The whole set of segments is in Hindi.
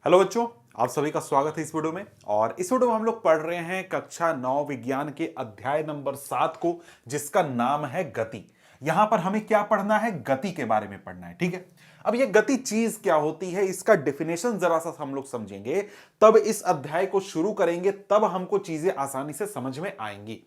हेलो बच्चों, आप सभी का स्वागत है इस वीडियो में। और इस वीडियो में हम लोग पढ़ रहे हैं कक्षा 9 विज्ञान के अध्याय नंबर 7 को, जिसका नाम है गति। यहां पर हमें क्या पढ़ना है? गति के बारे में पढ़ना है, ठीक है। अब ये गति चीज क्या होती है, इसका डेफिनेशन जरा सा हम लोग समझेंगे, तब इस अध्याय को शुरू करेंगे, तब हमको चीजें आसानी से समझ में आएंगी।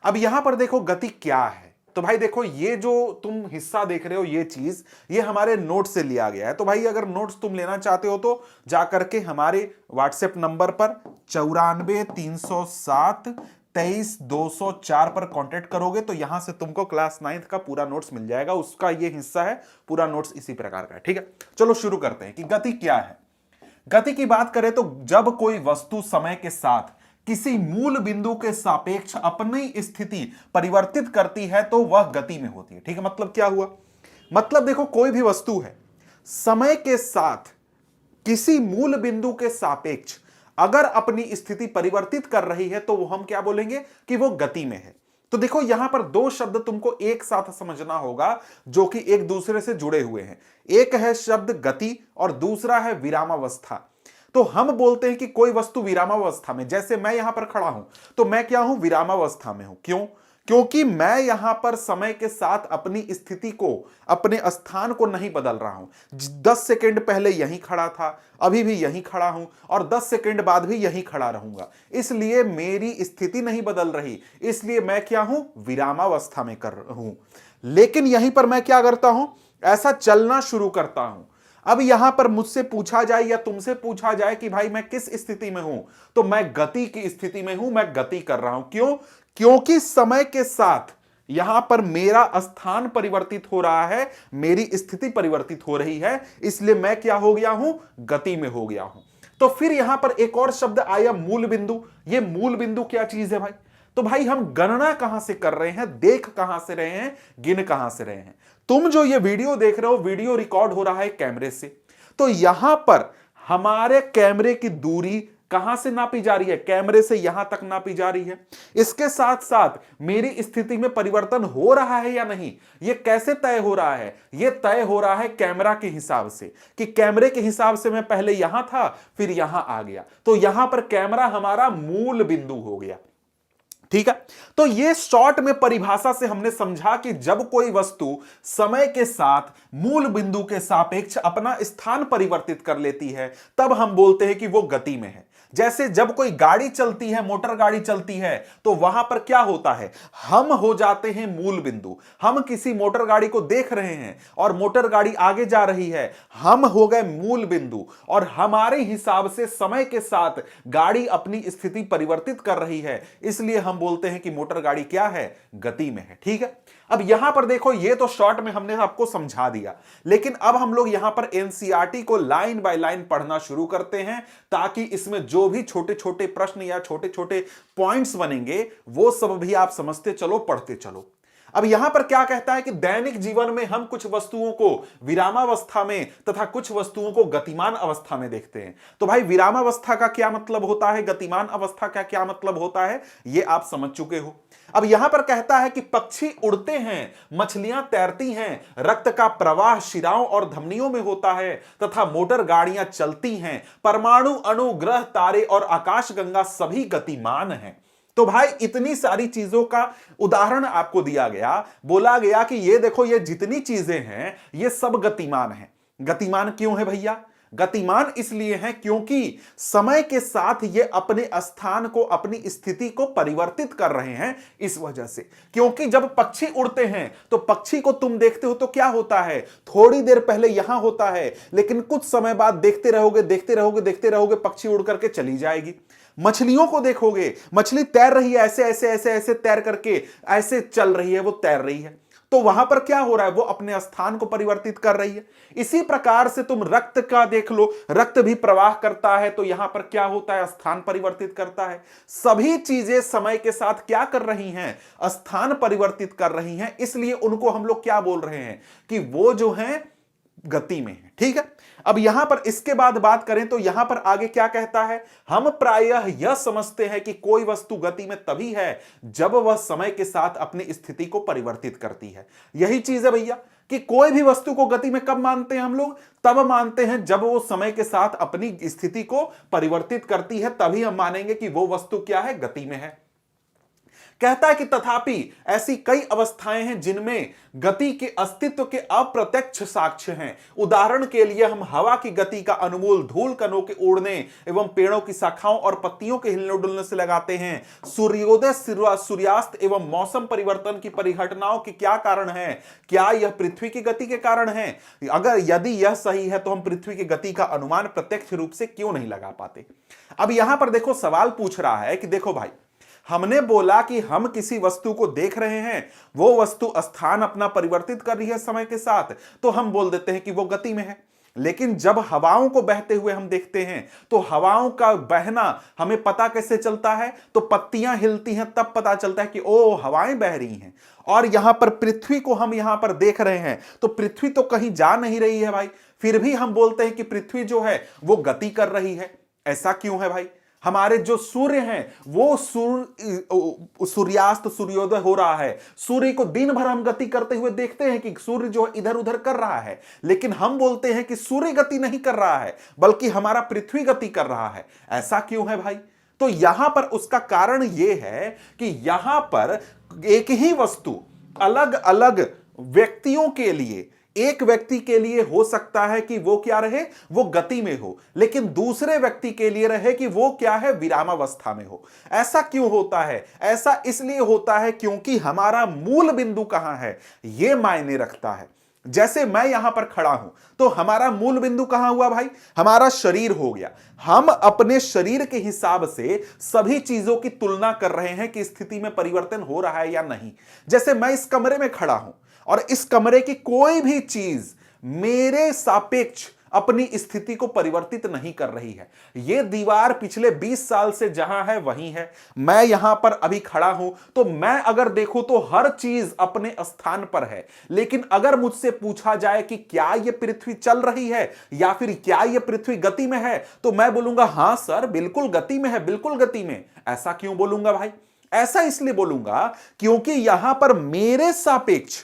अब यहां पर देखो गति क्या है। तो भाई देखो, ये जो तुम हिस्सा देख रहे हो, ये चीज ये हमारे नोट से लिया गया है। तो भाई अगर नोट्स तुम लेना चाहते हो तो जाकर के हमारे व्हाट्सएप नंबर पर 94 307 23 204 पर कांटेक्ट करोगे तो यहां से तुमको क्लास 9th का पूरा नोट्स मिल जाएगा। उसका ये हिस्सा है, पूरा नोट्स इसी प्रकार का है, ठीक है। चलो शुरू करते हैं कि गति क्या है। गति की बात करें तो जब कोई वस्तु समय के साथ किसी मूल बिंदु के सापेक्ष अपनी स्थिति परिवर्तित करती है तो वह गति में होती है, ठीक है। मतलब क्या हुआ? मतलब देखो, कोई भी वस्तु है, समय के साथ किसी मूल बिंदु के सापेक्ष अगर अपनी स्थिति परिवर्तित कर रही है तो वो हम क्या बोलेंगे कि वो गति में है। तो देखो, यहां पर दो शब्द तुमको एक साथ समझना होगा जो कि एक दूसरे से जुड़े हुए हैं। एक है शब्द गति और दूसरा है विरामावस्था। तो हम बोलते हैं कि कोई वस्तु विरामावस्था में, जैसे मैं यहां पर खड़ा हूं तो मैं क्या हूं? विरामावस्था में हूं। क्यों? क्योंकि मैं यहां पर समय के साथ अपनी स्थिति को, अपने स्थान को नहीं बदल रहा हूं। 10 सेकंड पहले यहीं खड़ा था, अभी भी यहीं खड़ा हूं और 10 सेकंड बाद भी यहीं खड़ा रहूंगा। इसलिए मेरी स्थिति नहीं बदल रही, इसलिए मैं क्या हूं? विरामावस्था में कर हूं। लेकिन यहीं पर मैं क्या करता हूं? ऐसा चलना शुरू करता हूं। अब यहां पर मुझसे पूछा जाए या तुमसे पूछा जाए कि भाई मैं किस स्थिति में हूं, तो मैं गति की स्थिति में हूं, मैं गति कर रहा हूं। क्यों? क्योंकि समय के साथ यहां पर मेरा स्थान परिवर्तित हो रहा है, मेरी स्थिति परिवर्तित हो रही है, इसलिए मैं क्या हो गया हूं? गति में हो गया हूं। तो फिर यहां पर एक और शब्द आया, मूल बिंदु। ये मूल बिंदु क्या चीज है भाई? तो भाई हम गणना कहां से कर रहे हैं, देख कहां से रहे हैं, गिन कहां से रहे हैं। तुम जो ये वीडियो देख रहे हो, वीडियो रिकॉर्ड हो रहा है कैमरे से। तो यहां पर हमारे कैमरे की दूरी कहां से नापी जा रही है? कैमरे से यहां तक नापी जा रही है। इसके साथ साथ मेरी स्थिति में परिवर्तन हो रहा है या नहीं, यह कैसे तय हो रहा है? यह तय हो रहा है कैमरा के हिसाब से, कि कैमरे के हिसाब से मैं पहले यहां था, फिर यहां आ गया, तो यहां पर कैमरा हमारा मूल बिंदु हो गया, ठीक है। तो ये शॉर्ट में परिभाषा से हमने समझा कि जब कोई वस्तु समय के साथ मूल बिंदु के सापेक्ष अपना स्थान परिवर्तित कर लेती है तब हम बोलते हैं कि वो गति में है। जैसे जब कोई गाड़ी चलती है, मोटर गाड़ी चलती है, तो वहां पर क्या होता है? हम हो जाते हैं मूल बिंदु। हम किसी मोटर गाड़ी को देख रहे हैं और मोटर गाड़ी आगे जा रही है, हम हो गए मूल बिंदु, और हमारे हिसाब से समय के साथ गाड़ी अपनी स्थिति परिवर्तित कर रही है, इसलिए हम बोलते हैं कि मोटर गाड़ी क्या है? गति में है, ठीक है। अब यहां पर देखो, ये तो शॉर्ट में हमने आपको समझा दिया, लेकिन अब हम लोग यहां पर एनसीईआरटी को लाइन बाय लाइन पढ़ना शुरू करते हैं, ताकि इसमें जो भी छोटे छोटे प्रश्न या छोटे छोटे पॉइंट्स बनेंगे वो सब भी आप समझते चलो, पढ़ते चलो। अब यहां पर क्या कहता है कि दैनिक जीवन में हम कुछ वस्तुओं को विरामावस्था में तथा कुछ वस्तुओं को गतिमान अवस्था में देखते हैं। तो भाई विरामावस्था का क्या मतलब होता है, गतिमान अवस्था का क्या मतलब होता है, यह आप समझ चुके हो। अब यहां पर कहता है कि पक्षी उड़ते हैं, मछलियां तैरती हैं, रक्त का प्रवाह शिराओं और धमनियों में होता है तथा मोटर गाड़ियां चलती हैं, परमाणु, अणु, ग्रह, तारे और आकाशगंगा सभी गतिमान हैं। तो भाई इतनी सारी चीजों का उदाहरण आपको दिया गया, बोला गया कि ये देखो, ये जितनी चीजें हैं ये सब गतिमान हैं। गतिमान क्यों है भैया? गतिमान इसलिए हैं क्योंकि समय के साथ ये अपने स्थान को, अपनी स्थिति को परिवर्तित कर रहे हैं, इस वजह से। क्योंकि जब पक्षी उड़ते हैं तो पक्षी को तुम देखते हो तो क्या होता है? थोड़ी देर पहले यहां होता है, लेकिन कुछ समय बाद देखते रहोगे, देखते रहोगे, देखते रहोगे, पक्षी उड़ करके चली जाएगी। मछलियों को देखोगे, मछली तैर रही है, ऐसे ऐसे ऐसे ऐसे तैर करके ऐसे चल रही है, वो तैर रही है। तो वहां पर क्या हो रहा है? वो अपने स्थान को परिवर्तित कर रही है। इसी प्रकार से तुम रक्त का देख लो, रक्त भी प्रवाह करता है, तो यहां पर क्या होता है? स्थान परिवर्तित करता है। सभी चीजें समय के साथ क्या कर रही हैं? स्थान परिवर्तित कर रही हैं। इसलिए उनको हम लोग क्या बोल रहे हैं कि वो जो हैं गति में है। ठीक है, अब यहां पर इसके बाद बात करें तो यहां पर आगे क्या कहता है, हम प्रायः यह समझते हैं कि कोई वस्तु गति में तभी है जब वह समय के साथ अपनी स्थिति को परिवर्तित करती है। यही चीज है भैया कि कोई भी वस्तु को गति में कब मानते हैं हम लोग, तब मानते हैं जब वो समय के साथ अपनी स्थिति को परिवर्तित करती है, तभी हम मानेंगे कि वो वस्तु क्या है, गति में है। कहता है कि तथापि ऐसी कई अवस्थाएं हैं जिनमें गति के अस्तित्व के अप्रत्यक्ष साक्ष्य हैं। उदाहरण के लिए हम हवा की गति का अनुमूल धूल कणों के उड़ने एवं पेड़ों की शाखाओं और पत्तियों के हिलने डुलने से लगाते हैं। सूर्योदय, सूर्यास्त एवं मौसम परिवर्तन की परिघटनाओं के क्या कारण है, क्या यह पृथ्वी की गति के कारण है? अगर यदि यह सही है तो हम पृथ्वी की गति का अनुमान प्रत्यक्ष रूप से क्यों नहीं लगा पाते? अब यहां पर देखो सवाल पूछ रहा है कि देखो भाई, हमने बोला कि हम किसी वस्तु को देख रहे हैं, वो वस्तु स्थान अपना परिवर्तित कर रही है समय के साथ, तो हम बोल देते हैं कि वो गति में है। लेकिन जब हवाओं को बहते हुए हम देखते हैं तो हवाओं का बहना हमें पता कैसे चलता है, तो पत्तियां हिलती हैं तब पता चलता है कि ओ हवाएं बह रही हैं। और यहां पर पृथ्वी को हम यहां पर देख रहे हैं तो पृथ्वी तो कहीं जा नहीं रही है भाई, फिर भी हम बोलते हैं कि पृथ्वी जो है वो गति कर रही है। ऐसा क्यों है भाई? हमारे जो सूर्य हैं वो सूर्यास्त सूर्योदय हो रहा है, सूर्य को दिन भर हम गति करते हुए देखते हैं कि सूर्य जो इधर उधर कर रहा है, लेकिन हम बोलते हैं कि सूर्य गति नहीं कर रहा है बल्कि हमारा पृथ्वी गति कर रहा है। ऐसा क्यों है भाई? तो यहां पर उसका कारण यह है कि यहां पर एक ही वस्तु अलग अलग व्यक्तियों के लिए, एक व्यक्ति के लिए हो सकता है कि वो क्या रहे, वो गति में हो, लेकिन दूसरे व्यक्ति के लिए रहे कि वो क्या है, विरामावस्था में हो। ऐसा क्यों होता है? ऐसा इसलिए होता है क्योंकि हमारा मूल बिंदु कहां है ये मायने रखता है। जैसे मैं यहां पर खड़ा हूं तो हमारा मूल बिंदु कहां हुआ भाई, हमारा शरीर हो गया। हम अपने शरीर के हिसाब से सभी चीजों की तुलना कर रहे हैं कि स्थिति में परिवर्तन हो रहा है या नहीं। जैसे मैं इस कमरे में खड़ा हूं और इस कमरे की कोई भी चीज मेरे सापेक्ष अपनी स्थिति को परिवर्तित नहीं कर रही है। यह दीवार पिछले 20 साल से जहां है वहीं है, मैं यहां पर अभी खड़ा हूं तो मैं अगर देखूं तो हर चीज अपने स्थान पर है। लेकिन अगर मुझसे पूछा जाए कि क्या यह पृथ्वी चल रही है या फिर क्या यह पृथ्वी गति में है, तो मैं बोलूंगा हां सर बिल्कुल गति में है, बिल्कुल गति में। ऐसा क्यों बोलूंगा भाई? ऐसा इसलिए बोलूंगा क्योंकि यहां पर मेरे सापेक्ष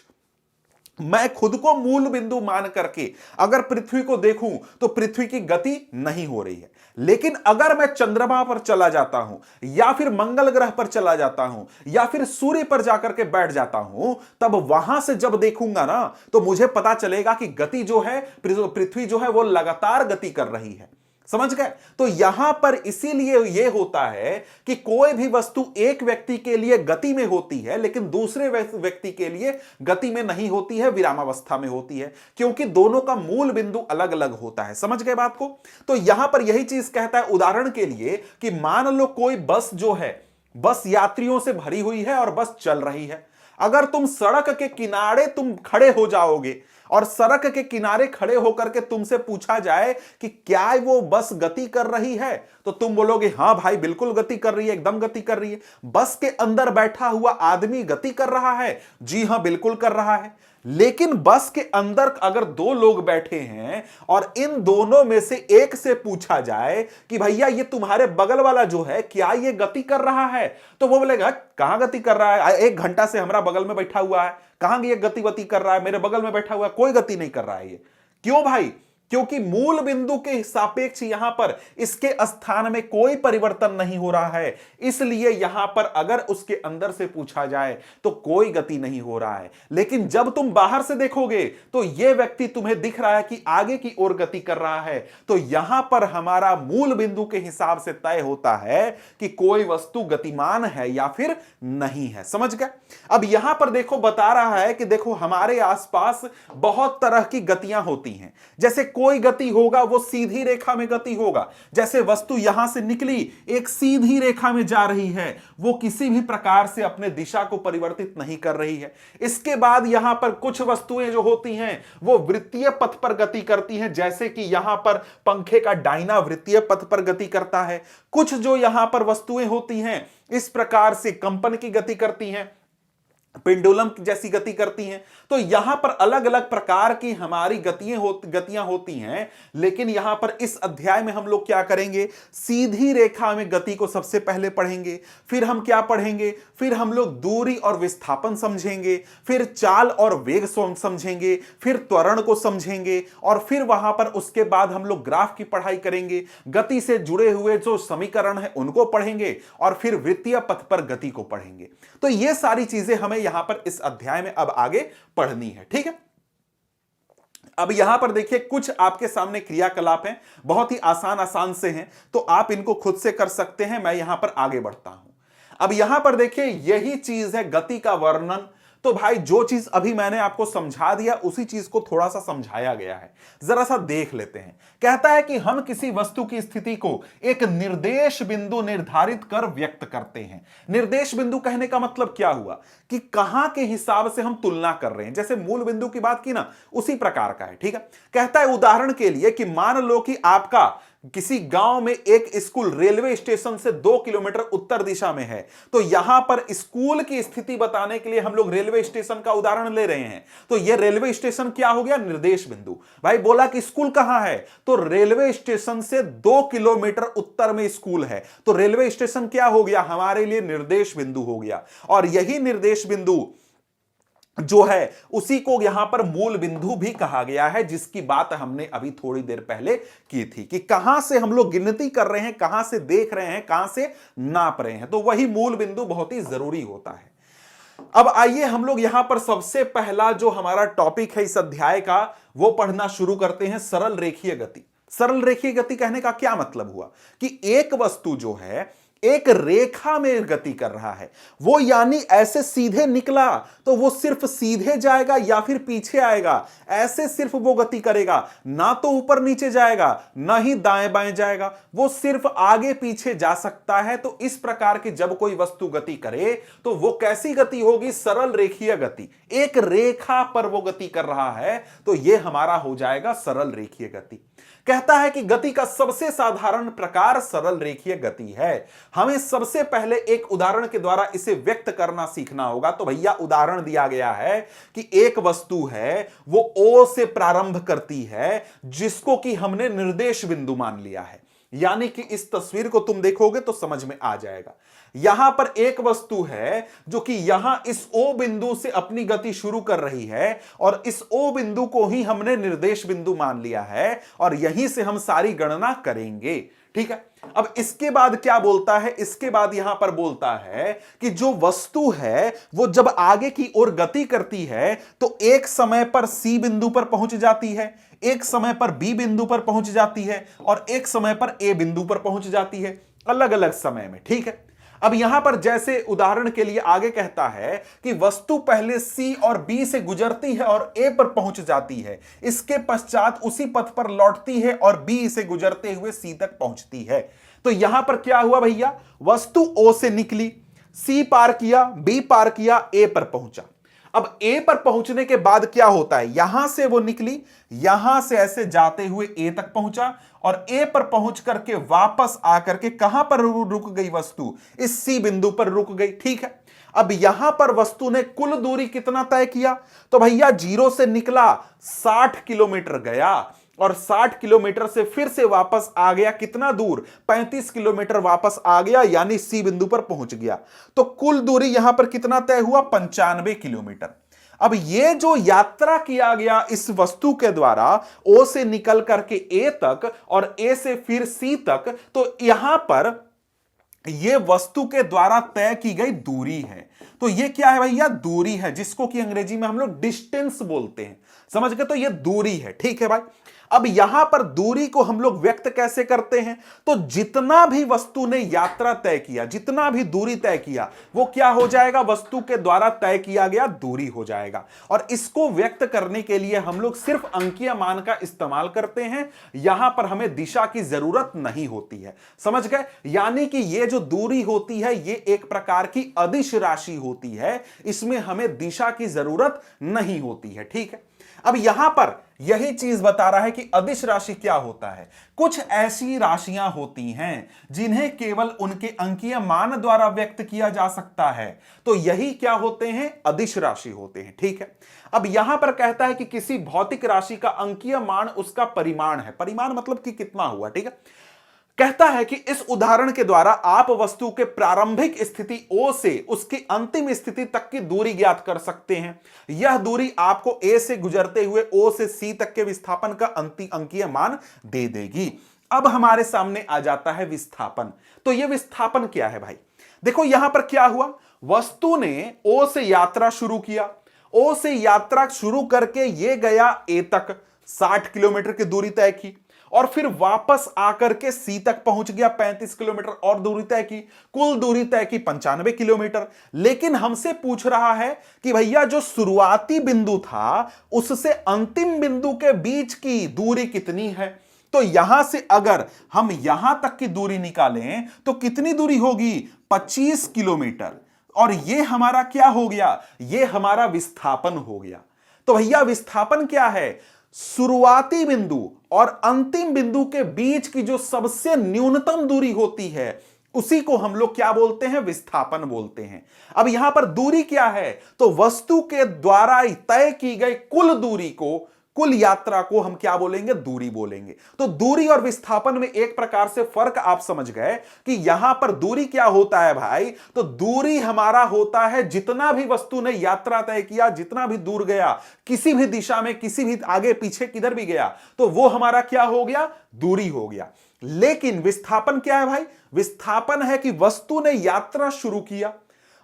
मैं खुद को मूल बिंदु मान करके अगर पृथ्वी को देखूं तो पृथ्वी की गति नहीं हो रही है। लेकिन अगर मैं चंद्रमा पर चला जाता हूं या फिर मंगल ग्रह पर चला जाता हूं या फिर सूर्य पर जाकर के बैठ जाता हूं, तब वहां से जब देखूंगा ना तो मुझे पता चलेगा कि गति जो है, पृथ्वी जो है वो लगातार गति कर रही है। समझ गए? तो यहां पर इसीलिए यह होता है कि कोई भी वस्तु एक व्यक्ति के लिए गति में होती है लेकिन दूसरे व्यक्ति के लिए गति में नहीं होती है, विरामावस्था में होती है, क्योंकि दोनों का मूल बिंदु अलग अलग होता है। समझ गए बात को? तो यहां पर यही चीज कहता है, उदाहरण के लिए कि मान लो कोई बस जो है, बस यात्रियों से भरी हुई है और बस चल रही है। अगर तुम सड़क के किनारे तुम खड़े हो जाओगे और सड़क के किनारे खड़े होकर के तुमसे पूछा जाए कि क्या वो बस गति कर रही है, तो तुम बोलोगे हां भाई बिल्कुल गति कर रही है, एकदम गति कर रही है। बस के अंदर बैठा हुआ आदमी गति कर रहा है? जी हां बिल्कुल कर रहा है। लेकिन बस के अंदर अगर दो लोग बैठे हैं और इन दोनों में से एक से पूछा जाए कि भैया ये तुम्हारे बगल वाला जो है क्या ये गति कर रहा है, तो वो बोलेगा कहां गति कर रहा है, 1 घंटा से हमारा बगल में बैठा हुआ है, कहां ये गति कर रहा है, मेरे बगल में बैठा हुआ है, कोई गति नहीं कर रहा है ये। क्यों भाई? क्योंकि मूल बिंदु के सापेक्ष यहां पर इसके स्थान में कोई परिवर्तन नहीं हो रहा है, इसलिए यहां पर अगर उसके अंदर से पूछा जाए तो कोई गति नहीं हो रहा है। लेकिन जब तुम बाहर से देखोगे तो यह व्यक्ति तुम्हें दिख रहा है कि आगे की ओर गति कर रहा है, तो यहां पर हमारा मूल बिंदु के हिसाब से तय होता है कि कोई वस्तु गतिमान है या फिर नहीं है। समझ गए? अब यहां पर देखो बता रहा है कि देखो हमारे आसपास बहुत तरह की गतियां होती हैं। जैसे कोई गति होगा वो सीधी रेखा में गति होगा, जैसे वस्तु यहां से निकली एक सीधी रेखा में जा रही है, वो किसी भी प्रकार से अपने दिशा को परिवर्तित नहीं कर रही है। इसके बाद यहां पर कुछ वस्तुएं जो होती हैं वो वृत्तीय पथ पर गति करती हैं, जैसे कि यहां पर पंखे का डाइना वृत्तीय पथ पर गति करता है। कुछ जो यहां पर वस्तुएं होती हैं इस प्रकार से कंपन की गति करती हैं। पेंडुलम जैसी गति करती हैं। तो यहां पर अलग अलग प्रकार की हमारी गतियां होती हैं, लेकिन यहां पर इस अध्याय में हम लोग क्या करेंगे, सीधी रेखा में गति को सबसे पहले पढ़ेंगे, फिर हम क्या पढ़ेंगे, फिर हम लोग दूरी और विस्थापन समझेंगे, फिर चाल और वेग समझेंगे, फिर त्वरण को समझेंगे, और फिर वहां पर उसके बाद हम लोग ग्राफ की पढ़ाई करेंगे, गति से जुड़े हुए जो समीकरण है उनको पढ़ेंगे, और फिर वृत्तीय पथ पर गति को पढ़ेंगे। तो ये सारी चीजें हमें यहां पर इस अध्याय में अब आगे पढ़नी है। ठीक है, अब यहां पर देखिए कुछ आपके सामने क्रियाकलाप हैं, बहुत ही आसान आसान से हैं, तो आप इनको खुद से कर सकते हैं। मैं यहां पर आगे बढ़ता हूं। अब यहां पर देखिए यही चीज है गति का वर्णन। तो भाई जो चीज अभी मैंने आपको समझा दिया उसी चीज को थोड़ा सा समझाया गया है, जरा सा देख लेते हैं। कहता है कि हम किसी वस्तु की स्थिति को एक निर्देश बिंदु निर्धारित कर व्यक्त करते हैं। निर्देश बिंदु कहने का मतलब क्या हुआ कि कहां के हिसाब से हम तुलना कर रहे हैं, जैसे मूल बिंदु की बात की ना, उसी प्रकार का है। ठीक है, कहता है उदाहरण के लिए कि मान लो कि आपका किसी गांव में एक स्कूल रेलवे स्टेशन से 2 किलोमीटर उत्तर दिशा में है, तो यहां पर स्कूल की स्थिति बताने के लिए हम लोग रेलवे स्टेशन का उदाहरण ले रहे हैं। तो यह रेलवे स्टेशन क्या हो गया, निर्देश बिंदु। भाई बोला कि स्कूल कहां है, तो रेलवे स्टेशन से 2 किलोमीटर उत्तर में स्कूल है, तो रेलवे स्टेशन क्या हो गया, हमारे लिए निर्देश बिंदु हो गया। और यही निर्देश बिंदु जो है उसी को यहां पर मूल बिंदु भी कहा गया है, जिसकी बात हमने अभी थोड़ी देर पहले की थी कि कहां से हम लोग गिनती कर रहे हैं, कहां से देख रहे हैं, कहां से नाप रहे हैं, तो वही मूल बिंदु बहुत ही जरूरी होता है। अब आइए हम लोग यहां पर सबसे पहला जो हमारा टॉपिक है इस अध्याय का वो पढ़ना शुरू करते हैं, सरल रेखीय गति। सरल रेखीय गति कहने का क्या मतलब हुआ कि एक वस्तु जो है एक रेखा में गति कर रहा है, वो यानी ऐसे सीधे निकला तो वो सिर्फ सीधे जाएगा या फिर पीछे आएगा, ऐसे सिर्फ वो गति करेगा, ना तो ऊपर नीचे जाएगा ना ही दाएं बाएं जाएगा, वो सिर्फ आगे पीछे जा सकता है। तो इस प्रकार की जब कोई वस्तु गति करे तो वो कैसी गति होगी, सरल रेखीय गति। एक रेखा पर वो गति कर रहा है तो ये हमारा हो जाएगा सरल रेखीय गति। कहता है कि गति का सबसे साधारण प्रकार सरल रेखीय गति है। हमें सबसे पहले एक उदाहरण के द्वारा इसे व्यक्त करना सीखना होगा। तो भैया उदाहरण दिया गया है कि एक वस्तु है वो ओ से प्रारंभ करती है, जिसको कि हमने निर्देश बिंदु मान लिया है। यानी कि इस तस्वीर को तुम देखोगे तो समझ में आ जाएगा। यहां पर एक वस्तु है जो कि यहां इस ओ बिंदु से अपनी गति शुरू कर रही है, और इस ओ बिंदु को ही हमने निर्देश बिंदु मान लिया है, और यहीं से हम सारी गणना करेंगे। ठीक है, अब इसके बाद क्या बोलता है, इसके बाद यहां पर बोलता है कि जो वस्तु है वो जब आगे की ओर गति करती है तो एक समय पर सी बिंदु पर पहुंच जाती है, एक समय पर बी बिंदु पर पहुंच जाती है, और एक समय पर ए बिंदु पर पहुंच जाती है, अलग अलग समय में। ठीक है, अब यहां पर जैसे उदाहरण के लिए आगे कहता है कि वस्तु पहले सी और बी से गुजरती है और ए पर पहुंच जाती है, इसके पश्चात उसी पथ पर लौटती है और बी से गुजरते हुए सी तक पहुंचती है। तो यहां पर क्या हुआ भैया, वस्तु ओ से निकली, सी पार किया, बी पार किया, ए पर पहुंचा। अब ए पर पहुंचने के बाद क्या होता है, यहां से वो निकली, यहां से ऐसे जाते हुए ए तक पहुंचा, और ए पर पहुंच करके वापस आकर के कहां पर रुक गई वस्तु, इस सी बिंदु पर रुक गई। ठीक है, अब यहां पर वस्तु ने कुल दूरी कितना तय किया, तो भैया 0 से निकला 60 किलोमीटर गया, और 60 किलोमीटर से फिर से वापस आ गया, कितना दूर, 35 किलोमीटर वापस आ गया, यानी सी बिंदु पर पहुंच गया। तो कुल दूरी यहां पर कितना तय हुआ, 95 किलोमीटर। अब ये जो यात्रा किया गया इस वस्तु के द्वारा ओ से निकल करके ए तक और ए से फिर सी तक, तो यहां पर ये वस्तु के द्वारा तय की गई दूरी है। तो ये क्या है भैया, दूरी है, जिसको कि अंग्रेजी में हम लोग डिस्टेंस बोलते हैं। समझ गए, तो ये दूरी है। ठीक है भाई, अब यहां पर दूरी को हम लोग व्यक्त कैसे करते हैं, तो जितना भी वस्तु ने यात्रा तय किया, जितना भी दूरी तय किया, वो क्या हो जाएगा, वस्तु के द्वारा तय किया गया दूरी हो जाएगा। और इसको व्यक्त करने के लिए हम लोग सिर्फ अंकीय मान का इस्तेमाल करते हैं, यहां पर हमें दिशा की जरूरत नहीं होती है। समझ गए, यानी कि ये जो दूरी होती है ये एक प्रकार की अदिश राशि होती है, इसमें हमें दिशा की जरूरत नहीं होती है। ठीक है, अब यहां पर यही चीज बता रहा है कि अदिश राशि क्या होता है। कुछ ऐसी राशियां होती हैं जिन्हें केवल उनके अंकीय मान द्वारा व्यक्त किया जा सकता है, तो यही क्या होते हैं, अदिश राशि होते हैं। ठीक है, अब यहां पर कहता है कि किसी भौतिक राशि का अंकीय मान उसका परिमाण है। परिमाण मतलब कि कितना हुआ। ठीक है, कहता है कि इस उदाहरण के द्वारा आप वस्तु के प्रारंभिक स्थिति O से उसकी अंतिम स्थिति तक की दूरी ज्ञात कर सकते हैं। यह दूरी आपको A से गुजरते हुए O से C तक के विस्थापन का अंकीय मान दे देगी। अब हमारे सामने आ जाता है विस्थापन। तो यह विस्थापन क्या है भाई? देखो यहां पर क्या हुआ, वस्तु ने O से यात्रा शुरू किया, O से यात्रा शुरू करके ये गया A तक, 60 किलोमीटर की दूरी तय की, और फिर वापस आकर के सी तक पहुंच गया, 35 किलोमीटर और दूरी तय की, कुल दूरी तय की 95 किलोमीटर। लेकिन हमसे पूछ रहा है कि भैया जो शुरुआती बिंदु था उससे अंतिम बिंदु के बीच की दूरी कितनी है। तो यहां से अगर हम यहां तक की दूरी निकालें तो कितनी दूरी होगी, 25 किलोमीटर। और ये हमारा क्या हो गया, ये हमारा विस्थापन हो गया। तो भैया विस्थापन क्या है, शुरुआती बिंदु और अंतिम बिंदु के बीच की जो सबसे न्यूनतम दूरी होती है उसी को हम लोग क्या बोलते हैं, विस्थापन बोलते हैं। अब यहां पर दूरी क्या है, तो वस्तु के द्वारा तय की गई कुल दूरी को, कुल यात्रा को हम क्या बोलेंगे, दूरी बोलेंगे। तो दूरी और विस्थापन में एक प्रकार से फर्क आप समझ गए कि यहां पर दूरी क्या होता है भाई, तो दूरी हमारा होता है जितना भी वस्तु ने यात्रा तय किया, जितना भी दूर गया, किसी भी दिशा में, किसी भी आगे पीछे किधर भी गया, तो वो हमारा क्या हो गया, दूरी हो गया। लेकिन विस्थापन क्या है भाई, विस्थापन है कि वस्तु ने यात्रा शुरू किया,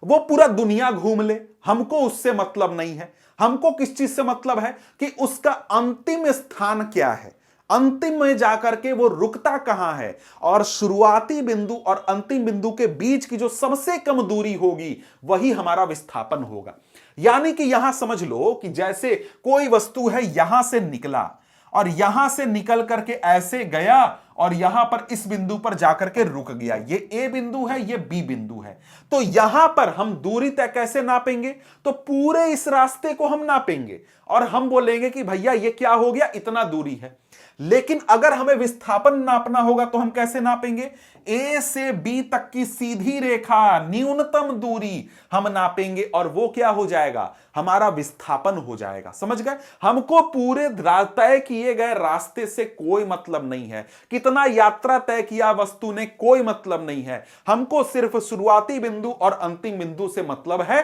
वो पूरा दुनिया घूम ले, हमको उससे मतलब नहीं है। हमको किस चीज से मतलब है कि उसका अंतिम स्थान क्या है, अंतिम में जाकर के वो रुकता कहां है, और शुरुआती बिंदु और अंतिम बिंदु के बीच की जो सबसे कम दूरी होगी वही हमारा विस्थापन होगा। यानी कि यहां समझ लो कि जैसे कोई वस्तु है, यहां से निकला और यहां से निकल करके ऐसे गया और यहां पर इस बिंदु पर जाकर के रुक गया। ये ए बिंदु है, ये बी बिंदु है। तो यहां पर हम दूरी तय कैसे नापेंगे, तो पूरे इस रास्ते को हम नापेंगे और हम बोलेंगे कि भैया ये क्या हो गया, इतना दूरी है। लेकिन अगर हमें विस्थापन नापना होगा तो हम कैसे नापेंगे, ए से बी तक की सीधी रेखा, न्यूनतम दूरी हम नापेंगे और वो क्या हो जाएगा, हमारा विस्थापन हो जाएगा। समझ गए, हमको पूरे तय किए गए रास्ते से कोई मतलब नहीं है, कितना यात्रा तय किया वस्तु ने कोई मतलब नहीं है, हमको सिर्फ शुरुआती बिंदु और अंतिम बिंदु से मतलब है।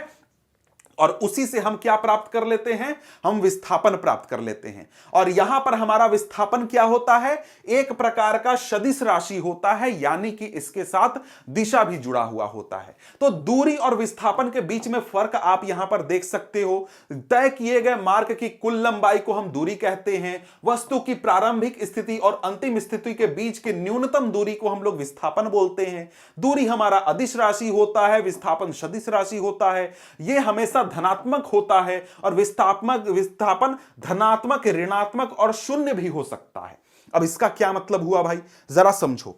और उसी से हम क्या प्राप्त कर लेते हैं, हम विस्थापन प्राप्त कर लेते हैं। और यहां पर हमारा विस्थापन क्या होता है, एक प्रकार का सदिश राशि होता है, यानी कि इसके साथ दिशा भी जुड़ा हुआ होता है। तो दूरी और विस्थापन के बीच में फर्क आप यहां पर देख सकते हो। तय किए गए मार्ग की कुल लंबाई को हम दूरी कहते हैं, वस्तु की प्रारंभिक स्थिति और अंतिम स्थिति के बीच की न्यूनतम दूरी को हम लोग विस्थापन बोलते हैं। दूरी हमारा अदिश राशि होता है, विस्थापन सदिश राशि होता है। यह हमेशा धनात्मक होता है और विस्थापन धनात्मक, ऋणात्मक और शून्य भी हो सकता है। अब इसका क्या मतलब हुआ भाई, जरा समझो।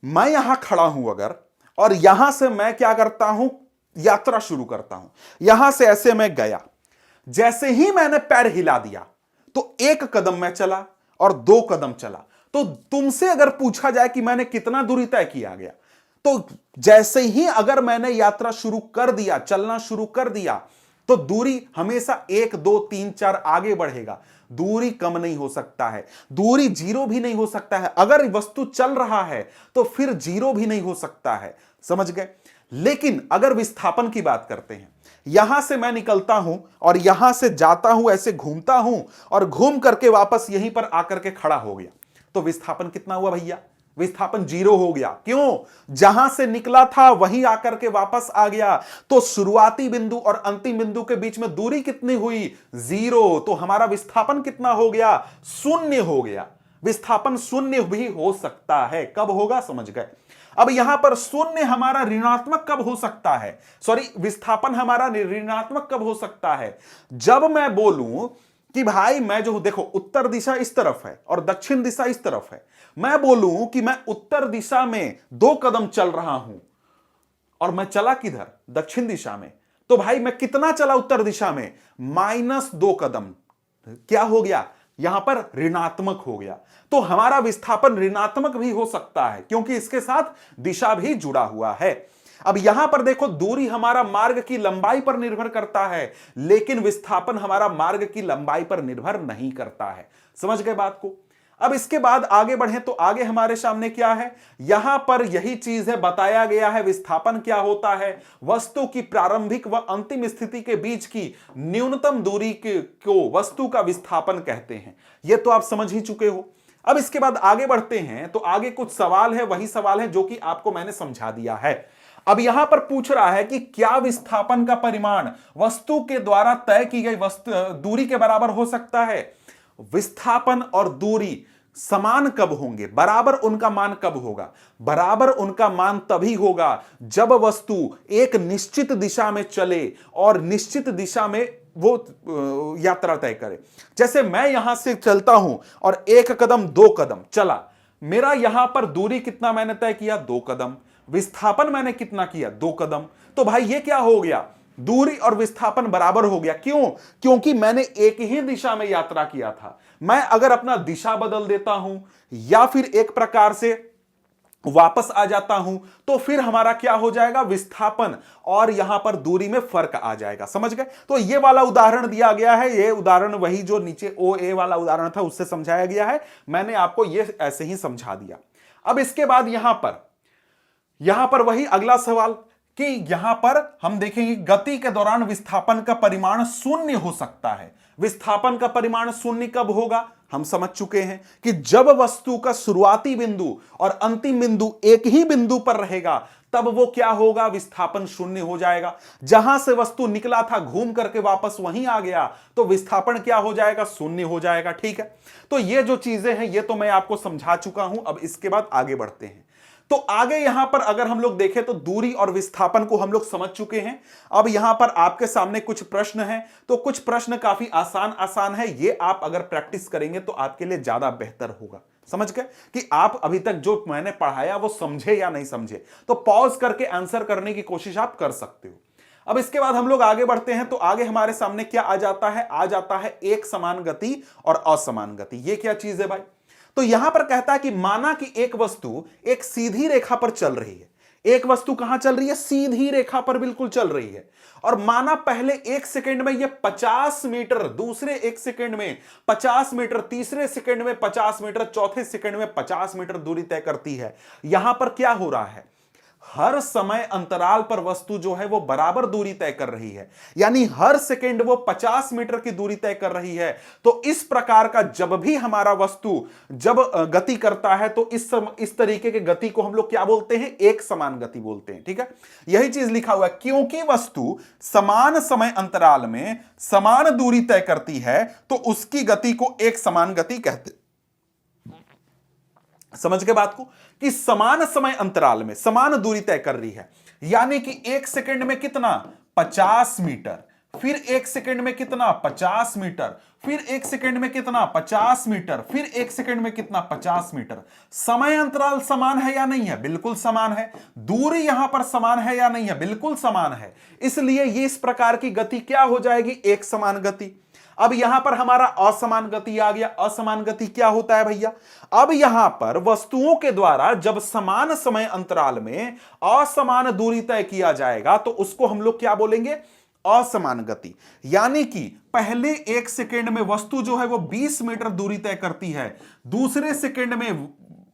मैं यहां खड़ा हूं अगर, और यहां से मैं क्या करता हूं, यात्रा शुरू करता हूं, यहां से ऐसे मैं गया, जैसे ही मैंने पैर हिला दिया तो एक कदम मैं चला और दो कदम चला। तो तुमसे अगर पूछा जाए कि मैंने कितना दूरी तय किया गया, तो जैसे ही अगर मैंने यात्रा शुरू कर दिया, चलना शुरू कर दिया, तो दूरी हमेशा 1 2 3 4 आगे बढ़ेगा। दूरी कम नहीं हो सकता है, दूरी जीरो भी नहीं हो सकता है। अगर वस्तु चल रहा है तो फिर जीरो भी नहीं हो सकता है। समझ गए। लेकिन अगर विस्थापन की बात करते हैं, यहां से मैं निकलता हूं और यहां से जाता हूं, ऐसे घूमता हूं और घूम करके वापस यहीं पर आकर के खड़ा हो गया, तो विस्थापन कितना हुआ भैया, विस्थापन जीरो हो गया। क्यों, जहां से निकला था वहीं आकर के वापस आ गया। तो शुरुआती बिंदु और अंतिम बिंदु के बीच में दूरी कितनी हुई, जीरो। तो हमारा विस्थापन कितना हो गया, शून्य हो गया। विस्थापन शून्य भी हो सकता है, कब होगा, समझ गए। अब यहां पर शून्य हमारा ऋणात्मक कब हो सकता है, सॉरी विस्थापन हमारा ऋणात्मक कब हो सकता है, जब मैं बोलूं कि भाई मैं जो देखो उत्तर दिशा इस तरफ है और दक्षिण दिशा इस तरफ है, मैं बोलूं कि मैं उत्तर दिशा में 2 कदम चल रहा हूं और मैं चला किधर, दक्षिण दिशा में, तो भाई मैं कितना चला उत्तर दिशा में, -2 कदम। क्या हो गया, यहां पर ऋणात्मक हो गया। तो हमारा विस्थापन ऋणात्मक भी हो सकता है क्योंकि इसके साथ दिशा भी जुड़ा हुआ है। अब यहां पर देखो, दूरी हमारा मार्ग की लंबाई पर निर्भर करता है, लेकिन विस्थापन हमारा मार्ग की लंबाई पर निर्भर नहीं करता है। समझ गए बात को। अब इसके बाद आगे बढ़ें तो आगे हमारे सामने क्या है, यहां पर यही चीज है, बताया गया है विस्थापन क्या होता है, वस्तु की प्रारंभिक व अंतिम स्थिति के बीच की न्यूनतम दूरी को वस्तु का विस्थापन कहते हैं। यह तो आप समझ ही चुके हो। अब इसके बाद आगे बढ़ते हैं तो आगे कुछ सवाल है, वही सवाल है जो कि आपको मैंने समझा दिया है। अब यहां पर पूछ रहा है कि क्या विस्थापन का परिमाण वस्तु के द्वारा तय की गई दूरी के बराबर हो सकता है। विस्थापन और दूरी समान कब होंगे, बराबर उनका मान कब होगा, बराबर उनका मान तभी होगा जब वस्तु एक निश्चित दिशा में चले और निश्चित दिशा में वो यात्रा तय करे। जैसे मैं यहां से चलता हूं और 1 कदम 2 कदम चला, मेरा यहां पर दूरी कितना मैंने तय किया, 2 कदम, विस्थापन मैंने कितना किया, 2 कदम। तो भाई ये क्या हो गया, दूरी और विस्थापन बराबर हो गया। क्यों, क्योंकि मैंने एक ही दिशा में यात्रा किया था। मैं अगर अपना दिशा बदल देता हूं या फिर एक प्रकार से वापस आ जाता हूं तो फिर हमारा क्या हो जाएगा, विस्थापन और यहां पर दूरी में फर्क आ जाएगा। समझ गए। तो ये वाला उदाहरण दिया गया है, ये उदाहरण वही जो नीचे OA वाला उदाहरण था उससे समझाया गया है, मैंने आपको ये ऐसे ही समझा दिया। अब इसके बाद यहां पर वही अगला सवाल कि यहां पर हम देखेंगे गति के दौरान विस्थापन का परिमाण शून्य हो सकता है। विस्थापन का परिमाण शून्य कब होगा, हम समझ चुके हैं कि जब वस्तु का शुरुआती बिंदु और अंतिम बिंदु एक ही बिंदु पर रहेगा तब वो क्या होगा, विस्थापन शून्य हो जाएगा। जहां से वस्तु निकला था घूम करके वापस वहीं आ गया तो विस्थापन क्या हो जाएगा, शून्य हो जाएगा। ठीक है, तो ये जो चीजें हैं ये तो मैं आपको समझा चुका हूं। अब इसके बाद आगे बढ़ते हैं। तो आगे यहां पर अगर हम लोग देखें तो दूरी और विस्थापन को हम लोग समझ चुके हैं। अब यहां पर आपके सामने कुछ प्रश्न हैं, तो कुछ प्रश्न काफी आसान है, ये आप अगर प्रैक्टिस करेंगे तो आपके लिए ज्यादा बेहतर होगा। समझ गए कि आप अभी तक जो मैंने पढ़ाया वो समझे या नहीं समझे, तो पॉज करके आंसर करने की कोशिश आप कर सकते हो। अब इसके बाद हम लोग आगे बढ़ते हैं तो आगे हमारे सामने क्या आ जाता है, एक समान गति और असमान गति। ये क्या चीज है भाई, तो यहां पर कहता है कि माना कि एक वस्तु एक सीधी रेखा पर चल रही है। एक वस्तु कहां चल रही है, सीधी रेखा पर बिल्कुल चल रही है। और माना पहले 1 सेकंड में ये 50 मीटर, दूसरे 1 सेकंड में 50 मीटर, तीसरे सेकंड में 50 मीटर, चौथे सेकंड में 50 मीटर दूरी तय करती है। यहां पर क्या हो रहा है, हर समय अंतराल पर वस्तु जो है वो बराबर दूरी तय कर रही है, यानी हर सेकंड वो 50 मीटर की दूरी तय कर रही है। तो इस प्रकार का जब भी हमारा वस्तु जब गति करता है तो इस तरीके के गति को हम लोग क्या बोलते हैं, एक समान गति बोलते हैं। ठीक है, यही चीज लिखा हुआ है, क्योंकि वस्तु समान समय अंतराल में समान दूरी तय करती है तो उसकी गति को एक समान गति कहते हैं। समझ गए बात को, कि समान समय अंतराल में समान दूरी तय कर रही है, यानी कि 1 सेकंड में कितना, 50 मीटर, फिर 1 सेकंड में कितना, 50 मीटर, फिर 1 सेकंड में कितना, 50 मीटर, फिर 1 सेकंड में कितना, 50 मीटर। समय अंतराल समान है या नहीं है, बिल्कुल समान है। दूरी यहां पर समान है या नहीं है, बिल्कुल समान है। इसलिए ये इस प्रकार की गति क्या हो जाएगी, एक समान गति। अब यहां पर हमारा असमान गति आ गया। असमान गति क्या होता है भैया, अब यहां पर वस्तुओं के द्वारा जब समान समय अंतराल में असमान दूरी तय किया जाएगा तो उसको हम लोग क्या बोलेंगे, असमान गति। यानी कि पहले 1 सेकंड में वस्तु जो है वो 20 मीटर दूरी तय करती है, दूसरे सेकंड में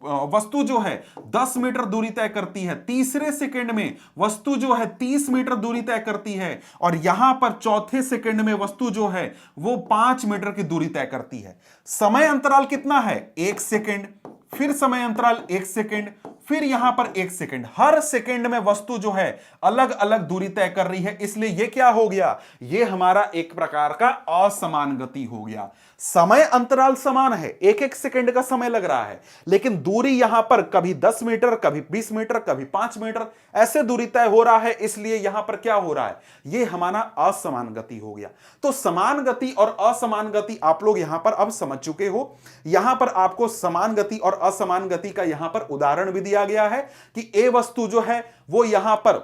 वस्तु जो है 10 मीटर दूरी तय करती है, तीसरे सेकंड में वस्तु जो है 30 मीटर दूरी तय करती है, और यहां पर चौथे सेकंड में वस्तु जो है वो 5 मीटर की दूरी तय करती है। समय अंतराल कितना है, 1 सेकंड, फिर समय अंतराल 1 सेकंड, फिर यहां पर 1 सेकंड। हर सेकंड में वस्तु जो है अलग अलग दूरी तय कर रही है, इसलिए यह क्या हो गया, यह हमारा एक प्रकार का असमान गति हो गया। समय अंतराल समान है, 1-1 सेकंड का समय लग रहा है, लेकिन दूरी यहां पर कभी 10 मीटर, कभी 20 मीटर, कभी 5 मीटर ऐसे दूरी तय हो रहा है, इसलिए यहां पर क्या हो रहा है, यह हमारा असमान गति हो गया। तो समान गति और असमान गति आप लोग यहां पर अब समझ चुके हो। यहां पर आपको समान गति और असमान गति का यहां पर उदाहरण भी दिया गया है कि ए वस्तु जो है वो यहां पर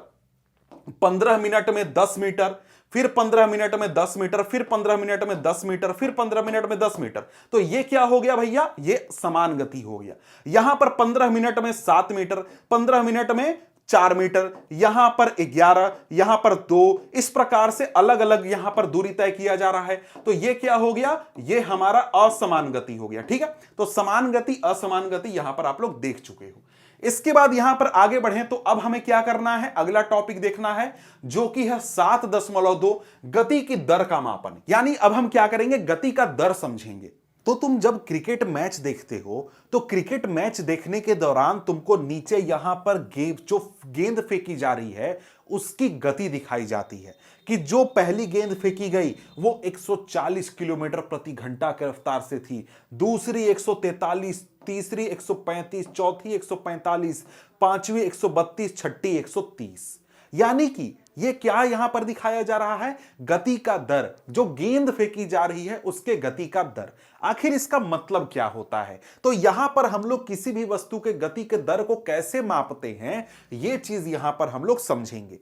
15 मिनट में 10 मीटर, फिर 15 मिनट में 10 मीटर, फिर 15 मिनट में 10 मीटर, फिर 15 मिनट में 10 मीटर। तो ये क्या हो गया भैया, ये समान गति हो गया। यहां पर 15 मिनट में 7 मीटर, 15 मिनट में 4 मीटर, यहां पर 11, यहां पर 2, इस प्रकार से अलग अलग यहां पर दूरी तय किया जा रहा है। तो ये क्या हो गया, ये हमारा असमान गति हो गया। ठीक है, तो समान गति असमान गति यहां पर आप लोग देख चुके हो। इसके बाद यहां पर आगे बढ़े तो अब हमें क्या करना है, अगला टॉपिक देखना है जो कि है 7.2 गति की दर का मापन। यानी अब हम क्या करेंगे, गति का दर समझेंगे। तो तुम जब क्रिकेट मैच देखते हो तो क्रिकेट मैच देखने के दौरान तुमको नीचे यहां पर गेंद फेंकी जा रही है उसकी गति दिखाई जाती है कि जो पहली गेंद फेंकी गई वो 140 किलोमीटर प्रति घंटा की रफ्तार से थी, दूसरी 143, तीसरी 135, चौथी 145, पांचवी 132, छठी 130। यानी कि ये क्या यहां पर दिखाया जा रहा है, गति का दर, जो गेंद फेंकी जा रही है उसके गति का दर। आखिर इसका मतलब क्या होता है, तो यहां पर हम लोग किसी भी वस्तु के गति के दर को कैसे मापते हैं ये चीज यहां पर हम लोग समझेंगे।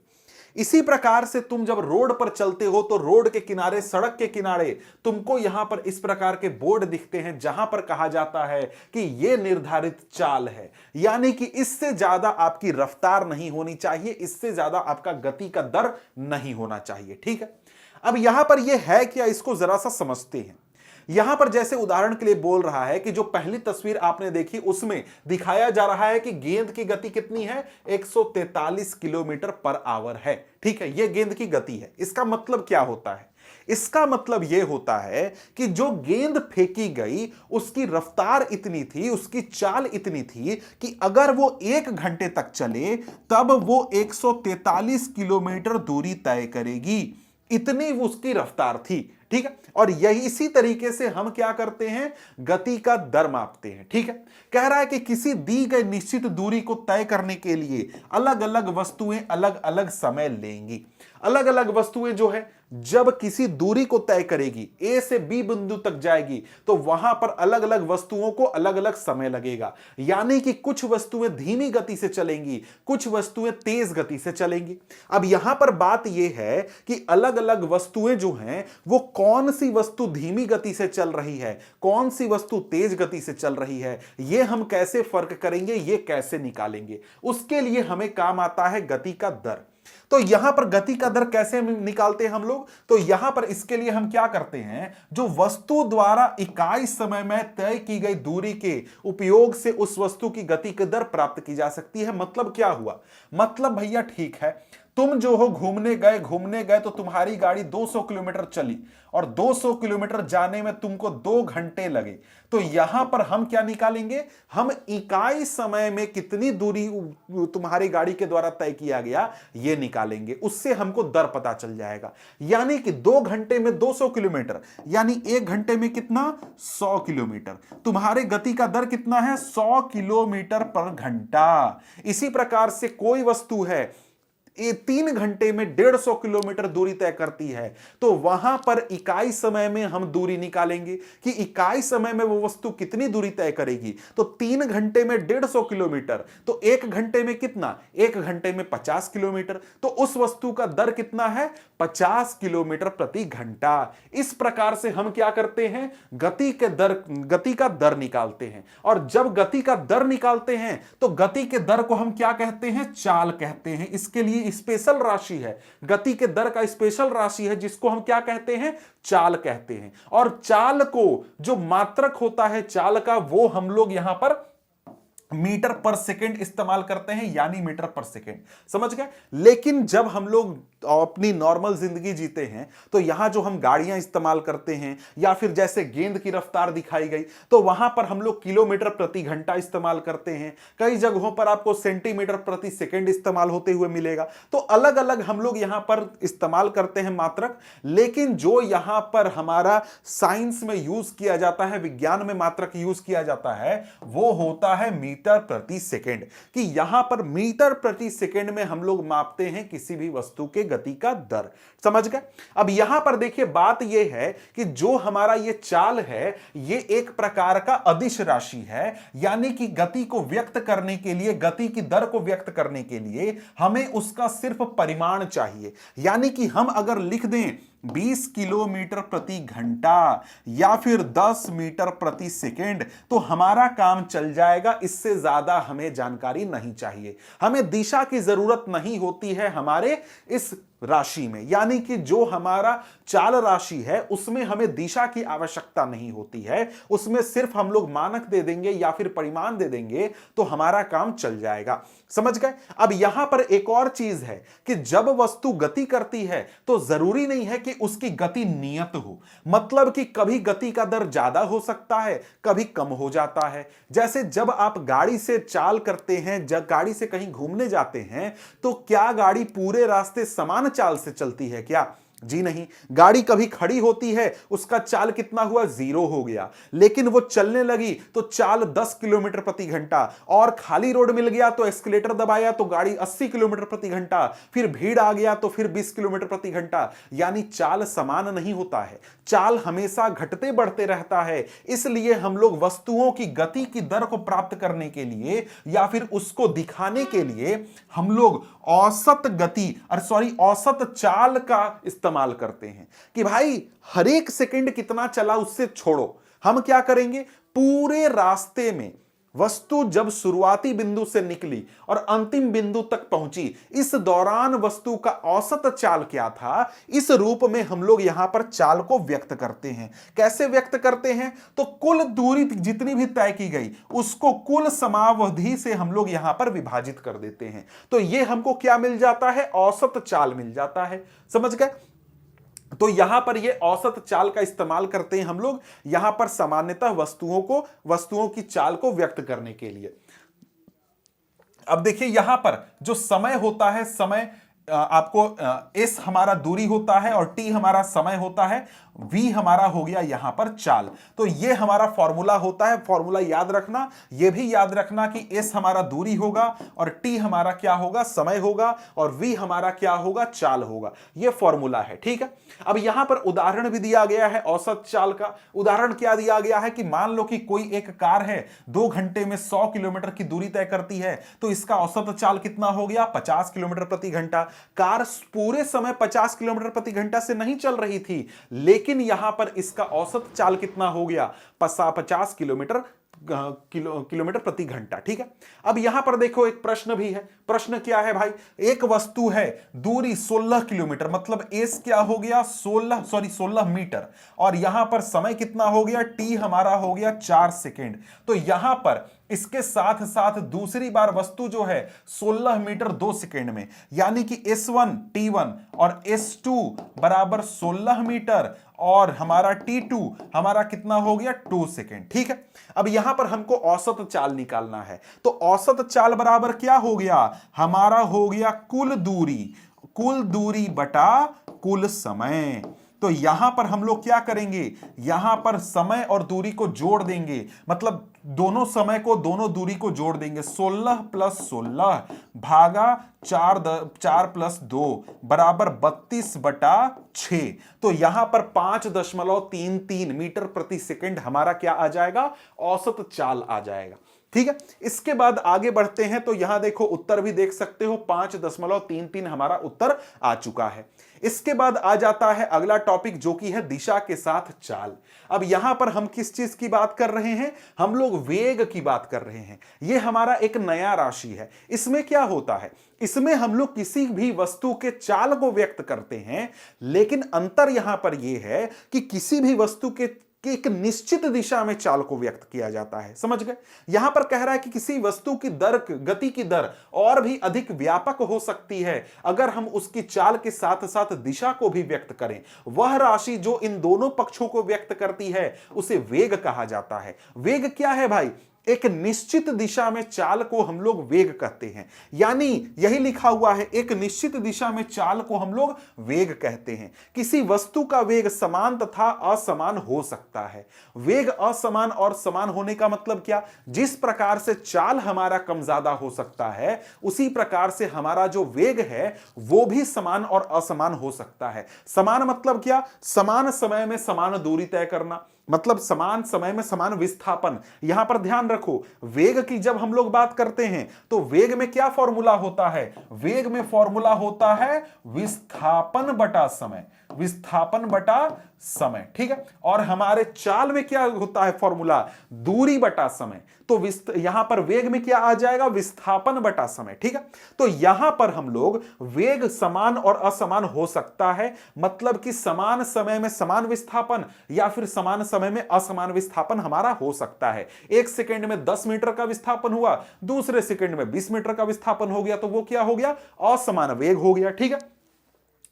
इसी प्रकार से तुम जब रोड पर चलते हो तो रोड के किनारे, सड़क के किनारे तुमको यहां पर इस प्रकार के बोर्ड दिखते हैं जहां पर कहा जाता है कि यह निर्धारित चाल है, यानी कि इससे ज्यादा आपकी रफ्तार नहीं होनी चाहिए, इससे ज्यादा आपका गति का दर नहीं होना चाहिए। ठीक है, अब यहां पर यह है क्या, इसको जरा सा समझते हैं। यहां पर जैसे उदाहरण के लिए बोल रहा है कि जो पहली तस्वीर आपने देखी उसमें दिखाया जा रहा है कि गेंद की गति कितनी है, 143 किलोमीटर पर आवर है। ठीक है, यह गेंद की गति है। इसका मतलब क्या होता है, इसका मतलब यह होता है कि जो गेंद फेंकी गई उसकी रफ्तार इतनी थी, उसकी चाल इतनी थी कि अगर वो 1 घंटे तक चले तब वो 143 किलोमीटर दूरी तय करेगी, इतनी उसकी रफ्तार थी। ठीक है, और यही इसी तरीके से हम क्या करते हैं, गति का दर मापते हैं। ठीक है, कह रहा है कि किसी दी गई निश्चित दूरी को तय करने के लिए अलग अलग वस्तुएं अलग अलग समय लेंगी। अलग अलग वस्तुएं जो है जब किसी दूरी को तय करेगी, ए से बी बिंदु तक जाएगी, तो वहां पर अलग अलग वस्तुओं को अलग अलग समय लगेगा। यानी कि कुछ वस्तुएं धीमी गति से चलेंगी, कुछ वस्तुएं तेज गति से चलेंगी। अब यहां पर बात यह है कि अलग अलग वस्तुएं जो हैं वो कौन सी वस्तु धीमी गति से चल रही है, कौन सी वस्तु तेज गति से चल रही है, यह हम कैसे फर्क करेंगे, यह कैसे निकालेंगे, उसके लिए हमें काम आता है गति का दर। तो यहां पर गति का दर कैसे निकालते हैं हम लोग, तो यहां पर इसके लिए हम क्या करते हैं, जो वस्तु द्वारा इकाई समय में तय की गई दूरी के उपयोग से उस वस्तु की गति की दर प्राप्त की जा सकती है। मतलब क्या हुआ, मतलब भैया ठीक है, तुम जो हो घूमने गए तो तुम्हारी गाड़ी 200 किलोमीटर चली और 200 किलोमीटर जाने में तुमको 2 घंटे लगे। तो यहां पर हम क्या निकालेंगे, हम इकाई समय में कितनी दूरी तुम्हारी गाड़ी के द्वारा तय किया गया ये निकालेंगे, उससे हमको दर पता चल जाएगा। यानी कि 2 घंटे में 200 किलोमीटर, यानी 1 घंटे में कितना, 100 किलोमीटर। तुम्हारे गति का दर कितना है, 100 किलोमीटर पर घंटा। इसी प्रकार से कोई वस्तु है 3 घंटे में 150 किलोमीटर दूरी तय करती है, तो वहां पर इकाई समय में हम दूरी निकालेंगे कि इकाई समय में वो वस्तु कितनी दूरी तय करेगी। तो 3 घंटे में 150 किलोमीटर, तो 1 घंटे में कितना, 1 घंटे में 50 किलोमीटर। तो उस वस्तु का दर कितना है, 50 किलोमीटर प्रति घंटा। इस प्रकार से हम क्या करते हैं, गति का दर निकालते हैं। और जब गति का दर निकालते हैं तो गति के दर को हम क्या कहते हैं, चाल कहते हैं। इसके लिए स्पेशल राशि है, गति के दर का स्पेशल राशि है जिसको हम क्या कहते हैं, चाल कहते हैं। और चाल को जो मात्रक होता है चाल का, वो हम लोग यहां पर मीटर पर सेकंड इस्तेमाल करते हैं, यानी मीटर पर सेकंड, समझ गए। लेकिन जब हम लोग अपनी नॉर्मल जिंदगी जीते हैं तो यहां जो हम गाड़ियां इस्तेमाल करते हैं या फिर जैसे गेंद की रफ्तार दिखाई गई तो वहां पर हम लोग किलोमीटर प्रति घंटा इस्तेमाल करते हैं। कई जगहों पर आपको सेंटीमीटर प्रति सेकंड इस्तेमाल होते हुए मिलेगा। तो अलग अलग हम लोग यहां पर इस्तेमाल करते हैं मात्रक। लेकिन जो यहां पर हमारा साइंस में यूज किया जाता है, विज्ञान में मात्रक यूज किया जाता है, वो होता है मीटर मीटर प्रति सेकेंड, कि यहां पर मीटर प्रति सेकेंड में हम लोग मापते हैं किसी भी वस्तु के गति का दर। समझ गए? अब यहां पर देखिए बात यह है कि जो हमारा ये चाल है ये एक प्रकार का अदिश राशि है, यानी कि गति को व्यक्त करने के लिए, गति की दर को व्यक्त करने के लिए हमें उसका सिर्फ परिमाण चाहिए। यानी कि हम अगर लिख दें 20 किलोमीटर प्रति घंटा या फिर 10 मीटर प्रति सेकेंड तो हमारा काम चल जाएगा। इससे ज्यादा हमें जानकारी नहीं चाहिए, हमें दिशा की जरूरत नहीं होती है हमारे इस राशि में। यानी कि जो हमारा चाल राशि है उसमें हमें दिशा की आवश्यकता नहीं होती है, उसमें सिर्फ हम लोग मानक दे देंगे या फिर परिमाण दे देंगे तो हमारा काम चल जाएगा। समझ गए? अब यहां पर एक और चीज है कि जब वस्तु गति करती है तो जरूरी नहीं है कि उसकी गति नियत हो, मतलब कि कभी गति का दर ज्यादा हो सकता है, कभी कम हो जाता है। जैसे जब आप गाड़ी से चाल करते हैं, जब गाड़ी से कहीं घूमने जाते हैं तो क्या गाड़ी पूरे रास्ते समान चाल से चलती है क्या? जी नहीं, गाड़ी कभी खड़ी होती है, उसका चाल कितना हुआ? 0 हो गया, लेकिन वो चलने लगी तो चाल 10 किलोमीटर प्रति घंटा, और खाली रोड मिल गया तो एस्केलेटर दबाया तो गाड़ी 80 किलोमीटर प्रति घंटा, फिर भीड़ आ गया तो फिर 20 किलोमीटर प्रति घंटा। यानी चाल समान नहीं होता है, चाल हमेशा घटते बढ़ते रहता है। इसलिए हम लोग वस्तुओं की गति की दर को प्राप्त करने के लिए या फिर उसको दिखाने के लिए हम लोग औसत गति औसत चाल का इस्तेमाल करते हैं। कि भाई हर एक सेकंड कितना चला उससे छोड़ो, हम क्या करेंगे, पूरे रास्ते में वस्तु जब शुरुआती बिंदु से निकली और अंतिम बिंदु तक पहुंची, इस दौरान वस्तु का औसत चाल क्या था, इस रूप में हम लोग यहां पर चाल को व्यक्त करते हैं। कैसे व्यक्त करते हैं? तो कुल दूरी जितनी भी तय की गई उसको कुल समावधि से हम लोग यहां पर विभाजित कर देते हैं, तो यह हमको क्या मिल जाता है? औसत चाल मिल जाता है। समझ गए? तो यहां पर ये औसत चाल का इस्तेमाल करते हैं हम लोग यहां पर सामान्यतः वस्तुओं की चाल को व्यक्त करने के लिए। अब देखिए यहां पर जो समय होता है, समय आपको s हमारा दूरी होता है और t हमारा समय होता है, v हमारा हो गया यहां पर चाल। तो ये हमारा फॉर्मूला होता है, फॉर्मूला याद रखना। ये भी याद रखना कि s हमारा दूरी होगा और t हमारा क्या होगा? समय होगा, और v हमारा क्या होगा? चाल होगा। ये फॉर्मूला है, ठीक है। अब यहां पर उदाहरण भी दिया गया है औसत चाल का। उदाहरण क्या दिया गया है कि मान लो कि कोई एक कार है 2 घंटे में 100 किलोमीटर की दूरी तय करती है, तो इसका औसत चाल कितना हो गया? 50 किलोमीटर प्रति घंटा। कार पूरे समय 50 किलोमीटर प्रति घंटा से नहीं चल रही थी, लेकिन यहां पर इसका औसत चाल कितना हो गया? 50 किलोमीटर प्रति घंटा। ठीक है। अब यहां पर देखो एक प्रश्न भी है। प्रश्न क्या है भाई? एक वस्तु है, दूरी 16 किलोमीटर, मतलब एस क्या हो गया? 16 मीटर, और यहां पर समय कितना हो गया? टी हमारा हो गया 4 सेकेंड। तो यहां पर इसके साथ साथ दूसरी बार वस्तु जो है 16 मीटर 2 सेकेंड में, यानी कि S1 T1 और S2 बराबर 16 मीटर, और हमारा T2 हमारा कितना हो गया? 2 सेकेंड। ठीक है। अब यहां पर हमको औसत चाल निकालना है, तो औसत चाल बराबर क्या हो गया? हमारा हो गया कुल दूरी बटा कुल समय। तो यहां पर हम लोग क्या करेंगे? यहां पर समय और दूरी को जोड़ देंगे, मतलब दोनों समय को, दोनों दूरी को जोड़ देंगे। 16 + 16 भागा 4 + 2 बराबर 32/6। तो यहां पर 5.33 मीटर प्रति सेकंड हमारा क्या आ जाएगा? औसत चाल आ जाएगा। ठीक है। इसके बाद आगे बढ़ते हैं, तो यहां देखो उत्तर भी देख सकते हो, 5.33 हमारा उत्तर आ चुका है। इसके बाद आ जाता है अगला टॉपिक, जो कि है दिशा के साथ चाल। अब यहां पर हम किस चीज की बात कर रहे हैं? हम लोग वेग की बात कर रहे हैं। यह हमारा एक नया राशि है। इसमें क्या होता है? इसमें हम लोग किसी भी वस्तु के चाल को व्यक्त करते हैं, लेकिन अंतर यहां पर यह है कि किसी भी वस्तु के एक निश्चित दिशा में चाल को व्यक्त किया जाता है। समझ गए? यहां पर कह रहा है कि किसी वस्तु की दर, गति की दर और भी अधिक व्यापक हो सकती है अगर हम उसकी चाल के साथ साथ दिशा को भी व्यक्त करें। वह राशि जो इन दोनों पक्षों को व्यक्त करती है उसे वेग कहा जाता है। वेग क्या है भाई? एक निश्चित दिशा में चाल को हम लोग वेग कहते हैं। यानी यही लिखा हुआ है, एक निश्चित दिशा में चाल को हम लोग वेग कहते हैं। किसी वस्तु का वेग समान तथा असमान हो सकता है। वेग असमान और समान होने का मतलब क्या? जिस प्रकार से चाल हमारा कम ज्यादा हो सकता है, उसी प्रकार से हमारा जो वेग है वो भी समान और असमान हो सकता है। समान मतलब क्या? समान समय में समान दूरी तय करना, मतलब समान समय में समान विस्थापन। यहां पर ध्यान रखो, वेग की जब हम लोग बात करते हैं तो वेग में क्या फॉर्मूला होता है? वेग में फॉर्मूला होता है विस्थापन बटा समय, विस्थापन बटा समय, ठीक है। और हमारे चाल में क्या होता है फॉर्मूला? दूरी बटा समय। तो यहां पर वेग में क्या आ जाएगा? विस्थापन बटा समय, ठीक है। तो यहां पर हम लोग वेग समान और असमान हो सकता है, मतलब कि समान समय में समान विस्थापन या फिर समान समय में असमान विस्थापन हमारा हो सकता है। एक सेकंड में 10 मीटर का विस्थापन हुआ, दूसरे सेकंड में 20 मीटर का विस्थापन हो गया, तो वो क्या हो गया? असमान वेग हो गया, ठीक है।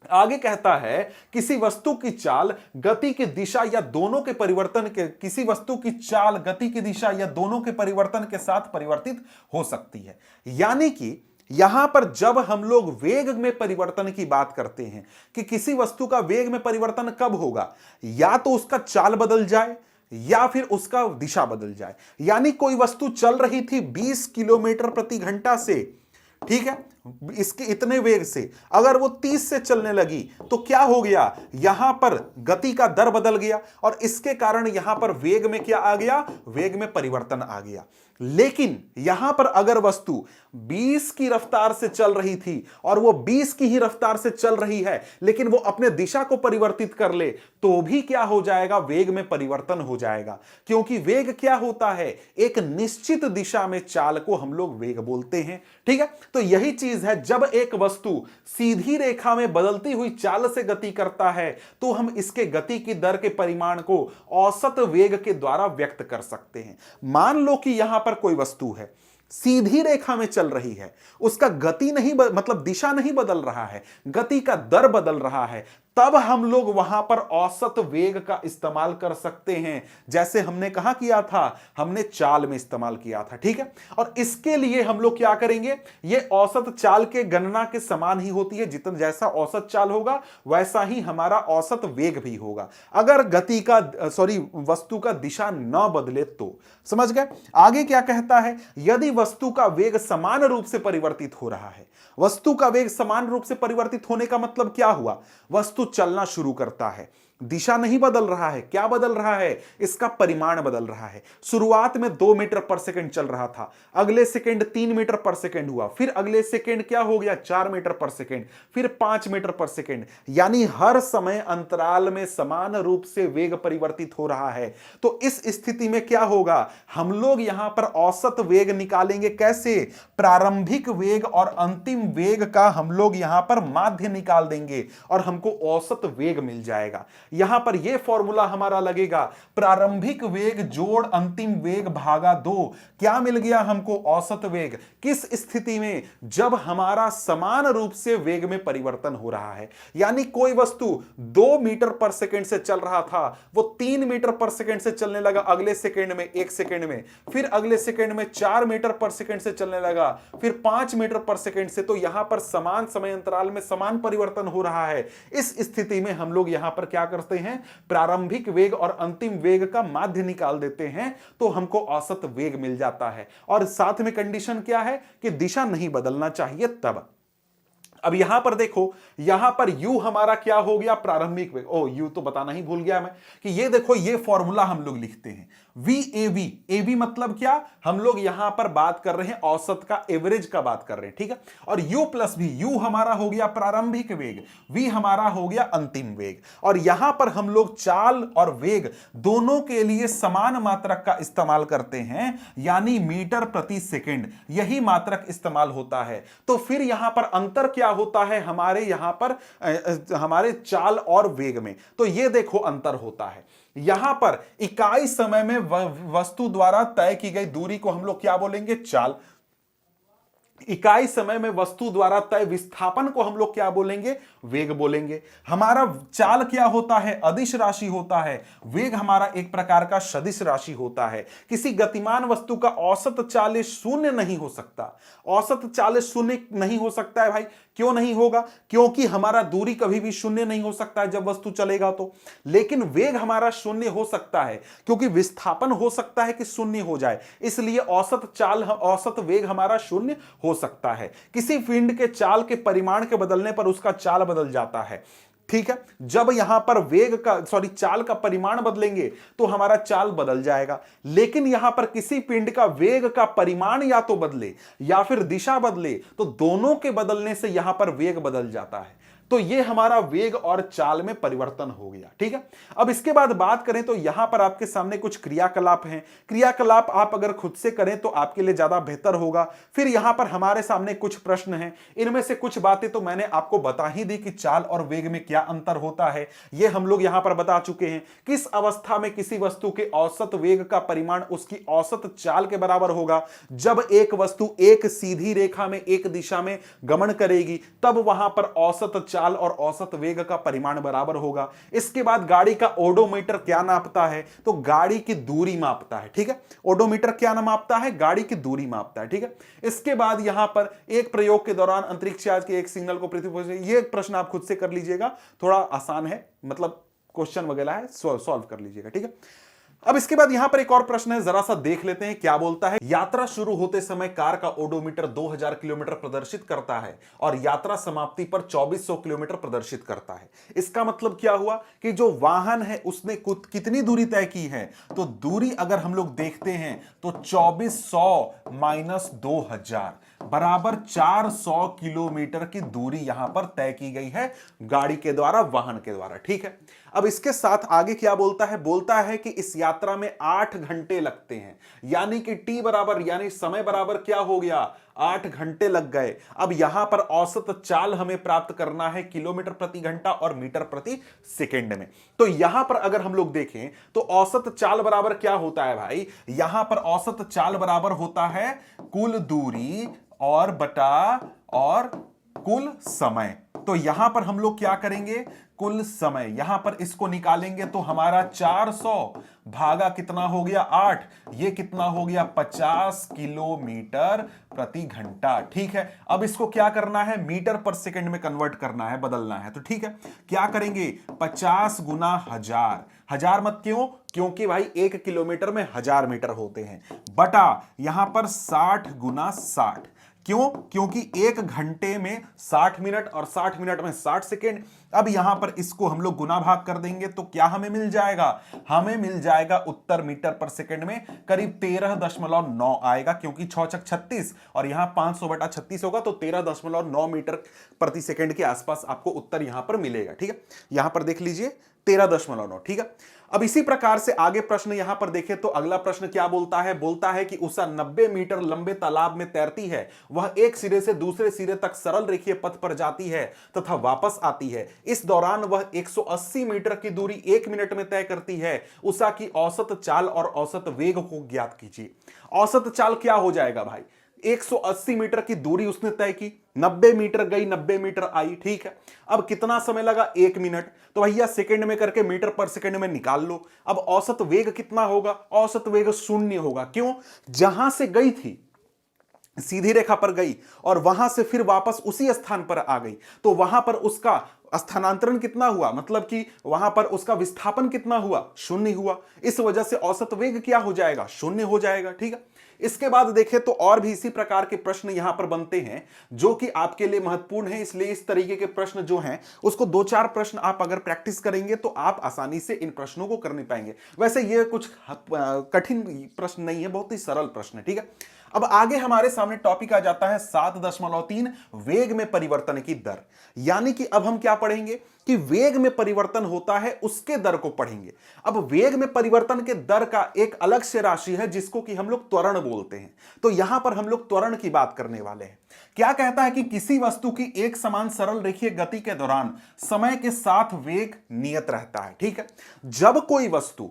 आगे कहता है किसी वस्तु की चाल गति की दिशा या दोनों के परिवर्तन के, किसी वस्तु की चाल गति की दिशा या दोनों के परिवर्तन के साथ परिवर्तित हो सकती है। यानी कि यहां पर जब हम लोग वेग में परिवर्तन की बात करते हैं कि किसी वस्तु का वेग में परिवर्तन कब होगा, या तो उसका चाल बदल जाए या फिर उसका दिशा बदल जाए। यानी कोई वस्तु चल रही थी 20 किलोमीटर प्रति घंटा से, ठीक है, इसके इतने वेग से, अगर वो 30 से चलने लगी तो क्या हो गया? यहां पर गति का दर बदल गया और इसके कारण यहां पर वेग में क्या आ गया? वेग में परिवर्तन आ गया। लेकिन यहां पर अगर वस्तु 20 की रफ्तार से चल रही थी और वो 20 की ही रफ्तार से चल रही है, लेकिन वो अपने दिशा को परिवर्तित कर ले, तो भी क्या हो जाएगा? वेग में परिवर्तन हो जाएगा। क्योंकि वेग क्या होता है? एक निश्चित दिशा में चाल को हम लोग वेग बोलते हैं, ठीक है। तो यही चीज है, जब एक वस्तु सीधी रेखा में बदलती हुई चाल से गति करता है तो हम इसके गति की दर के परिमाण को औसत वेग के द्वारा व्यक्त कर सकते हैं। मान लो कि यहां पर कोई वस्तु है, सीधी रेखा में चल रही है, उसका गति नहीं मतलब दिशा नहीं बदल रहा है, गति का दर बदल रहा है, तब हम लोग वहां पर औसत वेग का इस्तेमाल कर सकते हैं। जैसे हमने कहा किया था, हमने चाल में इस्तेमाल किया था, ठीक है। और इसके लिए हम लोग क्या करेंगे? ये औसत चाल के गणना के समान ही होती है, जितना जैसा औसत चाल होगा वैसा ही हमारा औसत वेग भी होगा, अगर गति का वस्तु का दिशा न बदले तो। समझ गए? आगे क्या कहता है? यदि वस्तु का वेग समान रूप से परिवर्तित हो रहा है, वस्तु का वेग समान रूप से परिवर्तित होने का मतलब क्या हुआ? वस्तु चलना शुरू करता है, दिशा नहीं बदल रहा है, क्या बदल रहा है? इसका परिमाण बदल रहा है। शुरुआत में 2 मीटर पर सेकंड चल रहा था, अगले सेकंड 3 मीटर पर सेकंड हुआ, फिर अगले सेकंड क्या हो गया? 4 मीटर पर सेकंड, फिर 5 मीटर पर सेकंड। यानी हर समय अंतराल में समान रूप से वेग परिवर्तित हो रहा है। तो इस स्थिति में क्या होगा? हम लोग यहां पर औसत वेग निकालेंगे। कैसे? प्रारंभिक वेग और अंतिम वेग का हम लोग यहां पर माध्य निकाल देंगे और हमको औसत वेग मिल जाएगा। यहां पर यह फॉर्मूला हमारा लगेगा, प्रारंभिक वेग जोड़ अंतिम वेग भागा 2। क्या मिल गया हमको? औसत वेग। किस स्थिति में? जब हमारा समान रूप से वेग में परिवर्तन हो रहा है। यानी कोई वस्तु 2 मीटर पर सेकंड से चल रहा था, वो 3 मीटर पर सेकंड से चलने लगा, अगले सेकंड में 1 सेकंड में, फिर अगले सेकंड में 4 मीटर पर सेकंड से चलने लगा, फिर 5 मीटर पर सेकंड से। तो यहां पर समान समय अंतराल में समान परिवर्तन हो रहा है। इस स्थिति में हम लोग यहां पर क्या करते हैं? प्रारंभिक वेग और अंतिम वेग का माध्य निकाल देते हैं, तो हमको औसत वेग मिल जाता है। और साथ में कंडीशन क्या है? कि दिशा नहीं बदलना चाहिए तब। अब यहां पर देखो, यहां पर u हमारा क्या हो गया? प्रारंभिक वेग। ओ, u तो बताना ही भूल गया मैं कि ये देखो, ये फॉर्मूला हम लोग लिखते हैं VAV। AV मतलब क्या? हम लोग यहां पर बात कर रहे हैं औसत का, एवरेज का बात कर रहे हैं, ठीक है। और u प्लस v, u हमारा हो गया प्रारंभिक वेग, v हमारा हो गया अंतिम वेग। और यहां पर हम लोग चाल और वेग दोनों के लिए समान मात्रक का इस्तेमाल करते हैं, यानी मीटर प्रति सेकंड, यही मात्रक इस्तेमाल होता है। तो फिर यहां पर अंतर क्या होता है हमारे यहां पर हमारे चाल और वेग में? तो ये देखो अंतर होता है। यहां पर इकाई समय में वस्तु द्वारा तय की गई दूरी को हम लोग क्या बोलेंगे? चाल। इकाई समय में वस्तु द्वारा तय विस्थापन को हम लोग क्या बोलेंगे? वेग बोलेंगे। हमारा चाल क्या होता है? अदिश राशि होता है। वेग हमारा एक प्रकार का सदिश राशि होता है। किसी गतिमान वस्तु का औसत चाल शून्य नहीं हो सकता। औसत चाल शून्य नहीं हो सकता है भाई। क्यों नहीं होगा? क्योंकि हमारा दूरी कभी भी शून्य नहीं हो सकता है जब वस्तु चलेगा तो। लेकिन वेग हमारा शून्य हो सकता है, क्योंकि विस्थापन हो सकता है कि शून्य हो जाए, इसलिए औसत वेग हमारा शून्य हो सकता है। किसी पिंड के चाल के परिमाण के बदलने पर उसका चाल बदल जाता है। ठीक है, जब यहां पर चाल का परिमाण बदलेंगे तो हमारा चाल बदल जाएगा। लेकिन यहां पर किसी पिंड का वेग का परिमाण या तो बदले या फिर दिशा बदले, तो दोनों के बदलने से यहां पर वेग बदल जाता है। तो ये हमारा वेग और चाल में परिवर्तन हो गया। ठीक है, अब इसके बाद बात करें तो यहां पर आपके सामने कुछ क्रियाकलाप हैं। क्रियाकलाप आप अगर खुद से करें तो आपके लिए ज्यादा बेहतर होगा। फिर यहां पर हमारे सामने कुछ प्रश्न हैं। इनमें से कुछ बातें तो मैंने आपको बता ही दी कि चाल और वेग में क्या अंतर होता है, ये हम लोग यहां पर बता चुके हैं। किस अवस्था में किसी वस्तु के औसत वेग का परिमाण उसकी औसत चाल के बराबर होगा? जब एक वस्तु एक सीधी रेखा में एक दिशा में गमन करेगी, तब वहां पर औसत चाल और औसत वेग का परिमाण बराबर होगा। इसके बाद गाड़ी का ओडोमीटर क्या नापता है? तो गाड़ी की दूरी मापता है। ठीक है, ओडोमीटर क्या मापता है? गाड़ी की दूरी मापता है। ठीक है, इसके बाद यहां पर एक प्रयोग के दौरान अंतरिक्ष यान के एक सिग्नल को पृथ्वी पर, ये प्रश्न आप खुद से कर लीजिएगा, थोड़ा आसान है, मतलब क्वेश्चन वगैरह है, सॉल्व कर लीजिएगा। ठीक है, अब इसके बाद यहां पर एक और प्रश्न है, जरा सा देख लेते हैं क्या बोलता है। यात्रा शुरू होते समय कार का ओडोमीटर 2000 किलोमीटर प्रदर्शित करता है और यात्रा समाप्ति पर 2400 किलोमीटर प्रदर्शित करता है। इसका मतलब क्या हुआ कि जो वाहन है उसने कितनी दूरी तय की है? तो दूरी अगर हम लोग देखते हैं तो 2400 माइनस 2000 बराबर 400 किलोमीटर की दूरी यहां पर तय की गई है गाड़ी के द्वारा, वाहन के द्वारा। ठीक है, अब इसके साथ आगे क्या बोलता है? बोलता है कि इस यात्रा में 8 घंटे लगते हैं, यानी कि टी बराबर यानी समय बराबर क्या हो गया? 8 घंटे लग गए। अब यहां पर औसत चाल हमें प्राप्त करना है किलोमीटर प्रति घंटा और मीटर प्रति सेकेंड में। तो यहां पर अगर हम लोग देखें तो औसत चाल बराबर क्या होता है भाई? यहां पर औसत चाल बराबर होता है कुल दूरी और बटा और कुल समय। तो यहां पर हम लोग क्या करेंगे? कुल समय, यहां पर इसको निकालेंगे तो हमारा 400 भागा कितना हो गया? 8, ये कितना हो गया? 50 किलोमीटर प्रति घंटा। ठीक है, अब इसको क्या करना है? मीटर पर सेकंड में कन्वर्ट करना है, बदलना है। तो ठीक है, क्या करेंगे? 50 गुना 1000, 1000 मत क्यों? क्योंकि भाई 1 किलोमीटर में 1000 मीटर होते हैं, बटा यहां पर 60 गुना 60। क्यों? क्योंकि 1 घंटे में 60 मिनट और 60 मिनट में 60 सेकेंड। अब यहां पर इसको हम लोग गुना भाग कर देंगे तो क्या हमें मिल जाएगा? हमें मिल जाएगा उत्तर मीटर पर सेकेंड में करीब 13.9 आएगा, क्योंकि 6 छक 36 और यहां 500/36 होगा, तो 13.9 मीटर प्रति सेकेंड के आसपास आपको उत्तर यहां पर मिलेगा। ठीक है, यहां पर देख लीजिए 13.9। ठीक है, अब इसी प्रकार से आगे प्रश्न यहां पर देखें तो अगला प्रश्न क्या बोलता है? बोलता है कि उषा 90 मीटर लंबे तालाब में तैरती है। वह एक सिरे से दूसरे सिरे तक सरल रेखीय पथ पर जाती है तथा वापस आती है। इस दौरान वह 180 मीटर की दूरी 1 मिनट में तय करती है। उषा की औसत चाल और औसत वेग को ज्ञात कीजिए। औसत चाल क्या हो जाएगा भाई? 180 मीटर की दूरी उसने तय की, 90 मीटर गई, 90 मीटर आई। ठीक है, अब कितना समय लगा? 1 मिनट। तो भैया सेकंड में करके मीटर पर सेकंड में निकाल लो। अब औसत वेग कितना होगा? औसत वेग 0 होगा। क्यों? जहां से गई थी सीधी रेखा पर गई और वहां से फिर वापस उसी स्थान पर आ गई, तो वहां पर उसका स्थानांतरण कितना हुआ? मतलब कि वहां पर उसका विस्थापन कितना हुआ? 0 हुआ। इस वजह से औसत वेग क्या हो जाएगा? 0 हो जाएगा। ठीक है, इसके बाद देखें तो और भी इसी प्रकार के प्रश्न यहां पर बनते हैं जो कि आपके लिए महत्वपूर्ण है, इसलिए इस तरीके के प्रश्न जो हैं उसको 2-4 प्रश्न आप अगर प्रैक्टिस करेंगे तो आप आसानी से इन प्रश्नों को कर नहीं पाएंगे। वैसे ये कुछ कठिन प्रश्न नहीं है, बहुत ही सरल प्रश्न है। ठीक है, अब आगे हमारे सामने टॉपिक आ जाता है 7.3 वेग में परिवर्तन की दर। यानी कि अब हम क्या पढ़ेंगे कि वेग में परिवर्तन होता है उसके दर को पढ़ेंगे। अब वेग में परिवर्तन के दर का एक अलग से राशि है जिसको कि हम लोग त्वरण बोलते हैं। तो यहां पर हम लोग त्वरण की बात करने वाले हैं। क्या कहता है कि किसी वस्तु की एक समान सरल रेखीय गति के दौरान समय के साथ वेग नियत रहता है। ठीक है, जब कोई वस्तु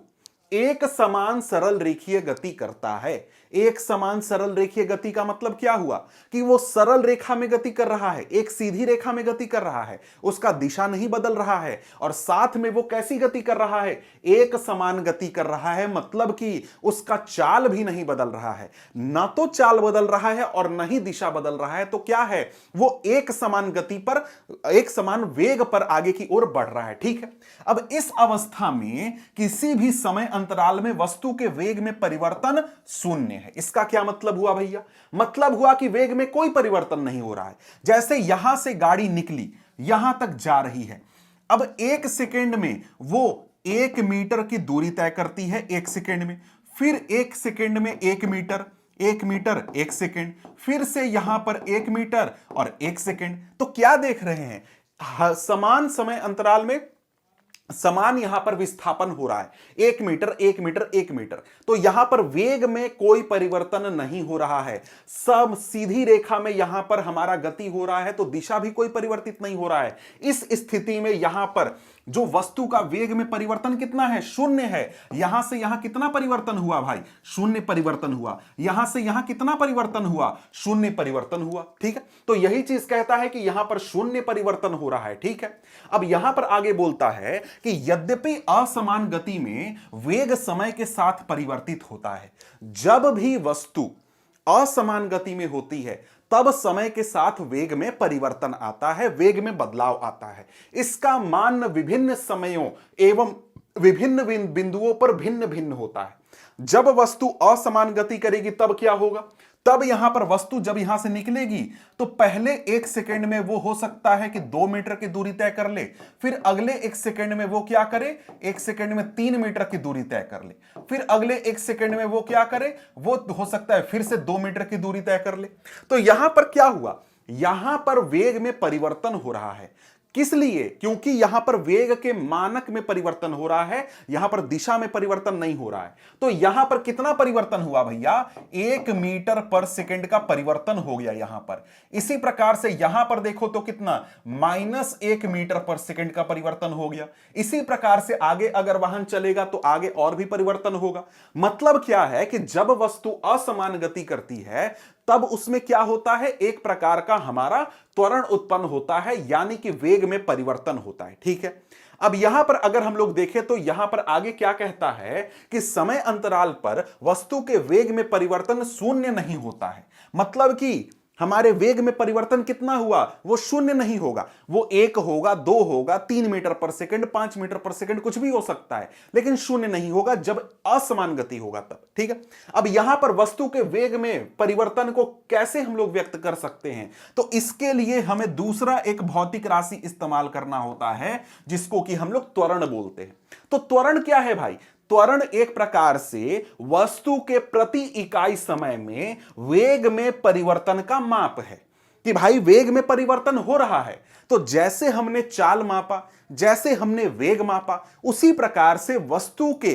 एक समान सरल रेखीय गति करता है, एक समान सरल रेखीय गति का मतलब क्या हुआ कि वो सरल रेखा में गति कर रहा है, एक सीधी रेखा में गति कर रहा है, उसका दिशा नहीं बदल रहा है, और साथ में वो कैसी गति कर रहा है, एक समान गति कर रहा है, मतलब कि उसका चाल भी नहीं बदल रहा है। ना तो चाल बदल रहा है और न ही दिशा बदल रहा है, तो क्या है, वो एक समान गति पर, एक समान वेग पर आगे की ओर बढ़ रहा है। ठीक है, अब इस अवस्था में किसी भी समय अंतराल में वस्तु के वेग में परिवर्तन शून्य है। इसका क्या मतलब हुआ भैया? मतलब हुआ कि वेग में कोई परिवर्तन नहीं हो रहा है। जैसे यहां से गाड़ी निकली, यहां तक जा रही है, अब 1 सेकेंड में वो 1 मीटर की दूरी तय करती है, 1 सेकेंड में, फिर 1 सेकेंड में 1 मीटर, 1 मीटर 1 सेकेंड, फिर से यहां पर 1 मीटर और 1 सेकेंड। तो क्या देख रहे हैं, समान समय अंतराल में समान यहां पर विस्थापन हो रहा है, 1 मीटर 1 मीटर 1 मीटर। तो यहां पर वेग में कोई परिवर्तन नहीं हो रहा है, सब सीधी रेखा में यहां पर हमारा गति हो रहा है, तो दिशा भी कोई परिवर्तित नहीं हो रहा है। इस स्थिति में यहां पर जो वस्तु का वेग में परिवर्तन कितना है, शून्य है। यहां से यहां कितना परिवर्तन हुआ भाई, शून्य परिवर्तन हुआ। यहां से यहां कितना परिवर्तन हुआ, शून्य परिवर्तन हुआ। ठीक है, तो यही चीज कहता है कि यहां पर शून्य परिवर्तन हो रहा है। ठीक है, अब यहां पर आगे बोलता है कि यद्यपि असमान गति में वेग समय के साथ परिवर्तित होता है, जब भी वस्तु असमान गति में होती है तब समय के साथ वेग में परिवर्तन आता है, वेग में बदलाव आता है। इसका मान विभिन्न समयों एवं विभिन्न बिंदुओं पर भिन्न भिन्न होता है। जब वस्तु असमान गति करेगी तब क्या होगा, तब यहां पर वस्तु जब यहां से निकलेगी तो पहले 1 सेकेंड में वो हो सकता है कि 2 मीटर की दूरी तय कर ले, फिर अगले 1 सेकेंड में वो क्या करे, 1 सेकेंड में 3 मीटर की दूरी तय कर ले, फिर अगले 1 सेकेंड में वो क्या करे, वो हो सकता है फिर से 2 मीटर की दूरी तय कर ले। तो यहां पर क्या हुआ, यहां पर वेग में परिवर्तन हो रहा है। किस लिए, क्योंकि यहां पर वेग के मानक में परिवर्तन हो रहा है, यहां पर दिशा में परिवर्तन नहीं हो रहा है। तो यहां पर कितना परिवर्तन हुआ भैया, 1 मीटर पर सेकंड का परिवर्तन हो गया यहां पर। इसी प्रकार से यहां पर देखो तो कितना, -1 मीटर पर सेकंड का परिवर्तन हो गया। इसी प्रकार से आगे अगर वाहन चलेगा तो आगे और भी परिवर्तन होगा। मतलब क्या है कि जब वस्तु असमान गति करती है तब उसमें क्या होता है, एक प्रकार का हमारा त्वरण उत्पन्न होता है, यानी कि वेग में परिवर्तन होता है। ठीक है, अब यहां पर अगर हम लोग देखें तो यहां पर आगे क्या कहता है कि समय अंतराल पर वस्तु के वेग में परिवर्तन शून्य नहीं होता है। मतलब कि हमारे वेग में परिवर्तन कितना हुआ, वो शून्य नहीं होगा, वो 1 होगा, 2 होगा, 3 मीटर पर सेकंड, 5 मीटर पर सेकंड, कुछ भी हो सकता है, लेकिन शून्य नहीं होगा जब असमान गति होगा तब। ठीक है, अब यहां पर वस्तु के वेग में परिवर्तन को कैसे हम लोग व्यक्त कर सकते हैं, तो इसके लिए हमें दूसरा एक भौतिक राशि इस्तेमाल करना होता है जिसको कि हम लोग त्वरण बोलते हैं। तो त्वरण क्या है भाई, त्वरण एक प्रकार से वस्तु के प्रति इकाई समय में वेग में परिवर्तन का माप है कि भाई वेग में परिवर्तन हो रहा है। तो जैसे हमने चाल मापा, जैसे हमने वेग मापा, उसी प्रकार से वस्तु के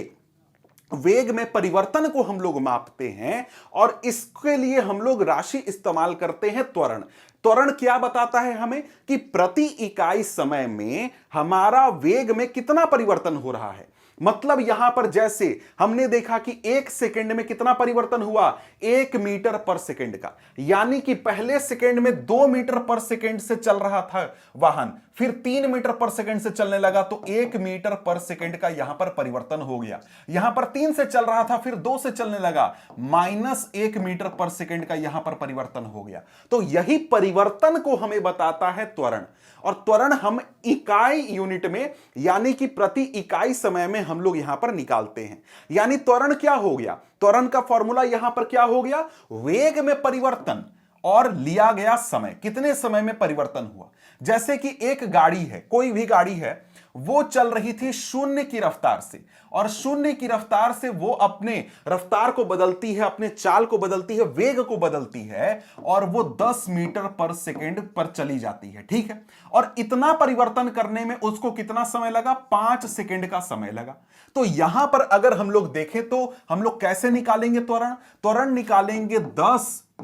वेग में परिवर्तन को हम लोग मापते हैं और इसके लिए हम लोग राशि इस्तेमाल करते हैं त्वरण। त्वरण क्या बताता है हमें कि प्रति इकाई समय में हमारा वेग में कितना परिवर्तन हो रहा है। मतलब यहां पर जैसे हमने देखा कि 1 सेकेंड में कितना परिवर्तन हुआ, 1 मीटर पर सेकेंड का, यानी कि पहले सेकेंड में 2 मीटर पर सेकेंड से चल रहा था वाहन, फिर 3 मीटर पर सेकेंड से चलने लगा तो 1 मीटर पर सेकेंड का यहां पर परिवर्तन हो गया। यहां पर 3 से चल रहा था, फिर 2 से चलने लगा, -1 मीटर पर सेकेंड का यहां पर परिवर्तन हो गया। तो यही परिवर्तन को हमें बताता है त्वरण। और त्वरण हम इकाई यूनिट में यानी कि प्रति इकाई समय में हम लोग यहां पर निकालते हैं। यानी त्वरण क्या हो गया, त्वरण का फॉर्मूला यहां पर क्या हो गया, वेग में परिवर्तन और लिया गया समय, कितने समय में परिवर्तन हुआ। जैसे कि एक गाड़ी है, कोई भी गाड़ी है, वो चल रही थी 0 की रफ्तार से, और 0 की रफ्तार से वो अपने रफ्तार को बदलती है, अपने चाल को बदलती है, वेग को बदलती है, और वो 10 मीटर पर सेकेंड पर चली जाती है। ठीक है, और इतना परिवर्तन करने में उसको कितना समय लगा, 5 सेकेंड का समय लगा। तो यहां पर अगर हम लोग देखें तो हम लोग कैसे निकालेंगे त्वरण, त्वरण निकालेंगे 10 -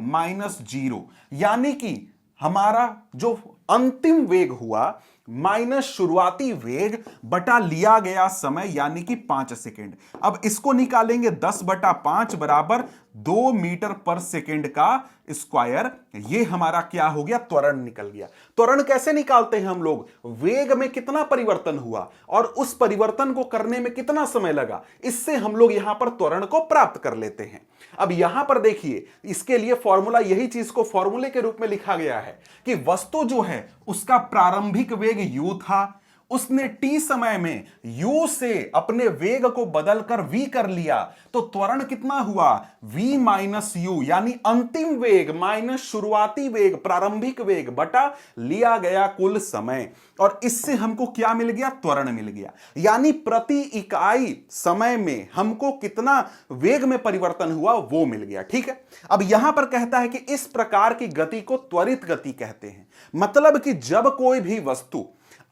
0, यानी कि हमारा जो अंतिम वेग हुआ माइनस शुरुआती वेग बटा लिया गया समय, यानी कि 5 सेकेंड। अब इसको निकालेंगे, 10/5 बराबर 2 मीटर पर सेकेंड का स्क्वायर। ये हमारा क्या हो गया, त्वरण निकल गया। त्वरण कैसे निकालते हैं हम लोग, वेग में कितना परिवर्तन हुआ और उस परिवर्तन को करने में कितना समय लगा, इससे हम लोग यहां पर त्वरण को प्राप्त कर लेते हैं। अब यहां पर देखिए, इसके लिए फॉर्मूला, यही चीज को फॉर्मूले के रूप में लिखा गया है कि वस्तु जो है उसका प्रारंभिक वेग u था, उसने t समय में u से अपने वेग को बदलकर v कर लिया, तो त्वरण कितना हुआ, v माइनस u, यानी अंतिम वेग माइनस शुरुआती वेग, प्रारंभिक वेग बटा लिया गया कुल समय। और इससे हमको क्या मिल गया, त्वरण मिल गया। यानी प्रति इकाई समय में हमको कितना वेग में परिवर्तन हुआ वो मिल गया। ठीक है, अब यहां पर कहता है कि इस प्रकार की गति को त्वरित गति कहते हैं। मतलब कि जब कोई भी वस्तु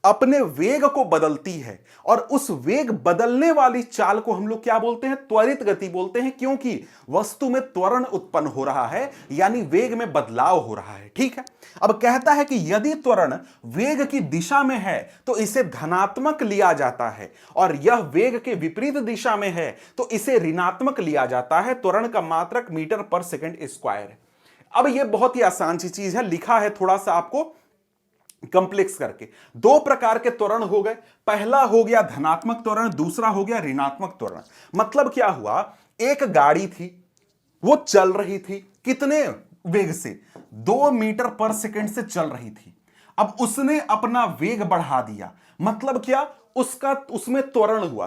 अपने वेग को बदलती है और उस वेग बदलने वाली चाल को हम लोग क्या बोलते हैं, त्वरित गति बोलते हैं, क्योंकि वस्तु में त्वरण उत्पन्न हो रहा है, यानी वेग में बदलाव हो रहा है। ठीक है, अब कहता है कि यदि त्वरण वेग की दिशा में है तो इसे धनात्मक लिया जाता है, और यह वेग के विपरीत दिशा में है तो इसे ऋणात्मक लिया जाता है। त्वरण का मात्रक मीटर पर सेकेंड स्क्वायर है। अब यह बहुत ही आसान सी चीज है, लिखा है थोड़ा सा आपको कंप्लेक्स करके। दो प्रकार के त्वरण हो गए, पहला हो गया धनात्मक त्वरण, दूसरा हो गया ऋणात्मक त्वरण। मतलब क्या हुआ, एक गाड़ी थी, वो चल रही थी, कितने वेग से, 2 मीटर पर सेकंड से चल रही थी। अब उसने अपना वेग बढ़ा दिया, मतलब क्या, उसमें त्वरण हुआ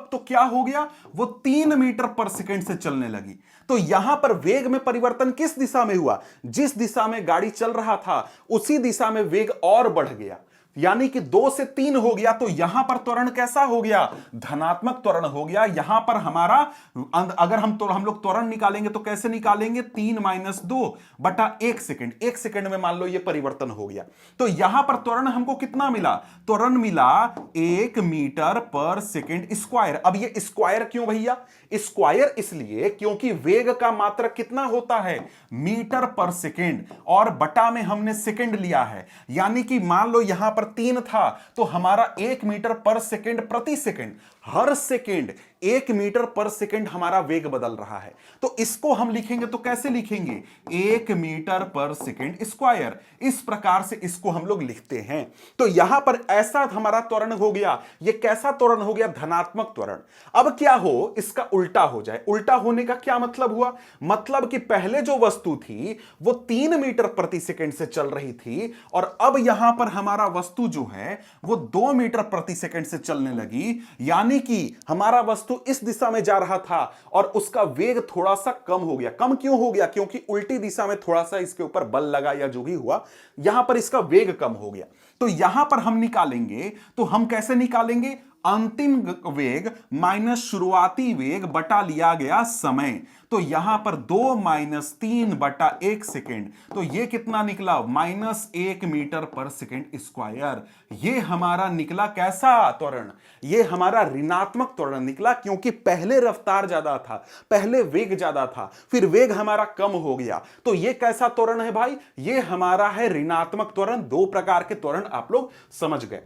तो क्या हो गया, वो 3 मीटर पर सेकंड से चलने लगी। तो यहां पर वेग में परिवर्तन किस दिशा में हुआ, जिस दिशा में गाड़ी चल रहा था उसी दिशा में वेग और बढ़ गया, यानी कि 2 से 3 हो गया। तो यहां पर त्वरण कैसा हो गया, धनात्मक त्वरण हो गया। यहां पर हमारा अगर हम लोग त्वरण निकालेंगे तो कैसे निकालेंगे, 3 माइनस 2 बटा 1 सेकेंड। 1 सेकेंड में मान लो ये परिवर्तन हो गया, तो यहां पर त्वरण हमको कितना मिला, त्वरण मिला 1 मीटर पर सेकेंड स्क्वायर। अब ये स्क्वायर क्यों भैया, स्क्वायर इसलिए क्योंकि वेग का मात्रक कितना होता है, मीटर पर सेकेंड, और बटा में हमने सेकेंड लिया है। यानी कि मान लो यहां पर 3 था तो हमारा 1 मीटर पर सेकेंड प्रति सेकेंड, हर सेकेंड 1 मीटर पर सेकेंड हमारा वेग बदल रहा है। तो इसको हम लिखेंगे तो कैसे लिखेंगे, 1 मीटर पर सेकेंड स्क्वायर। इस प्रकार से इसको हम लोग लिखते हैं। तो यहां पर ऐसा हमारा त्वरण हो गया। ये कैसा त्वरण हो गया, धनात्मक त्वरण। अब क्या हो, इसका उल्टा हो जाए। उल्टा होने का क्या मतलब हुआ, मतलब कि पहले जो वस्तु थी वो 3 मीटर प्रति सेकेंड से चल रही थी, और अब यहां पर हमारा वस्तु जो है वो 2 मीटर प्रति सेकेंड से चलने लगी। यानी कि हमारा वस्तु इस दिशा में जा रहा था और उसका वेग थोड़ा सा कम हो गया। कम क्यों हो गया, क्योंकि उल्टी दिशा में थोड़ा सा इसके ऊपर बल लगा या जो भी हुआ, यहां पर इसका वेग कम हो गया। तो यहां पर हम निकालेंगे तो हम कैसे निकालेंगे, अंतिम वेग माइनस शुरुआती वेग बटा लिया गया समय। तो यहां पर 2 माइनस 3 बटा 1 सेकेंड, तो ये कितना निकला, माइनस 1 मीटर पर सेकेंड स्क्वायर। ये हमारा निकला कैसा त्वरण, ये हमारा ऋणात्मक त्वरण निकला, क्योंकि पहले रफ्तार ज्यादा था, पहले वेग ज्यादा था, फिर वेग हमारा कम हो गया। तो ये कैसा त्वरण है भाई, ये हमारा है ऋणात्मक त्वरण। 2 प्रकार के त्वरण आप लोग समझ गए।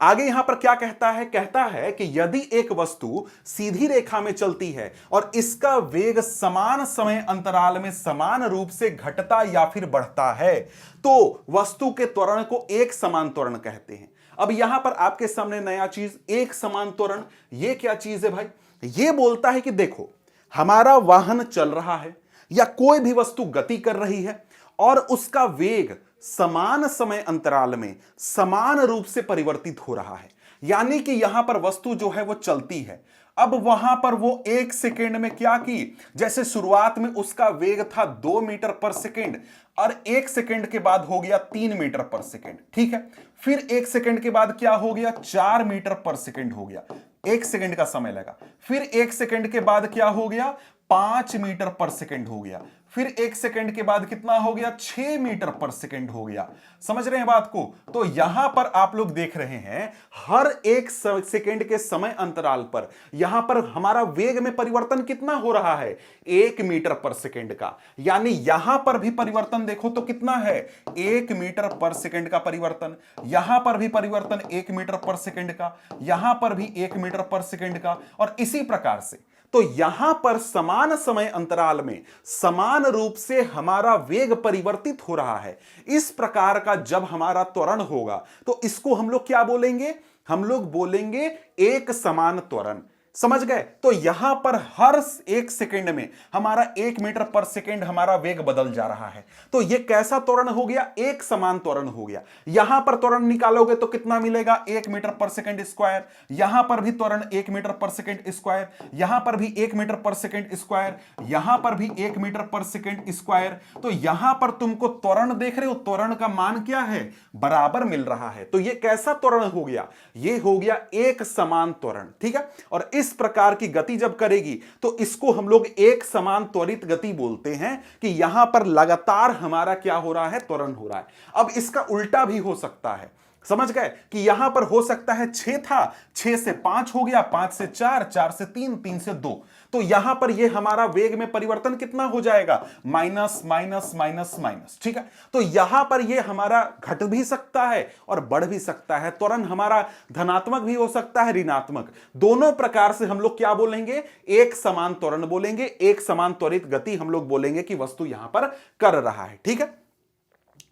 आगे यहां पर क्या कहता है, कहता है कि यदि एक वस्तु सीधी रेखा में चलती है और इसका वेग समान समय अंतराल में समान रूप से घटता या फिर बढ़ता है, तो वस्तु के त्वरण को एक समान त्वरण कहते हैं। अब यहां पर आपके सामने नया चीज, एक समान त्वरण, ये क्या चीज है भाई, ये बोलता है कि देखो, हमारा वाहन चल रहा है या कोई भी वस्तु गति कर रही है और उसका वेग समान समय अंतराल में समान रूप से परिवर्तित हो रहा है। यानी कि यहां पर वस्तु जो है वो चलती है। अब वहां पर वो 1 सेकेंड में क्या की, जैसे शुरुआत में उसका वेग था 2 मीटर पर सेकेंड, और 1 सेकेंड के बाद हो गया 3 मीटर पर सेकेंड। ठीक है, फिर 1 सेकेंड के बाद क्या हो गया, 4 मीटर पर सेकेंड हो गया, 1 सेकेंड का समय लगा। फिर 1 सेकेंड के बाद क्या हो गया, 5 मीटर पर सेकेंड हो गया। फिर 1 सेकेंड के बाद कितना हो गया, 6 मीटर पर सेकेंड हो गया। समझ रहे हैं बात को। तो यहां पर आप लोग देख रहे हैं, हर 1 सेकेंड के समय अंतराल पर यहां पर हमारा वेग में परिवर्तन कितना हो रहा है, 1 मीटर पर सेकेंड का। यानी यहां पर भी परिवर्तन देखो तो कितना है, 1 मीटर पर सेकेंड का परिवर्तन। यहां पर भी परिवर्तन 1 मीटर पर सेकेंड का, यहां पर भी 1 मीटर पर सेकेंड का, और इसी प्रकार से। तो यहां पर समान समय अंतराल में समान रूप से हमारा वेग परिवर्तित हो रहा है। इस प्रकार का जब हमारा त्वरण होगा तो इसको हम लोग क्या बोलेंगे? हम लोग बोलेंगे एक समान त्वरण। समझ गए? तो यहां पर हर एक सेकंड में हमारा 1 मीटर पर सेकंड हमारा वेग बदल जा रहा है। तो यह कैसा त्वरण हो गया? एक समान त्वरण हो गया। यहां पर त्वरण निकालोगे तो कितना मिलेगा? 1 मीटर पर सेकंड स्क्वायर। यहां पर भी त्वरण 1 मीटर पर सेकंड स्क्वायर, यहां पर भी 1 मीटर पर सेकंड स्क्वायर, यहां पर भी 1 मीटर पर सेकंड स्क्वायर। तो यहां पर तुमको त्वरण देख रहे हो, त्वरण का मान क्या है? बराबर मिल रहा है। तो यह कैसा त्वरण हो गया? यह हो गया एक समान त्वरण। ठीक है, और इस प्रकार की गति जब करेगी तो इसको हम लोग एक समान त्वरित गति बोलते हैं कि यहां पर लगातार हमारा क्या हो रहा है? त्वरण हो रहा है। अब इसका उल्टा भी हो सकता है। समझ गए कि यहां पर हो सकता है 6 था, 6 से 5 हो गया, 5 से 4, 4 से 3, 3 से 2। तो यहां पर यह हमारा वेग में परिवर्तन कितना हो जाएगा? Minus minus minus minus. ठीक है, तो यहां पर यह हमारा घट भी सकता है और बढ़ भी सकता है। त्वरण हमारा धनात्मक भी हो सकता है, ऋणात्मक। दोनों प्रकार से हम लोग क्या बोलेंगे? एक समान त्वरण बोलेंगे, एक समान त्वरित गति हम लोग बोलेंगे कि वस्तु यहां पर कर रहा है। ठीक है,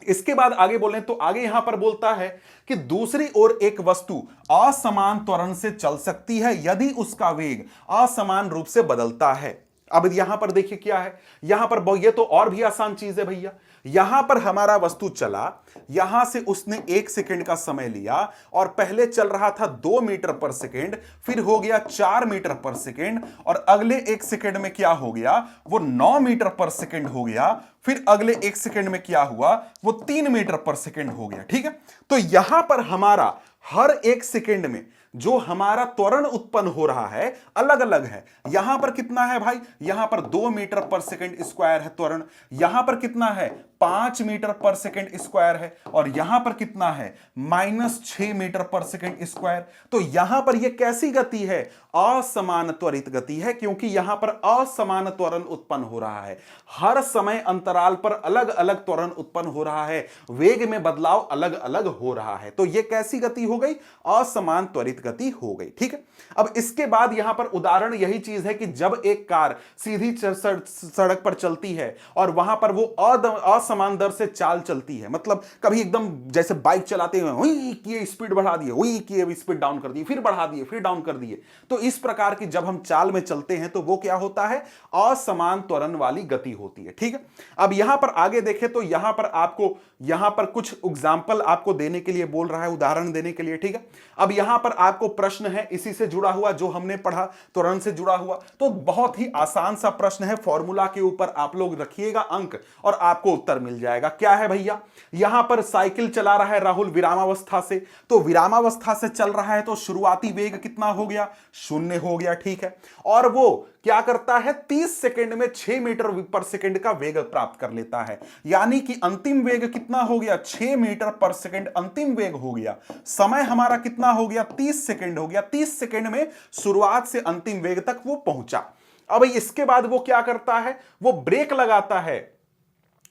इसके बाद आगे बोलें तो आगे यहां पर बोलता है कि दूसरी ओर एक वस्तु असमान त्वरण से चल सकती है यदि उसका वेग असमान रूप से बदलता है। अब यहां पर देखिए क्या है, यहां पर ये तो और भी आसान चीज है भैया। यहां पर हमारा वस्तु चला, यहां से उसने 1 सेकंड का समय लिया और पहले चल रहा था 2 मीटर पर सेकंड, फिर हो गया 4 मीटर पर सेकंड, और अगले 1 सेकंड में क्या हो गया? वो 9 मीटर पर सेकंड हो गया। फिर अगले 1 सेकंड में क्या हुआ? वो 3 मीटर पर सेकंड हो गया। ठीक है, तो यहां पर हमारा हर 1 सेकंड में जो हमारा त्वरण उत्पन्न हो रहा है अलग अलग है। यहां पर कितना है भाई? यहां पर 2 मीटर पर सेकंड स्क्वायर है त्वरण। यहां पर कितना है? 5 मीटर पर सेकंड स्क्वायर है। और यहां पर कितना है? -6 मीटर पर सेकंड स्क्वायर। तो यहां पर यह कैसी गति है? असमान त्वरित गति है, क्योंकि यहां पर असमान त्वरण उत्पन्न हो रहा है। हर समय अंतराल पर अलग अलग त्वरण उत्पन्न हो रहा है, वेग में बदलाव अलग अलग हो रहा है। तो यह कैसी गति हो गई? असमान त्वरित गति हो गई। ठीक है, अब इसके बाद यहां पर उदाहरण यही चीज है कि जब एक कार सीधी सड़क पर चलती है और वहां पर वो असमान दर से चाल चलती है, मतलब कभी एकदम जैसे बाइक चलाते हुए वही किए स्पीड बढ़ा दिए, वही किए स्पीड डाउन कर दिए, फिर बढ़ा दिए, फिर डाउन कर दिए। तो इस प्रकार की जब हम चाल में चलते हैं तो वो क्या होता है? असमान त्वरण वाली गति होती है। ठीक है, अब यहां पर आगे देखें तो यहां पर आपको यहां पर कुछ एग्जाम्पल आपको देने के लिए बोल रहा है, उदाहरण देने के लिए। ठीक है, अब यहां पर आपको प्रश्न है इसी से जुड़ा हुआ जो हमने पढ़ा, त्वरण से जुड़ा हुआ। तो बहुत ही आसान सा प्रश्न है, फॉर्मूला के ऊपर आप लोग रखिएगा अंक और आपको उत्तर मिल जाएगा। क्या है भैया? यहां पर साइकिल चला रहा है राहुल विरामावस्था से, तो विरामावस्था से चल रहा है तो शुरुआती वेग कितना हो गया? 0 हो गया। ठीक है, और वो क्या करता है? 30 सेकंड में 6 मीटर पर सेकंड का वेग प्राप्त कर लेता है, यानी कि अंतिम वेग कितना हो गया? 6 मीटर पर सेकंड अंतिम वेग हो गया। समय हमारा कितना हो गया? 30 सेकंड हो गया। 30 सेकंड में शुरुआत से अंतिम वेग तक वो पहुंचा। अब इसके बाद वो क्या करता है? वो ब्रेक लगाता है,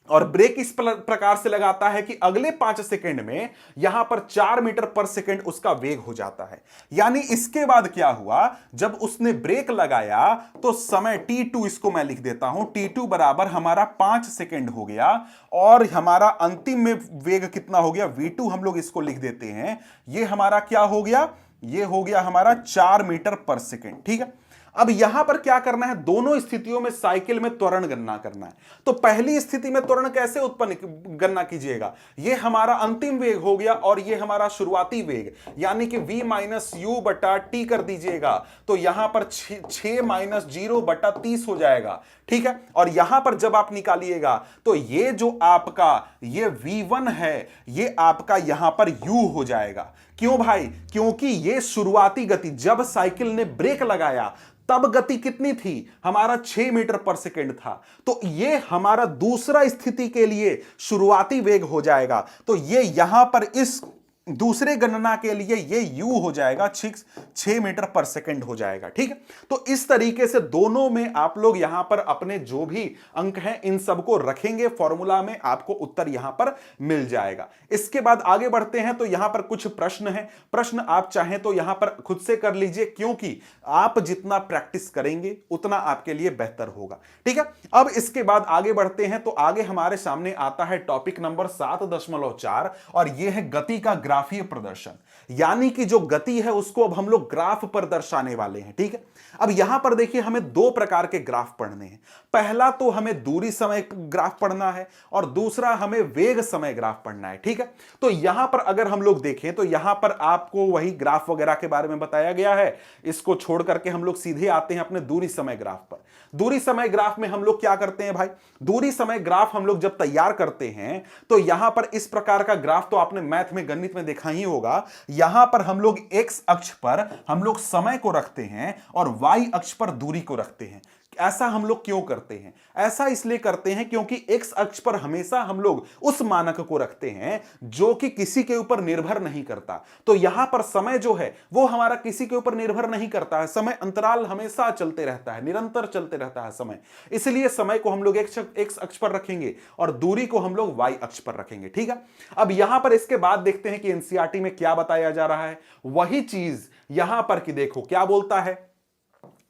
और ब्रेक इस प्रकार से लगाता है कि अगले 5 सेकंड में यहां पर 4 मीटर पर सेकंड उसका वेग हो जाता है। यानी इसके बाद क्या हुआ? जब उसने ब्रेक लगाया तो समय t2, इसको मैं लिख देता हूं, t2 बराबर हमारा 5 सेकंड हो गया, और हमारा अंतिम में वेग कितना हो गया? v2 हम लोग इसको लिख देते हैं। ये हमारा क्या हो गया? ये हो गया हमारा 4 मीटर पर सेकंड। ठीक है, अब यहां पर क्या करना है? दोनों स्थितियों में साइकिल में त्वरण गणना करना है। तो पहली स्थिति में त्वरण कैसे उत्पन्न गणना कीजिएगा? ये हमारा अंतिम वेग हो गया और ये हमारा शुरुआती वेग, यानी कि v माइनस यू बटा टी कर दीजिएगा। तो यहां पर 6 माइनस 0 बटा 30 हो जाएगा। ठीक है, और यहां पर जब आप निकालिएगा तो ये जो आपका ये v1 है, ये आपका यहां पर u हो जाएगा। क्यों भाई? क्योंकि ये शुरुआती गति, जब साइकिल ने ब्रेक लगाया तब गति कितनी थी? हमारा 6 मीटर पर सेकंड था। तो ये हमारा दूसरा स्थिति के लिए शुरुआती वेग हो जाएगा। तो ये यहां पर इस दूसरे गणना के लिए ये u हो जाएगा 6 मीटर पर सेकंड हो जाएगा। ठीक है, तो इस तरीके से दोनों में आप लोग यहां पर अपने जो भी अंक हैं इन सबको रखेंगे फॉर्मूला में, आपको उत्तर यहां पर मिल जाएगा। इसके बाद आगे बढ़ते हैं तो यहां पर कुछ प्रश्न है, प्रश्न आप चाहें तो यहां पर खुद से कर लीजिए, क्योंकि आप जितना प्रैक्टिस करेंगे उतना आपके लिए बेहतर होगा। ठीक है, अब इसके बाद आगे बढ़ते हैं तो आगे हमारे सामने आता है टॉपिक नंबर 7.4 और यह है गति का ग्राफीय प्रदर्शन, यानी कि जो गति है उसको अब हम लोग ग्राफ पर दर्शाने वाले हैं। ठीक है, अब यहां पर देखिए हमें दो प्रकार के ग्राफ पढ़ने हैं। पहला तो हमें दूरी समय ग्राफ पढ़ना है और दूसरा हमें वेग समय ग्राफ पढ़ना है। ठीक है, तो यहां पर अगर हम लोग देखें तो यहां पर आपको वही ग्राफ वगैरह के बारे में बताया गया है, इसको छोड़ करके हम लोग सीधे आते हैं अपने दूरी समय ग्राफ पर। दूरी समय ग्राफ में हम लोग क्या करते हैं भाई, दूरी समय ग्राफ हम लोग जब तैयार करते हैं तो यहां पर इस प्रकार का ग्राफ तो आपने मैथ में गणित में देखा ही होगा। यहां पर हम लोग एक्स अक्ष पर हम लोग समय को रखते हैं और वाई अक्ष पर दूरी को रखते हैं। ऐसा हम लोग क्यों करते हैं, ऐसा इसलिए करते हैं क्योंकि एक्स अक्ष पर हमेशा हम लोग उस मानक को रखते हैं जो कि किसी के ऊपर निर्भर नहीं करता। तो यहां पर समय जो है वो हमारा किसी के ऊपर निर्भर नहीं करता है, समय अंतराल हमेशा चलते रहता है, निरंतर चलते रहता है समय, इसलिए समय को हम लोग एक्स अक्ष पर रखेंगे और दूरी को हम लोग वाई अक्ष पर रखेंगे। ठीक है, अब यहां पर इसके बाद देखते हैं कि एनसीईआरटी में क्या बताया जा रहा है। वही चीज यहां पर कि देखो क्या बोलता है,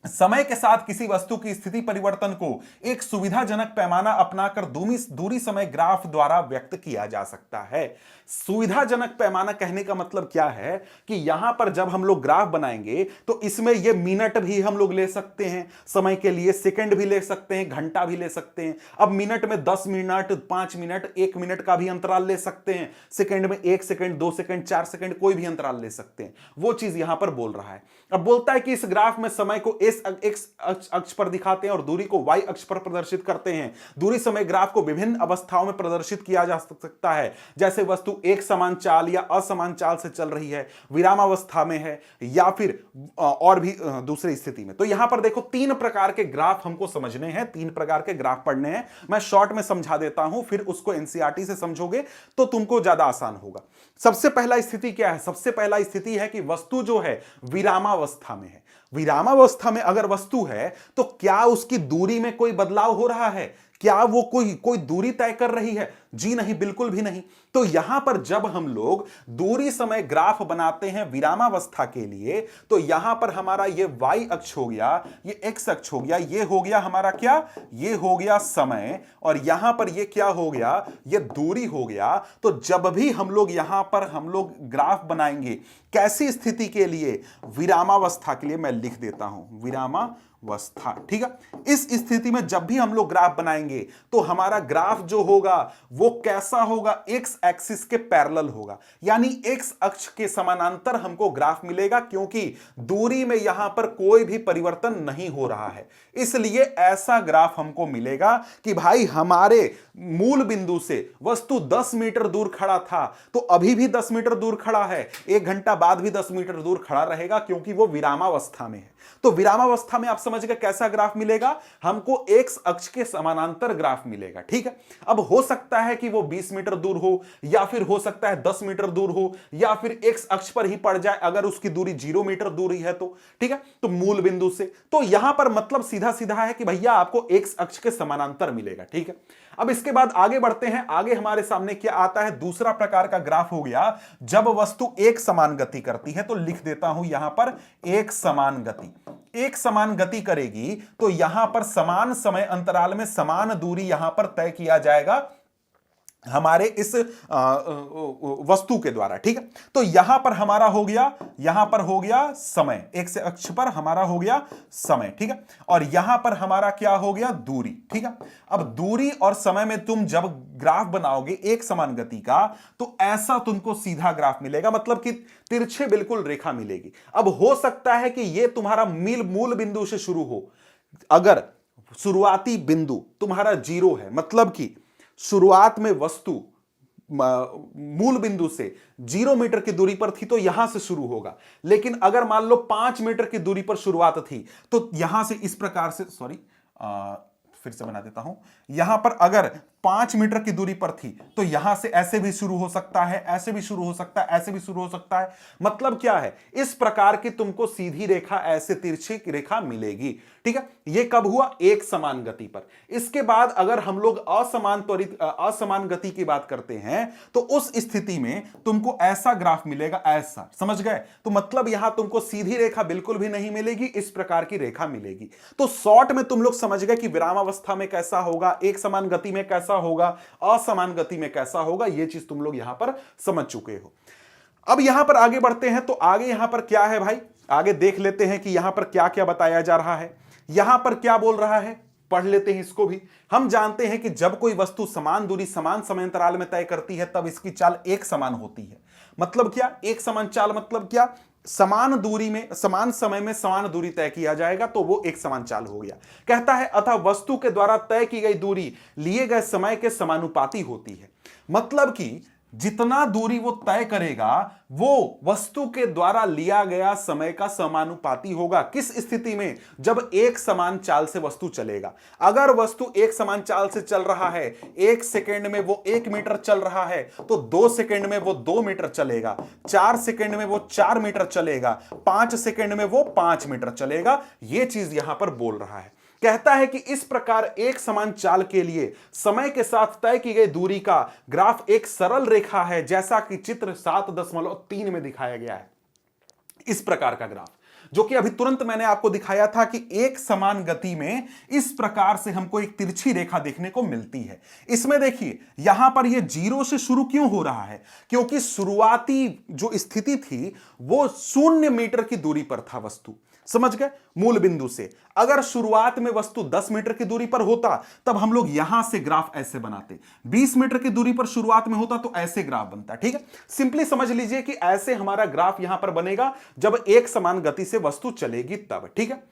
समय के साथ किसी वस्तु की स्थिति परिवर्तन को एक सुविधाजनक पैमाना अपनाकर दूरी समय ग्राफ द्वारा व्यक्त किया जा सकता है। सुविधाजनक पैमाना कहने का मतलब क्या है कि यहां पर जब हम लोग ग्राफ बनाएंगे तो इसमें ये मिनट भी हम लोग ले सकते हैं समय के लिए, सेकंड भी ले सकते हैं, घंटा भी ले सकते हैं। अब मिनट में 10 मिनट, 5 मिनट, 1 मिनट का भी अंतराल ले सकते हैं, सेकंड में 1 सेकंड, 2 सेकंड, 4 सेकंड, कोई भी अंतराल ले सकते हैं। वो चीज यहां पर बोल रहा है। अब बोलता है कि इस ग्राफ में समय को एक्स अक्ष पर दिखाते हैं और दूरी को वाई अक्ष पर प्रदर्शित करते हैं। दूरी समय ग्राफ को विभिन्न अवस्थाओं में प्रदर्शित किया जा सकता है, जैसे वस्तु एक समान चाल या असमान चाल से चल रही है, विरामावस्था में है या फिर और भी दूसरी स्थिति में। तो यहां पर देखो 3 प्रकार के ग्राफ हमको समझने हैं, 3 प्रकार के ग्राफ पढ़ने हैं। मैं शॉर्ट में समझा देता हूं, फिर उसको एनसीईआरटी से समझोगे तो तुमको ज्यादा आसान होगा। सबसे पहला स्थिति क्या है, सबसे पहला स्थिति है कि वस्तु जो है विरामावस्था में है। विरामावस्था में अगर वस्तु है तो क्या उसकी दूरी में कोई बदलाव हो रहा है, क्या वो कोई दूरी तय कर रही है? जी नहीं, बिल्कुल भी नहीं। तो यहां पर जब हम लोग दूरी समय ग्राफ बनाते हैं विरामावस्था के लिए तो यहां पर हमारा ये y अक्ष हो गया, ये x अक्ष हो गया, ये हो गया हमारा क्या, ये हो गया समय, और यहां पर ये क्या हो गया, ये दूरी हो गया। तो जब भी हम लोग यहां पर हम लोग ग्राफ बनाएंगे कैसी स्थिति के लिए, विरामावस्था के लिए, मैं लिख देता हूं विरामावस्था। ठीक है, इस स्थिति में जब भी हम लोग ग्राफ बनाएंगे तो हमारा ग्राफ जो होगा वो कैसा होगा, एक्स एक्सिस के पैरेलल होगा, यानी एक्स अक्ष के समानांतर हमको ग्राफ मिलेगा, क्योंकि दूरी में यहां पर कोई भी परिवर्तन नहीं हो रहा है। इसलिए ऐसा ग्राफ हमको मिलेगा कि भाई हमारे मूल बिंदु से वस्तु 10 मीटर दूर खड़ा था तो अभी भी 10 मीटर दूर खड़ा है, 1 घंटा बाद भी 10 मीटर दूर खड़ा रहेगा, क्योंकि वो विरामावस्था में है। तो विरामावस्था में आप समझ गए कैसा ग्राफ मिलेगा, हमको एक्स अक्ष के समानांतर ग्राफ मिलेगा। ठीक है, अब हो सकता है कि वो 20 मीटर दूर हो, या फिर हो सकता है 10 मीटर दूर हो, या फिर एक्स अक्ष पर ही पड़ जाए अगर उसकी दूरी 0 मीटर दूरी है तो। ठीक है, तो मूल बिंदु से तो यहां पर मतलब सीधा सीधा है कि भैया आपको एक्स अक्ष के समानांतर मिलेगा। ठीक है, अब इसके बाद आगे बढ़ते हैं। आगे हमारे सामने क्या आता है, दूसरा प्रकार का ग्राफ हो गया जब वस्तु एक समान गति करती है। तो लिख देता हूं यहां पर एक समान गति, एक समान गति करेगी तो यहां पर समान समय अंतराल में समान दूरी यहां पर तय किया जाएगा हमारे इस वस्तु के द्वारा। ठीक है, तो यहां पर हमारा हो गया, यहां पर हो गया समय, एक से अक्ष पर हमारा हो गया समय। ठीक है, और यहां पर हमारा क्या हो गया, दूरी। ठीक है, अब दूरी और समय में तुम जब ग्राफ बनाओगे एक समान गति का तो ऐसा तुमको सीधा ग्राफ मिलेगा, मतलब कि तिरछे बिल्कुल रेखा मिलेगी। अब हो सकता है कि यह तुम्हारा मूल बिंदु से शुरू हो, अगर शुरुआती बिंदु तुम्हारा 0 है, मतलब कि शुरुआत में वस्तु मूल बिंदु से 0 मीटर की दूरी पर थी तो यहां से शुरू होगा। लेकिन अगर मान लो 5 मीटर की दूरी पर शुरुआत थी तो यहां से इस प्रकार से, फिर से बना देता हूं, यहां पर अगर 5 मीटर की दूरी पर थी तो यहां से ऐसे भी शुरू हो सकता है, ऐसे भी शुरू हो सकता है, ऐसे भी शुरू हो सकता है। मतलब क्या है, इस प्रकार की तुमको सीधी रेखा, ऐसे तिरछी रेखा मिलेगी। ठीक है, ये कब हुआ, एक समान गति पर। इसके बाद अगर हम लोग असमान गति की बात करते हैं तो उस स्थिति में तुमको ऐसा ग्राफ मिलेगा, ऐसा, समझ गए। तो मतलब यहां तुमको सीधी रेखा बिल्कुल भी नहीं मिलेगी, इस प्रकार की रेखा मिलेगी। तो शॉर्ट में तुम लोग समझ गए कि विरामावस्था में कैसा होगा, एक समान गति में कैसा होगा, असमान गति में कैसा होगा, यह चीज तुम लोग यहां पर समझ चुके हो। अब यहां पर आगे बढ़ते हैं, तो आगे यहां पर क्या है भाई, आगे देख लेते हैं कि यहां पर क्या क्या बताया जा रहा है। यहां पर क्या बोल रहा है, पढ़ लेते हैं इसको भी। हम जानते हैं कि जब कोई वस्तु समान दूरी समान समयांतराल में तय करती है तब इसकी चाल एक समान होती है। मतलब क्या, एक समान चाल मतलब क्या, समान दूरी में समान समय में समान दूरी तय किया जाएगा तो वो एक समान चाल हो गया। कहता है अतः वस्तु के द्वारा तय की गई दूरी लिए गए समय के समानुपाती होती है। मतलब कि जितना दूरी वो तय करेगा वो वस्तु के द्वारा लिया गया समय का समानुपाती होगा। किस स्थिति में, जब एक समान चाल से वस्तु चलेगा। अगर वस्तु एक समान चाल से चल रहा है, 1 सेकेंड में वो 1 मीटर चल रहा है तो 2 सेकेंड में वो 2 मीटर चलेगा, 4 सेकेंड में वो 4 मीटर चलेगा, 5 सेकेंड में वो 5 मीटर चलेगा। यह चीज यहां पर बोल रहा है। कहता है कि इस प्रकार एक समान चाल के लिए समय के साथ तय की गई दूरी का ग्राफ एक सरल रेखा है, जैसा कि चित्र 7.3 में दिखाया गया है। इस प्रकार का ग्राफ जो कि अभी तुरंत मैंने आपको दिखाया था कि एक समान गति में इस प्रकार से हमको एक तिरछी रेखा देखने को मिलती है। इसमें देखिए यहां पर यह 0 से शुरू क्यों हो रहा है, क्योंकि शुरुआती जो स्थिति थी वो 0 मीटर की दूरी पर था वस्तु, समझ गए, मूल बिंदु से। अगर शुरुआत में वस्तु 10 मीटर की दूरी पर होता तब हम लोग यहां से ग्राफ ऐसे बनाते, 20 मीटर की दूरी पर शुरुआत में होता तो ऐसे ग्राफ बनता। ठीक है, सिंपली समझ लीजिए कि ऐसे हमारा ग्राफ यहां पर बनेगा जब एक समान गति से वस्तु चलेगी तब। ठीक है,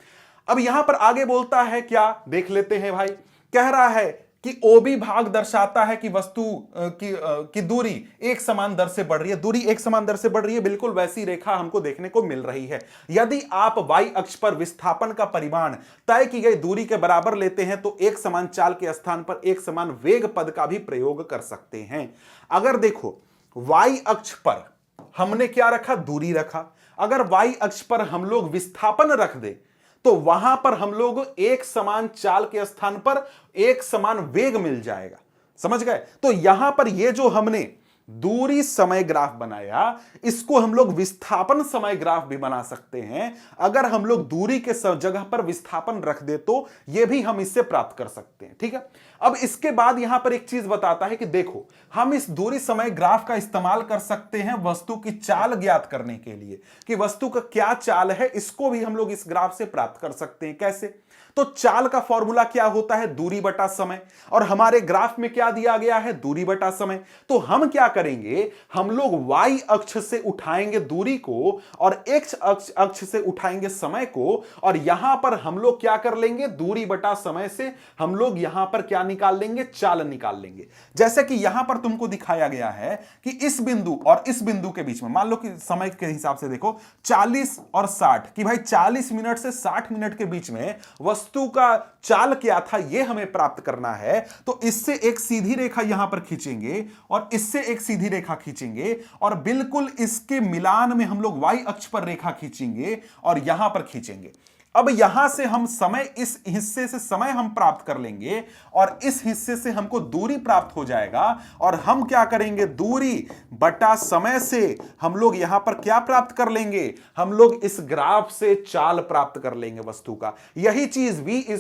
अब यहां पर आगे बोलता है क्या, देख लेते हैं भाई। कह रहा है कि ओबी भाग दर्शाता है कि वस्तु की दूरी एक समान दर से बढ़ रही है। दूरी एक समान दर से बढ़ रही है, बिल्कुल वैसी रेखा हमको देखने को मिल रही है। यदि आप y अक्ष पर विस्थापन का परिमाण तय की गई दूरी के बराबर लेते हैं तो एक समान चाल के स्थान पर एक समान वेग पद का भी प्रयोग कर सकते हैं। अगर देखो y अक्ष पर हमने क्या रखा, दूरी रखा। अगर y अक्ष पर हम लोग विस्थापन रख दे तो वहां पर हम लोग एक समान चाल के स्थान पर एक समान वेग मिल जाएगा, समझ गए। तो यहां पर ये जो हमने दूरी समय ग्राफ बनाया, इसको हम लोग विस्थापन समय ग्राफ भी बना सकते हैं। अगर हम लोग दूरी के जगह पर विस्थापन रख दे तो यह भी हम इससे प्राप्त कर सकते हैं। ठीक है, अब इसके बाद यहां पर एक चीज बताता है कि देखो हम इस दूरी समय ग्राफ का इस्तेमाल कर सकते हैं वस्तु की चाल ज्ञात करने के लिए, कि वस्तु का क्या चाल है, इसको भी हम लोग इस ग्राफ से प्राप्त कर सकते हैं। कैसे, तो चाल का फॉर्मूला क्या होता है, दूरी बटा समय, और हमारे ग्राफ में क्या दिया गया है, दूरी बटा समय। तो हम क्या करेंगे, हम लोग y अक्ष से उठाएंगे दूरी को और x अक्ष से उठाएंगे समय को, और यहां पर हम लोग क्या कर लेंगे, दूरी बटा समय से हम लोग यहां पर क्या निकाल लेंगे, चाल निकाल लेंगे। जैसे कि यहां पर तुमको दिखाया गया है कि इस बिंदु और इस बिंदु के बीच में मान लो कि समय के हिसाब से देखो 40 और 60, कि भाई 40 मिनट से 60 मिनट के बीच में वस्तु का चाल क्या था यह हमें प्राप्त करना है। तो इससे एक सीधी रेखा यहां पर खींचेंगे और इससे एक सीधी रेखा खींचेंगे और बिल्कुल इसके मिलान में हम लोग y अक्ष पर रेखा खींचेंगे और यहां पर खींचेंगे। अब यहां से हम समय, इस हिस्से से समय हम प्राप्त कर लेंगे और इस हिस्से से हमको दूरी प्राप्त हो जाएगा, और हम क्या करेंगे, दूरी बटा समय से हम लोग यहां पर क्या प्राप्त कर लेंगे, हम लोग इस ग्राफ से चाल प्राप्त कर लेंगे वस्तु का। यही चीज v =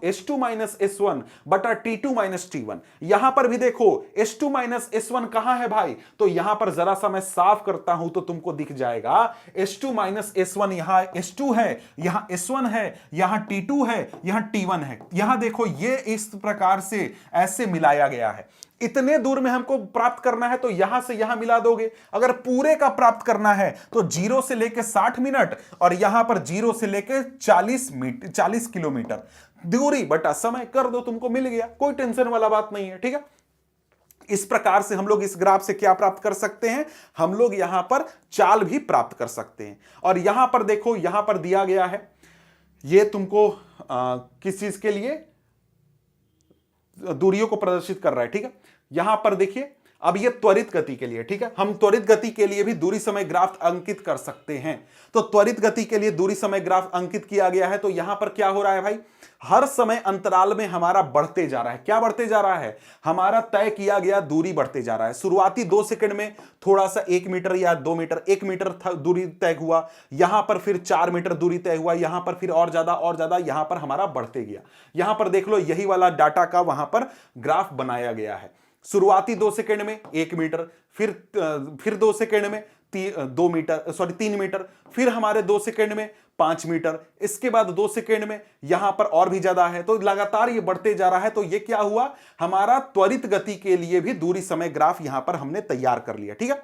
s2 - s1 बटा t2 - t1। यहां पर भी देखो s2 - s1 कहां है भाई, तो यहां पर जरा सा मैं साफ करता हूं तो तुमको दिख जाएगा s2 - s1, यहां s2 है, यहां s1 है, यहां t2 है, यहां t1 है। यहां देखो ये इस प्रकार से ऐसे मिलाया गया है। इतने दूर में हमको प्राप्त करना है तो यहां से यहां मिला दोगे। अगर पूरे का प्राप्त करना है तो 0 से लेके 60 मिनट और यहां पर 0 से लेके 40 किलोमीटर दूरी बटा समय कर दो, तुमको मिल गया। कोई टेंशन वाला बात नहीं है। ठीक है, इस प्रकार से हम लोग इस ग्राफ से क्या प्राप्त कर सकते हैं, हम लोग यहां पर चाल भी प्राप्त कर सकते हैं। और यहां पर देखो, यहां पर दिया गया है ये तुमको किस चीज के लिए, दूरियों को प्रदर्शित कर रहा है, ठीक है। यहां पर देखिए, अब ये त्वरित गति के लिए, ठीक है, हम त्वरित गति के लिए भी दूरी समय ग्राफ अंकित कर सकते हैं। तो त्वरित गति के लिए दूरी समय ग्राफ अंकित किया गया है। तो यहां पर क्या हो रहा है भाई, हर समय अंतराल में हमारा बढ़ते जा रहा है। क्या बढ़ते जा रहा है, हमारा तय किया गया दूरी बढ़ते जा रहा है। शुरुआती 2 सेकंड में थोड़ा सा 1 मीटर या 2 मीटर, 1 मीटर दूरी तय हुआ, यहां पर फिर 4 मीटर दूरी तय हुआ, यहां पर फिर और ज्यादा, यहां पर हमारा बढ़ते गया। यहां पर देख लो, यही वाला डाटा का वहां पर ग्राफ बनाया गया है। शुरुआती 2 सेकंड में 1 मीटर, फिर 2 सेकंड में 3 मीटर, फिर हमारे 2 सेकंड में 5 मीटर, इसके बाद 2 सेकंड में यहां पर और भी ज्यादा है। तो लगातार ये बढ़ते जा रहा है। तो ये क्या हुआ, हमारा त्वरित गति के लिए भी दूरी समय ग्राफ यहां पर हमने तैयार कर लिया, ठीक है।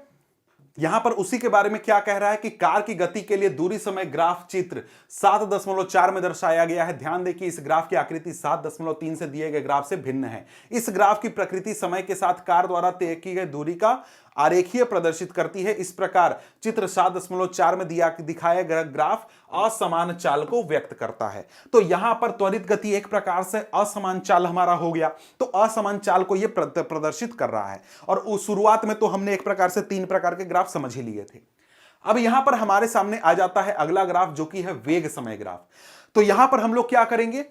यहां पर उसी के बारे में क्या कह रहा है कि कार की गति के लिए दूरी समय ग्राफ चित्र 7.4 में दर्शाया गया है। ध्यान दें कि इस ग्राफ की आकृति 7.3 से दिए गए ग्राफ से भिन्न है। इस ग्राफ की प्रकृति समय के साथ कार द्वारा तय की गई दूरी का आरेखीय प्रदर्शित करती है। इस प्रकार चित्र 7.4 में दिखाया गया ग्राफ असमान चाल को व्यक्त करता है। तो यहां पर त्वरित गति एक प्रकार से असमान चाल हमारा हो गया। तो असमान चाल को यह प्रदर्शित कर रहा है। और उस शुरुआत में तो हमने एक प्रकार से 3 प्रकार के ग्राफ समझ ही लिए थे। अब यहां पर हमारे सामने आ जाता है अगला ग्राफ, जो कि है वेग समय ग्राफ। तो यहां पर हम लोग क्या करेंगे,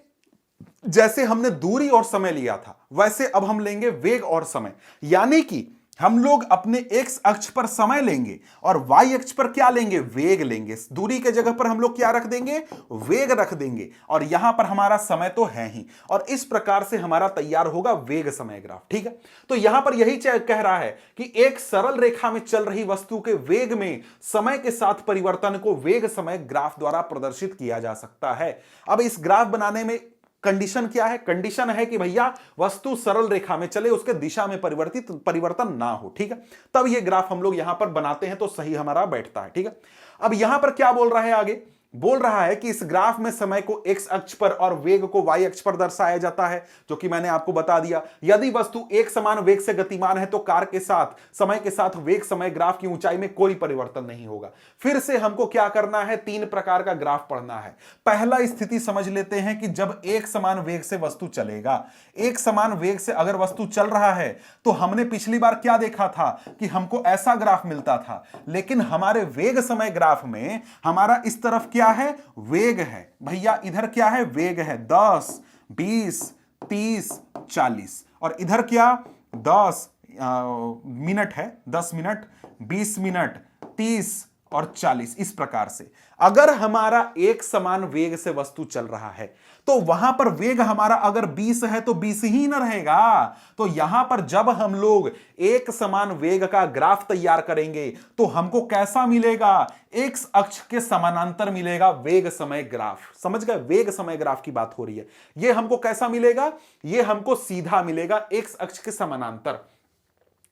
जैसे हमने दूरी और समय लिया था, वैसे अब हम लेंगे वेग और समय। यानी कि हम लोग अपने एक्स अक्ष पर समय लेंगे और वाई अक्ष पर क्या लेंगे, वेग लेंगे। दूरी के जगह पर हम लोग क्या रख देंगे, वेग रख देंगे। और यहां पर हमारा समय तो है ही, और इस प्रकार से हमारा तैयार होगा वेग समय ग्राफ, ठीक है। तो यहां पर यही कह रहा है कि एक सरल रेखा में चल रही वस्तु के वेग में समय के साथ परिवर्तन को वेग समय ग्राफ द्वारा प्रदर्शित किया जा सकता है। अब इस ग्राफ बनाने में कंडीशन क्या है, कंडीशन है कि भैया वस्तु सरल रेखा में चले, उसके दिशा में परिवर्तन ना हो, ठीक है। तब ये ग्राफ हम लोग यहां पर बनाते हैं तो सही हमारा बैठता है, ठीक है। अब यहां पर क्या बोल रहा है, आगे बोल रहा है कि इस ग्राफ में समय को एक्स अक्ष पर और वेग को वाई अक्ष पर दर्शाया जाता है, जो कि मैंने आपको बता दिया। यदि वस्तु एक समान वेग से गतिमान है तो कार के साथ समय के साथ वेग समय ग्राफ की ऊंचाई में कोई परिवर्तन नहीं होगा। फिर से हमको क्या करना है, 3 प्रकार का ग्राफ पढ़ना है। पहला स्थिति समझ लेते हैं कि जब एक समान वेग से वस्तु चलेगा। एक समान वेग से अगर वस्तु चल रहा है तो हमने पिछली बार क्या देखा था कि हमको ऐसा ग्राफ मिलता था, लेकिन हमारे वेग समय ग्राफ में हमारा इस तरफ क्या है, वेग है भैया, इधर क्या है, वेग है 10, 20, 30, 40, और इधर क्या 10 मिनट है, 10 मिनट, 20 मिनट, 30 और 40। इस प्रकार से अगर हमारा एक समान वेग से वस्तु चल रहा है तो वहां पर वेग हमारा अगर 20 है तो 20 ही न रहेगा। तो यहां पर जब हम लोग एक समान वेग का ग्राफ तैयार करेंगे तो हमको कैसा मिलेगा, एक्स अक्ष के समानांतर मिलेगा वेग समय ग्राफ। समझ गए, वेग समय ग्राफ की बात हो रही है। यह हमको कैसा मिलेगा, यह हमको सीधा मिलेगा एक्स अक्ष के समानांतर।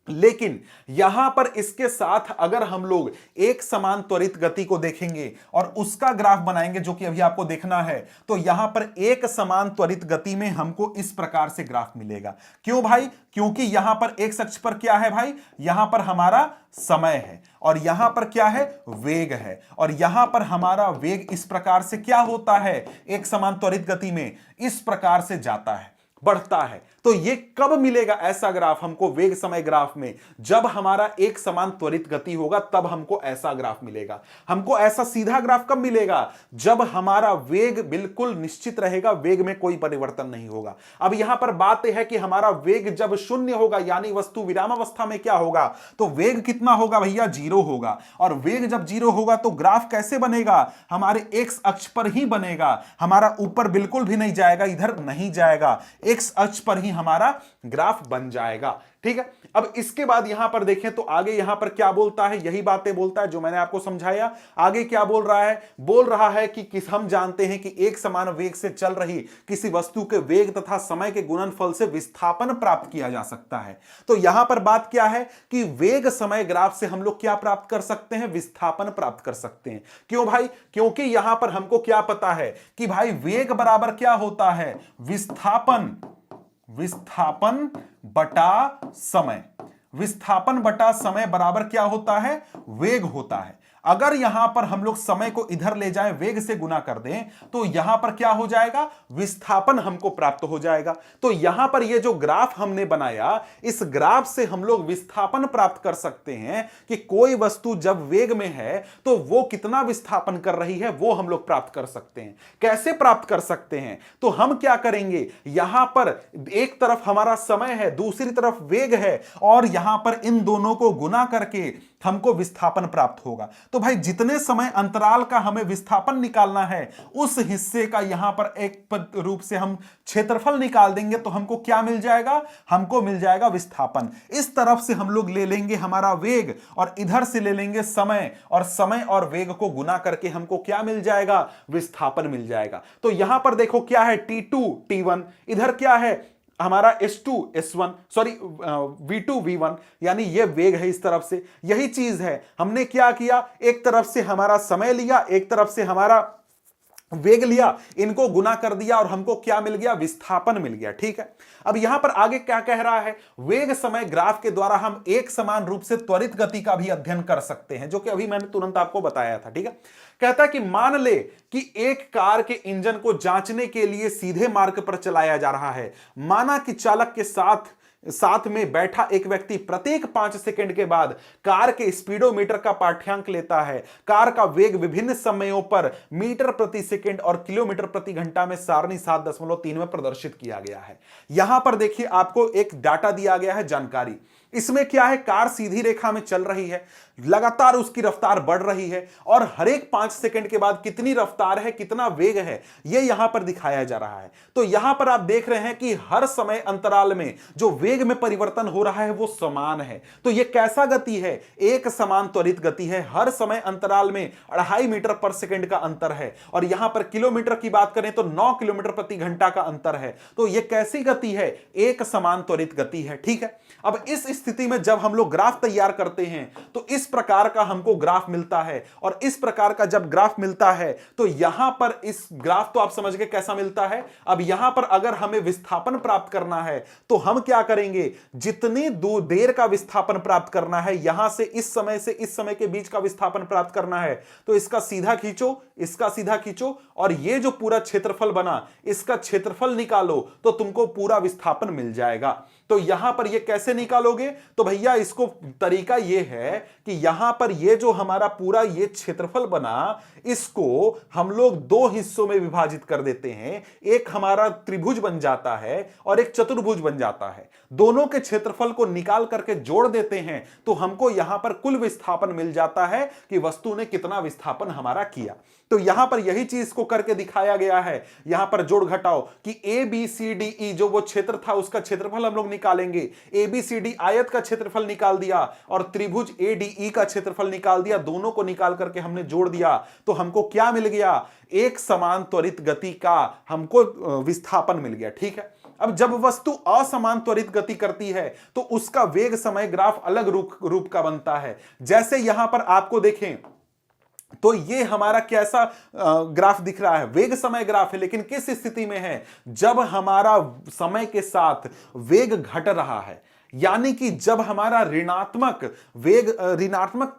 लेकिन यहां पर इसके साथ अगर हम लोग एक समान त्वरित गति को देखेंगे और उसका ग्राफ बनाएंगे, जो कि अभी आपको देखना है, तो यहां पर एक समान त्वरित गति में हमको इस प्रकार से ग्राफ मिलेगा। क्यों भाई, क्योंकि यहां पर एक्स अक्ष पर क्या है भाई, यहां पर हमारा समय है और यहां पर क्या है, वेग है। और यहां पर हमारा वेग इस प्रकार से क्या होता है, एक समान त्वरित गति में इस प्रकार से जाता है, बढ़ता है। तो ये कब मिलेगा ऐसा ग्राफ हमको वेग समय ग्राफ में, जब हमारा एक समान त्वरित गति होगा, तब हमको ऐसा ग्राफ मिलेगा। हमको ऐसा सीधा ग्राफ कब मिलेगा, जब हमारा वेग बिल्कुल निश्चित रहेगा, वेग में कोई परिवर्तन नहीं होगा। अब यहां पर बात यह है कि हमारा वेग जब शून्य होगा, यानी वस्तु विरामावस्था में क्या होगा, तो वेग कितना होगा भैया, 0 होगा। और वेग जब 0 होगा तो ग्राफ कैसे बनेगा, हमारे एक्स अक्ष पर ही बनेगा, हमारा ऊपर बिल्कुल भी नहीं जाएगा, इधर नहीं जाएगा, एक्स अक्ष पर ही हमारा ग्राफ बन जाएगा, ठीक है। अब इसके बाद यहां पर देखें तो आगे यहां पर क्या बोलता है, यही बातें बोलता है जो मैंने आपको समझाया। आगे क्या बोल रहा है, बोल रहा है कि हम जानते हैं कि एक समान वेग से चल रही किसी वस्तु के वेग तथा समय के गुणनफल से विस्थापन प्राप्त किया जा सकता है। तो यहां पर बात क्या है कि वेग समय ग्राफ से हम लोग क्या प्राप्त कर सकते हैं, विस्थापन प्राप्त कर सकते हैं। क्यों भाई, क्योंकि यहां पर हमको क्या पता है कि भाई वेग बराबर क्या होता है, विस्थापन बटा समय। विस्थापन बटा समय बराबर क्या होता है, वेग होता है। अगर यहां पर हम लोग समय को इधर ले जाएं, वेग से गुना कर दें, तो यहां पर क्या हो जाएगा, विस्थापन हमको प्राप्त हो जाएगा। तो यहां पर ये जो ग्राफ हमने बनाया, इस ग्राफ से हम लोग विस्थापन प्राप्त कर सकते हैं कि कोई वस्तु जब वेग में है तो वो कितना विस्थापन कर रही है, वो हम लोग प्राप्त कर सकते हैं। कैसे प्राप्त कर सकते हैं, तो हम क्या करेंगे, यहां पर एक तरफ हमारा समय है, दूसरी तरफ वेग है, और यहां पर इन दोनों को गुना करके हमको विस्थापन प्राप्त होगा। तो भाई जितने समय अंतराल का हमें विस्थापन निकालना है, उस हिस्से का यहां पर एक रूप से हम क्षेत्रफल निकाल देंगे, तो हमको क्या मिल जाएगा, हमको मिल जाएगा विस्थापन। इस तरफ से हम लोग ले लेंगे हमारा वेग, और इधर से ले लेंगे समय, और समय और वेग को गुना करके हमको क्या मिल जाएगा, विस्थापन मिल जाएगा। तो यहां पर देखो क्या है, T2 T1, इधर क्या है हमारा S2 S1, sorry V2 V1, यानी ये वेग है इस तरफ से। यही चीज है, हमने क्या किया, एक तरफ से हमारा समय लिया, एक तरफ से हमारा वेग लिया, इनको गुना कर दिया, और हमको क्या मिल गया, विस्थापन मिल गया। ठीक है, अब यहां पर आगे क्या कह रहा है, वेग समय ग्राफ के द्वारा हम एक समान रूप से त्वरित गति का भी अध्ययन कर सकते हैं, जो कि अभी मैंने तुरंत आपको बताया था। ठीक है, कहता है कि मान ले कि एक कार के इंजन को जांचने के लिए सीधे मार्ग पर चलाया जा रहा है। माना कि चालक के साथ में बैठा एक व्यक्ति प्रत्येक 5 सेकंड के बाद कार के स्पीडोमीटर का पाठ्यांक लेता है। कार का वेग विभिन्न समयों पर मीटर प्रति सेकंड और किलोमीटर प्रति घंटा में सारणी 7.3 में प्रदर्शित किया गया है। यहां पर देखिए आपको एक डाटा दिया गया है, जानकारी। इसमें क्या है, कार सीधी रेखा में चल रही है, लगातार उसकी रफ्तार बढ़ रही है, और हर एक 5 सेकंड के बाद कितनी रफ्तार है, कितना वेग है, यह यहां पर दिखाया जा रहा है। तो यहां पर आप देख रहे हैं कि हर समय अंतराल में जो वेग में परिवर्तन हो रहा है वो समान है। तो यह कैसा गति है, एक समान त्वरित गति है। हर समय अंतराल में 2.5 मीटर पर सेकंड का अंतर है, और यहां पर किलोमीटर की बात करें तो 9 किलोमीटर प्रति घंटा का अंतर है। तो यह कैसी गति है, एक समान त्वरित गति है। ठीक है, अब इस स्थिति में जब हम लोग ग्राफ तैयार करते हैं तो इस प्रकार का हमको ग्राफ मिलता है, और इस प्रकार का जब ग्राफ मिलता है तो यहां पर इस ग्राफ तो आप समझ गए कैसा मिलता है। अब यहां पर अगर हमें विस्थापन प्राप्त करना है तो हम क्या करेंगे, जितनी देर का विस्थापन प्राप्त करना है, यहां से इस समय के बीच का विस्थापन प्राप्त करना है, तो इसका सीधा खींचो, इसका सीधा खींचो, और ये जो पूरा क्षेत्रफल बना इसका क्षेत्रफल निकालो, तो तुमको पूरा विस्थापन मिल जाएगा। तो यहां पर ये कैसे निकालोगे, तो भैया इसको तरीका ये है कि यहां पर ये जो हमारा पूरा ये क्षेत्रफल बना, इसको हम लोग दो हिस्सों में विभाजित कर देते हैं। एक हमारा त्रिभुज बन जाता है और एक चतुर्भुज बन जाता है। दोनों के क्षेत्रफल को निकाल करके जोड़ देते हैं, तो हमको यहां पर कुल विस्थापन मिल जाता है कि वस्तु ने कितना विस्थापन हमारा किया। तो यहां पर यही चीज को करके दिखाया गया है। यहां पर जोड़ घटाओ कि ABCDE जो वो क्षेत्र था उसका क्षेत्रफल हम लोग निकालेंगे। ABCD आयत का क्षेत्रफल निकाल दिया और त्रिभुज ADE का क्षेत्रफल निकाल दिया। दोनों को निकाल करके हमने जोड़ दिया, तो हमको क्या मिल गया, एक समान त्वरित गति का हमको विस्थापन मिल गया। ठीक है, अब जब वस्तु असमान त्वरित गति करती है तो उसका वेग समय ग्राफ अलग रूप का बनता है। जैसे यहां पर आपको देखें तो ये हमारा कैसा ग्राफ दिख रहा है, वेग समय ग्राफ है, लेकिन किस स्थिति में है, जब हमारा समय के साथ वेग घट रहा है। यानी कि जब हमारा ऋणात्मक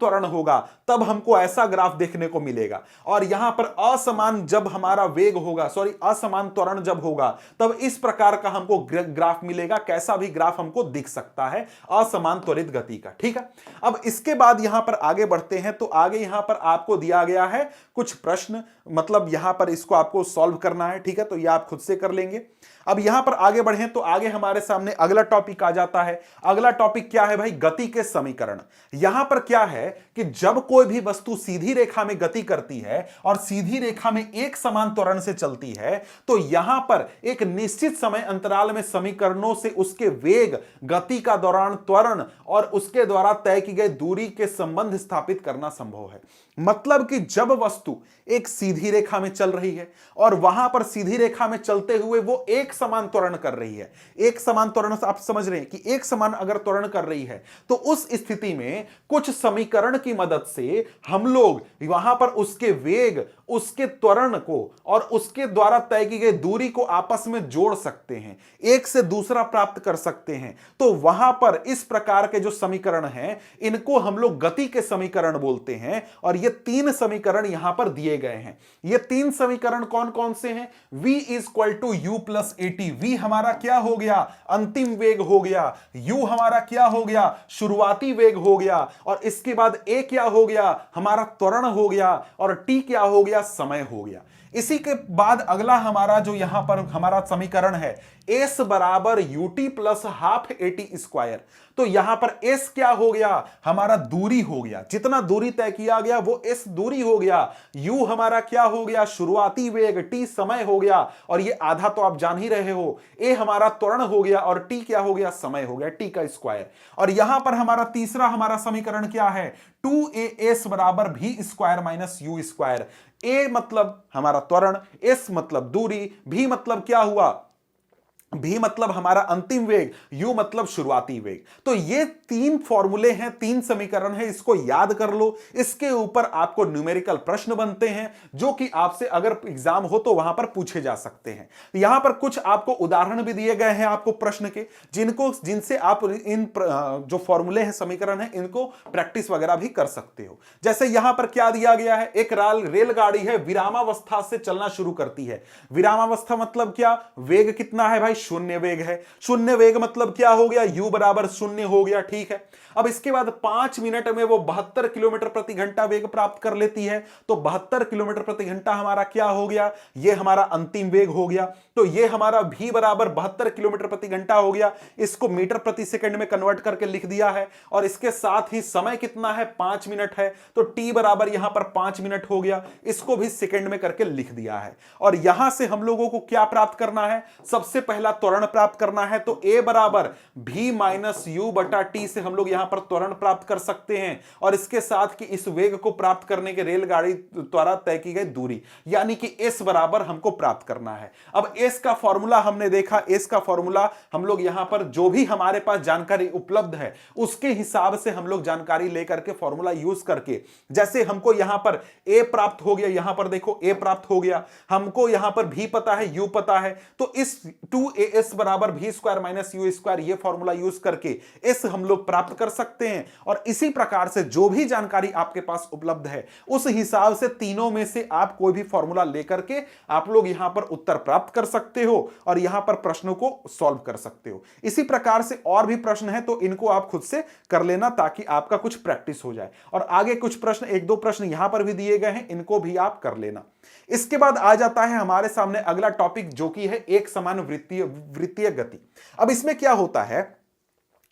त्वरण होगा तब हमको ऐसा ग्राफ देखने को मिलेगा। और यहां पर असमान जब हमारा वेग होगा, असमान त्वरण जब होगा, तब इस प्रकार का हमको ग्राफ मिलेगा। कैसा भी ग्राफ हमको दिख सकता है असमान त्वरित गति का। ठीक है, अब इसके बाद यहां पर आगे बढ़ते हैं। तो आगे यहां पर आपको दिया गया है कुछ प्रश्न, मतलब यहां पर इसको आपको सॉल्व करना है। ठीक है, तो यह आप खुद से कर लेंगे। अब यहां पर आगे बढ़े तो आगे हमारे सामने अगला टॉपिक आ जाता है। अगला टॉपिक क्या है भाई, गति के समीकरण। यहां पर क्या है कि जब कोई भी वस्तु सीधी रेखा में गति करती है और सीधी रेखा में एक समान त्वरण से चलती है, तो यहां पर एक निश्चित समय अंतराल में समीकरणों से उसके वेग, गति का दौरान त्वरण और उसके द्वारा तय की गई दूरी के संबंध स्थापित करना संभव है। मतलब कि जब वस्तु एक सीधी रेखा में चल रही है और वहां पर सीधी रेखा में चलते हुए वो एक समान त्वरण कर रही है। एक समान त्वरण आप समझ रहे हैं कि एक समान अगर त्वरण कर रही है तो उस स्थिति में कुछ समीकरण की मदद से हम लोग वहां पर उसके वेग, उसके त्वरण को और उसके द्वारा तय की गई दूरी को आपस में जोड़ सकते हैं, एक से दूसरा प्राप्त कर सकते हैं। तो वहां पर इस प्रकार के जो समीकरण हैं इनको हम लोग गति के समीकरण बोलते हैं। और ये तीन समीकरण यहां पर दिए गए हैं। ये तीन समीकरण कौन कौन से हैं? v equal to u plus at. V हमारा क्या हो गया? अंतिम वेग हो गया। u हमारा क्या हो गया? शुरुआती वेग हो गया। और इसके बाद a क्या हो गया? हमारा त्वरण हो गया। और t क्या हो गया? समय हो गया। इसी के बाद अगला हमारा जो यहां पर हमारा समीकरण है s बराबर UT plus half eighty square. तो यहां पर s क्या हो गया? हमारा दूरी हो गया, जितना दूरी तय किया गया वो s दूरी हो गया। u हमारा क्या हो गया? शुरुआती वेग। t समय हो गया, और ये आधा तो आप जान ही रहे हो। a हमारा त्वरण हो गया, और t क्या हो गया? समय हो गया, t का स्क्वायर। और यहां पर हमारा तीसरा हमारा समीकरण क्या है? 2as बराबर v square minus u square. a मतलब हमारा त्वरण, s मतलब दूरी, v मतलब क्या हुआ? भी मतलब हमारा अंतिम वेग, u मतलब शुरुआती वेग। तो ये तीन फॉर्मूले हैं, तीन समीकरण हैं, इसको याद कर लो। इसके ऊपर आपको न्यूमेरिकल प्रश्न बनते हैं जो कि आपसे अगर एग्जाम हो तो वहां पर पूछे जा सकते हैं। यहां पर कुछ आपको उदाहरण भी दिए गए हैं आपको प्रश्न के, जिनसे आप इन जो फॉर्मूले हैं, समीकरण हैं, इनको प्रैक्टिस वगैरह भी कर सकते हो। जैसे यहां पर क्या दिया गया है? एक रेलगाड़ी है, विरामावस्था से चलना शुरू करती है। विरामावस्था मतलब क्या? वेग कितना है भाई? शून्य वेग है। शून्य वेग मतलब क्या हो गया? u बराबर शून्य हो गया, ठीक है। अब इसके बाद 5 मिनट में वो 72 किलोमीटर प्रति घंटा वेग प्राप्त कर लेती है। तो 72 किलोमीटर प्रति घंटा हमारा क्या हो गया? ये हमारा अंतिम वेग हो गया। तो ये हमारा v बराबर 72 किलोमीटर प्रति घंटा हो गया। इसको मीटर प्रति सेकंड में कन्वर्ट करके लिख दिया है। और इसके साथ ही समय कितना है? 5 मिनट है। तो t बराबर यहां पर 5 मिनट हो गया। इसको भी सेकंड में करके लिख दिया है। और यहां से हम लोगों को क्या प्राप्त करना है? सबसे पहला त्वरण प्राप्त करना है। तो a बराबर v माइनस यू बटा टी से हम लोग यहां पर त्वरण प्राप्त कर सकते हैं। और इसके साथ कि इस वेग को प्राप्त करने के रेलगाड़ी द्वारा तय की गई दूरी, यानी कि s बराबर हमको प्राप्त करना है। अब s का फॉर्मूला हमने देखा। s का फॉर्मूला हम लोग यहां पर जो भी हमारे पास जानकारी उपलब्ध है उसके हिसाब से हम लोग जानकारी लेकर के फॉर्मूला यूज करके, जैसे हमको यहां पर a प्राप्त हो गया, यहां पर देखो a प्राप्त हो गया, हमको यहां पर v पता है, u पता है। तो इस 2as बराबर v square minus you square ये फॉर्मूला यूज करके s हम लोग प्राप्त कर सकते हैं। और इसी प्रकार से जो भी जानकारी आपके पास उपलब्ध है उस हिसाब से तीनों में से आप कोई भी फॉर्मूला लेकर के आप लोग यहां पर उत्तर प्राप्त कर सकते हो और यहां पर प्रश्नों को सॉल्व कर सकते हो। इसी प्रकार से और भी प्रश्न है तो इनको आप खुद से कर लेना ताकि आपका कुछ प्रैक्टिस हो जाए। और आगे कुछ प्रश्न, एक दो प्रश्न यहां पर भी दिए गए हैं, इनको भी आप कर लेना। इसके बाद आ जाता है हमारे सामने अगला टॉपिक जो कि है एक समान वृत्तीय गति। अब इसमें क्या होता है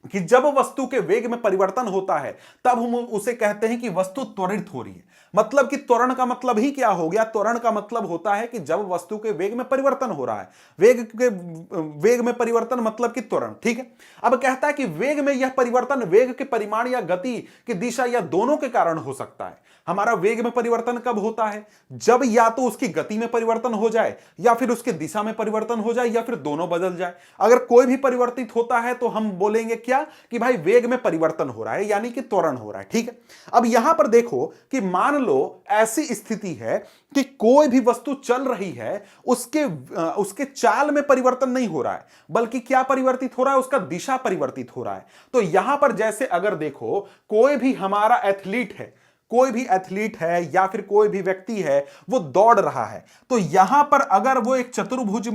कि जब वस्तु के वेग में परिवर्तन होता है तब हम उसे कहते हैं कि वस्तु त्वरित हो रही है। मतलब कि त्वरण का मतलब ही क्या हो गया? त्वरण का मतलब होता है कि जब वस्तु के वेग में परिवर्तन हो रहा है। वेग में परिवर्तन मतलब कि त्वरण, ठीक है। अब कहता है कि वेग में यह परिवर्तन वेग के परिमाण या गति की दिशा या दोनों के कारण हो सकता है। हमारा वेग में परिवर्तन कब होता है? जब या तो उसकी गति में परिवर्तन हो जाए या फिर उसके दिशा में परिवर्तन हो जाए या फिर दोनों बदल जाए। अगर कोई भी परिवर्तित होता है तो हम बोलेंगे क्या? कि भाई वेग में परिवर्तन हो रहा है, यानी कि त्वरण हो रहा है, ठीक है। अब यहां पर देखो कि मान लो ऐसी स्थिति है कि कोई भी वस्तु चल रही है, उसके चाल में परिवर्तन नहीं हो रहा है, बल्कि क्या परिवर्तित हो रहा है? उसका दिशा परिवर्तित हो रहा है। तो यहां पर जैसे अगर देखो कोई भी हमारा एथलीट है, कोई भी एथलीट है या फिर कोई भी व्यक्ति है, वो दौड़ रहा है, तो यहां पर अगर वो एक चतुर्भुज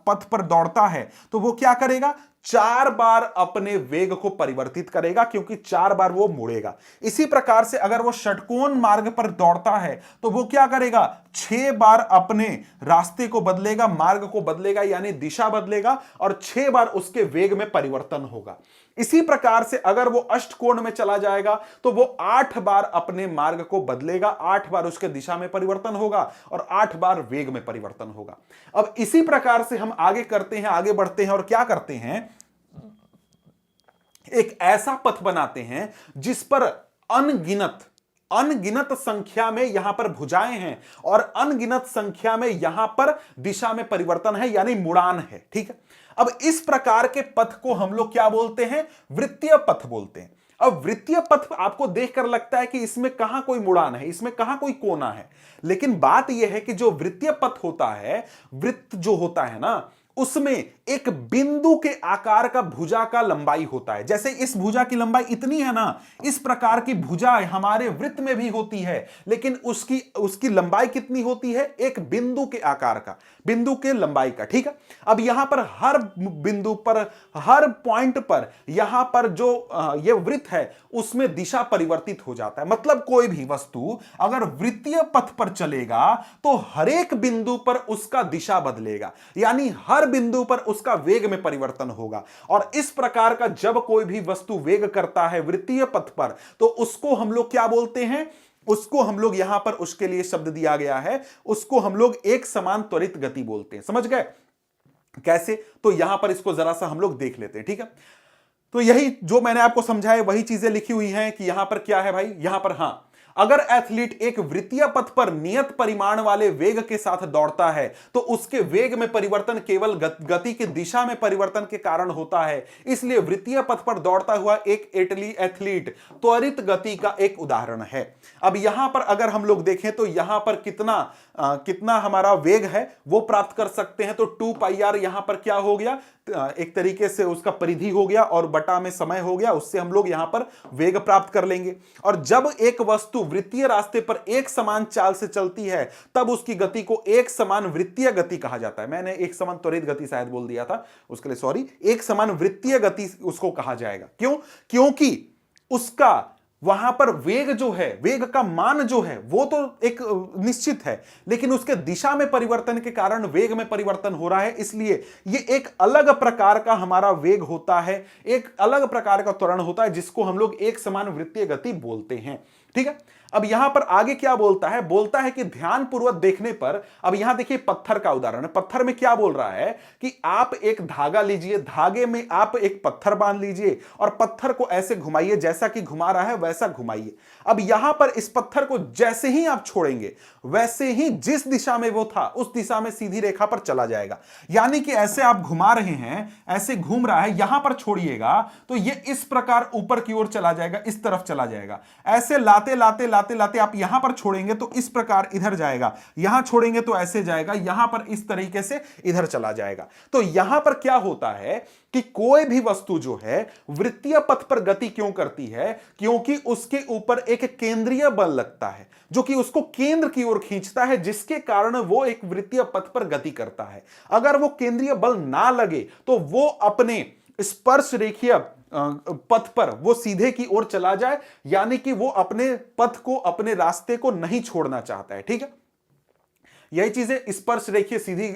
पथ पर दौड़ता है तो वो क्या करेगा? 4 बार अपने वेग को परिवर्तित करेगा, क्योंकि 4 बार वो मुड़ेगा। इसी प्रकार से अगर वो षटकोण मार्ग पर दौड़ता है तो वो क्या करेगा? 6 बार अपने रास्ते को बदलेगा, मार्ग को बदलेगा, यानी दिशा बदलेगा, और 6 बार उसके वेग में परिवर्तन होगा। इसी प्रकार से अगर वो अष्टकोण में चला जाएगा तो वो 8 बार अपने मार्ग को बदलेगा, 8 बार उसके दिशा में परिवर्तन होगा और 8 बार वेग में परिवर्तन होगा। अब इसी प्रकार से हम आगे करते हैं, आगे बढ़ते हैं और क्या करते हैं? एक ऐसा पथ बनाते हैं जिस पर अनगिनत अनगिनत संख्या में यहां पर भुजाएं हैं और अनगिनत संख्या में यहां पर दिशा में परिवर्तन है, यानी मुड़ान है। ठीक है, अब इस प्रकार के पथ को हम लोग क्या बोलते हैं? वृत्तीय पथ बोलते हैं। अब वृत्तीय पथ आपको देखकर लगता है कि इसमें कहां कोई मुड़ान है, इसमें कहां कोई कोना है, लेकिन बात यह है कि जो वृत्तीय पथ होता है, वृत्त जो होता है ना, उसमें एक बिंदु के आकार का भुजा का लंबाई होता है। जैसे इस भुजा की लंबाई इतनी है ना, इस प्रकार की भुजा हमारे वृत्त में भी होती है, लेकिन उसकी लंबाई कितनी होती है? एक बिंदु के आकार का, बिंदु के लंबाई का। ठीक है, अब यहां पर हर बिंदु पर, हर पॉइंट पर यहां पर जो ये वृत्त है उसमें दिशा परिवर्तित हो जाता है। मतलब कोई भी वस्तु अगर वृत्तीय पथ पर चलेगा तो हर एक बिंदु पर उसका दिशा बदलेगा, यानी हर बिंदु पर उसका वेग में परिवर्तन होगा। और इस प्रकार का जब कोई भी वस्तु वेग करता है वृत्तीय पथ पर, तो उसको हम लोग क्या बोलते हैं? उसको हम लोग यहां पर उसके लिए शब्द दिया गया है, उसको हम लोग एक समान त्वरित गति बोलते हैं। समझ गए कैसे? तो यहां पर इसको जरा सा हम लोग देख लेते हैं। ठीक है, तो यही जो मैंने आपको समझाया वही चीजें लिखी हुई हैं कि यहां पर क्या है भाई, यहां पर हां, अगर एथलीट एक वृत्तीय पथ पर नियत परिमाण वाले वेग के साथ दौड़ता है तो उसके वेग में परिवर्तन केवल गति की दिशा में परिवर्तन के कारण होता है। इसलिए वृत्तीय पथ पर दौड़ता हुआ एक एथलीट त्वरित गति का एक उदाहरण है। अब यहां पर अगर हम लोग देखें तो यहां पर कितना हमारा वेग है वो प्राप्त कर सकते हैं। तो 2πr यहां पर क्या हो गया, एक तरीके से उसका परिधि हो गया और बटा में समय हो गया, उससे हम लोग यहां पर वेग प्राप्त कर लेंगे। और जब एक वस्तु वृत्तीय रास्ते पर एक समान चाल से चलती है तब उसकी गति को एक समान वृत्तीय गति कहा जाता है। मैंने एक समान त्वरित गति शायद बोल दिया था, उसके लिए सॉरी। एक समान वृत्तीय गति उसको कहा जाएगा। क्यों? क्योंकि उसका वहां पर वेग जो है, वेग का मान जो है वो तो एक निश्चित है, लेकिन उसके दिशा में परिवर्तन के कारण वेग में परिवर्तन हो रहा है। इसलिए ये एक अलग प्रकार का हमारा वेग होता है, एक अलग प्रकार का त्वरण होता है, जिसको हम लोग एक समान वृत्तीय गति बोलते हैं। ठीक है, अब यहां पर आगे क्या बोलता है? बोलता है कि ध्यानपूर्वक देखने पर, अब यहां देखिए पत्थर का उदाहरण है। पत्थर में क्या बोल रहा है कि आप एक धागा लीजिए, धागे में आप एक पत्थर बांध लीजिए और पत्थर को ऐसे घुमाइए, जैसा कि घुमा रहा है वैसा घुमाइए। अब यहां पर इस पत्थर को जैसे ही आप छोड़ेंगे वैसे ही जिस दिशा में वो था उस दिशा में सीधी रेखा पर चला जाएगा। यानी कि ऐसे आप घुमा रहे हैं, ऐसे घूम रहा है, यहां पर छोड़िएगा तो ये इस प्रकार ऊपर की ओर चला जाएगा, इस तरफ चला जाएगा। ऐसे लाते लाते लाते लाते आप यहां पर छोड़ेंगे तो इस प्रकार इधर जाएगा, यहां छोड़ेंगे तो ऐसे जाएगा, यहां पर इस तरीके से इधर चला जाएगा। तो यहां पर क्या होता है कि कोई भी वस्तु जो है वृत्तीय पथ पर गति क्यों करती है? क्योंकि उसके ऊपर एक केंद्रीय बल लगता है जो कि उसको केंद्र की ओर खींचता है, जिसके कारण वो एक वृत्तीय पथ पर गति करता है। अगर वो केंद्रीय बल ना लगे तो वो अपने स्पर्श रेखीय पथ पर वो सीधे की ओर चला जाए, यानी कि वो अपने पथ को, अपने रास्ते को नहीं छोड़ना चाहता है। ठीक है, यही चीजें स्पर्श रेखीय सीधी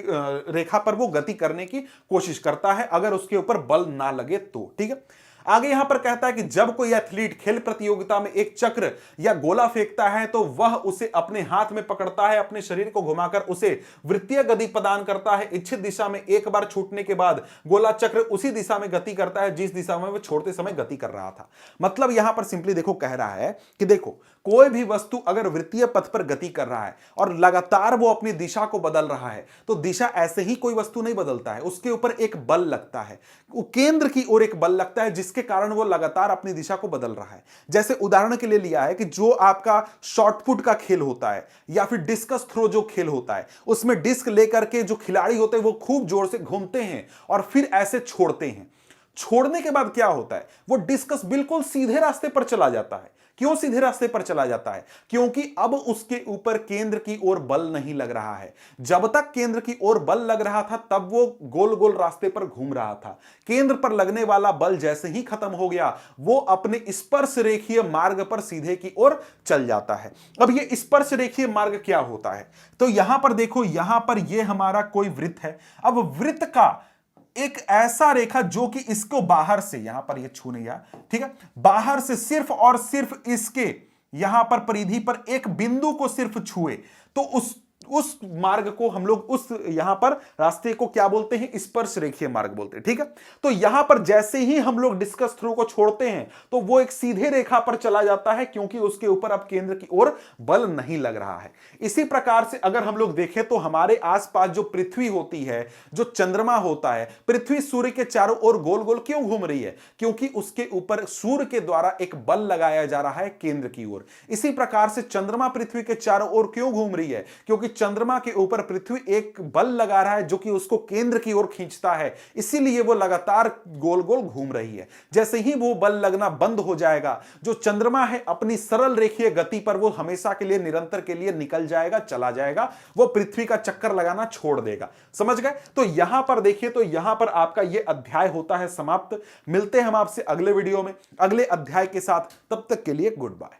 रेखा पर वो गति करने की कोशिश करता है अगर उसके ऊपर बल ना लगे तो। ठीक है, आगे यहां पर कहता है कि जब कोई एथलीट खेल प्रतियोगिता में एक चक्र या गोला फेंकता है तो वह उसे अपने हाथ में पकड़ता है, अपने शरीर को घुमाकर उसे वृत्तीय गति प्रदान करता है। इच्छित दिशा में एक बार छूटने के बाद गोला चक्र उसी दिशा में गति करता है जिस दिशा में वह छोड़ते समय गति कर रहा था। मतलब यहां पर सिंपली देखो कह रहा है कि देखो कोई भी वस्तु अगर वृत्तीय पथ पर गति कर रहा है और लगातार वो अपनी दिशा को बदल रहा है तो दिशा ऐसे ही कोई वस्तु नहीं बदलता है, उसके ऊपर एक बल लगता है, वो केंद्र की ओर एक बल लगता है जिसके कारण वो लगातार अपनी दिशा को बदल रहा है। जैसे उदाहरण के लिए लिया है कि जो आपका शॉटपुट का खेल होता है या फिर डिस्कस थ्रो जो खेल होता है, उसमें डिस्क लेकर के जो खिलाड़ी होते हैं वो खूब जोर से घूमते हैं और फिर ऐसे छोड़ते हैं। छोड़ने के बाद क्या होता है, वो डिस्कस बिल्कुल सीधे रास्ते पर चला जाता है। क्यों सीधे रास्ते पर चला जाता है? क्योंकि अब उसके ऊपर केंद्र की ओर बल नहीं लग रहा है। जब तक केंद्र की ओर बल लग रहा था तब वो गोल गोल रास्ते पर घूम रहा था। केंद्र पर लगने वाला बल जैसे ही खत्म हो गया वो अपने स्पर्श रेखीय मार्ग पर सीधे की ओर चल जाता है। अब ये स्पर्श रेखीय मार्ग क्या होता है? तो यहां पर देखो, यहां पर ये हमारा कोई वृत्त है। अब वृत्त का एक ऐसा रेखा जो कि इसको बाहर से, यहां पर ये छू नहीं गया, ठीक है, बाहर से सिर्फ और सिर्फ इसके यहां पर परिधि पर एक बिंदु को सिर्फ छुए तो उस मार्ग को हम लोग उस यहां पर रास्ते को क्या बोलते हैं, स्पर्श रेखीय मार्ग बोलते हैं। ठीक है, तो यहां पर जैसे ही हम लोग डिस्कस थ्रू को छोड़ते हैं तो वो एक सीधे रेखा पर चला जाता है, क्योंकि उसके ऊपर अब केंद्र की ओर बल नहीं लग रहा है। इसी प्रकार से अगर हम लोग देखें तो हमारे आसपास जो पृथ्वी होती है, जो चंद्रमा होता है, पृथ्वी सूर्य के चारों ओर गोल गोल क्यों घूम रही है, क्योंकि उसके ऊपर सूर्य के द्वारा एक बल लगाया जा रहा है केंद्र की ओर। इसी प्रकार से चंद्रमा पृथ्वी के चारों ओर क्यों घूम रही है, क्योंकि चंद्रमा के ऊपर पृथ्वी एक बल लगा रहा है जो कि उसको केंद्र की ओर खींचता है, इसीलिए वो लगातार गोल गोल घूम रही है। जैसे ही वो बल लगना बंद हो जाएगा, जो चंद्रमा है अपनी सरल रेखीय गति पर वो हमेशा के लिए, निरंतर के लिए निकल जाएगा, चला जाएगा, वो पृथ्वी का चक्कर लगाना छोड़ देगा। समझ गए? तो यहां पर देखिए, तो यहां पर आपका ये अध्याय होता है समाप्त। मिलते हैं हम आपसे अगले वीडियो में अगले अध्याय के साथ, तब तक के लिए गुड बाय।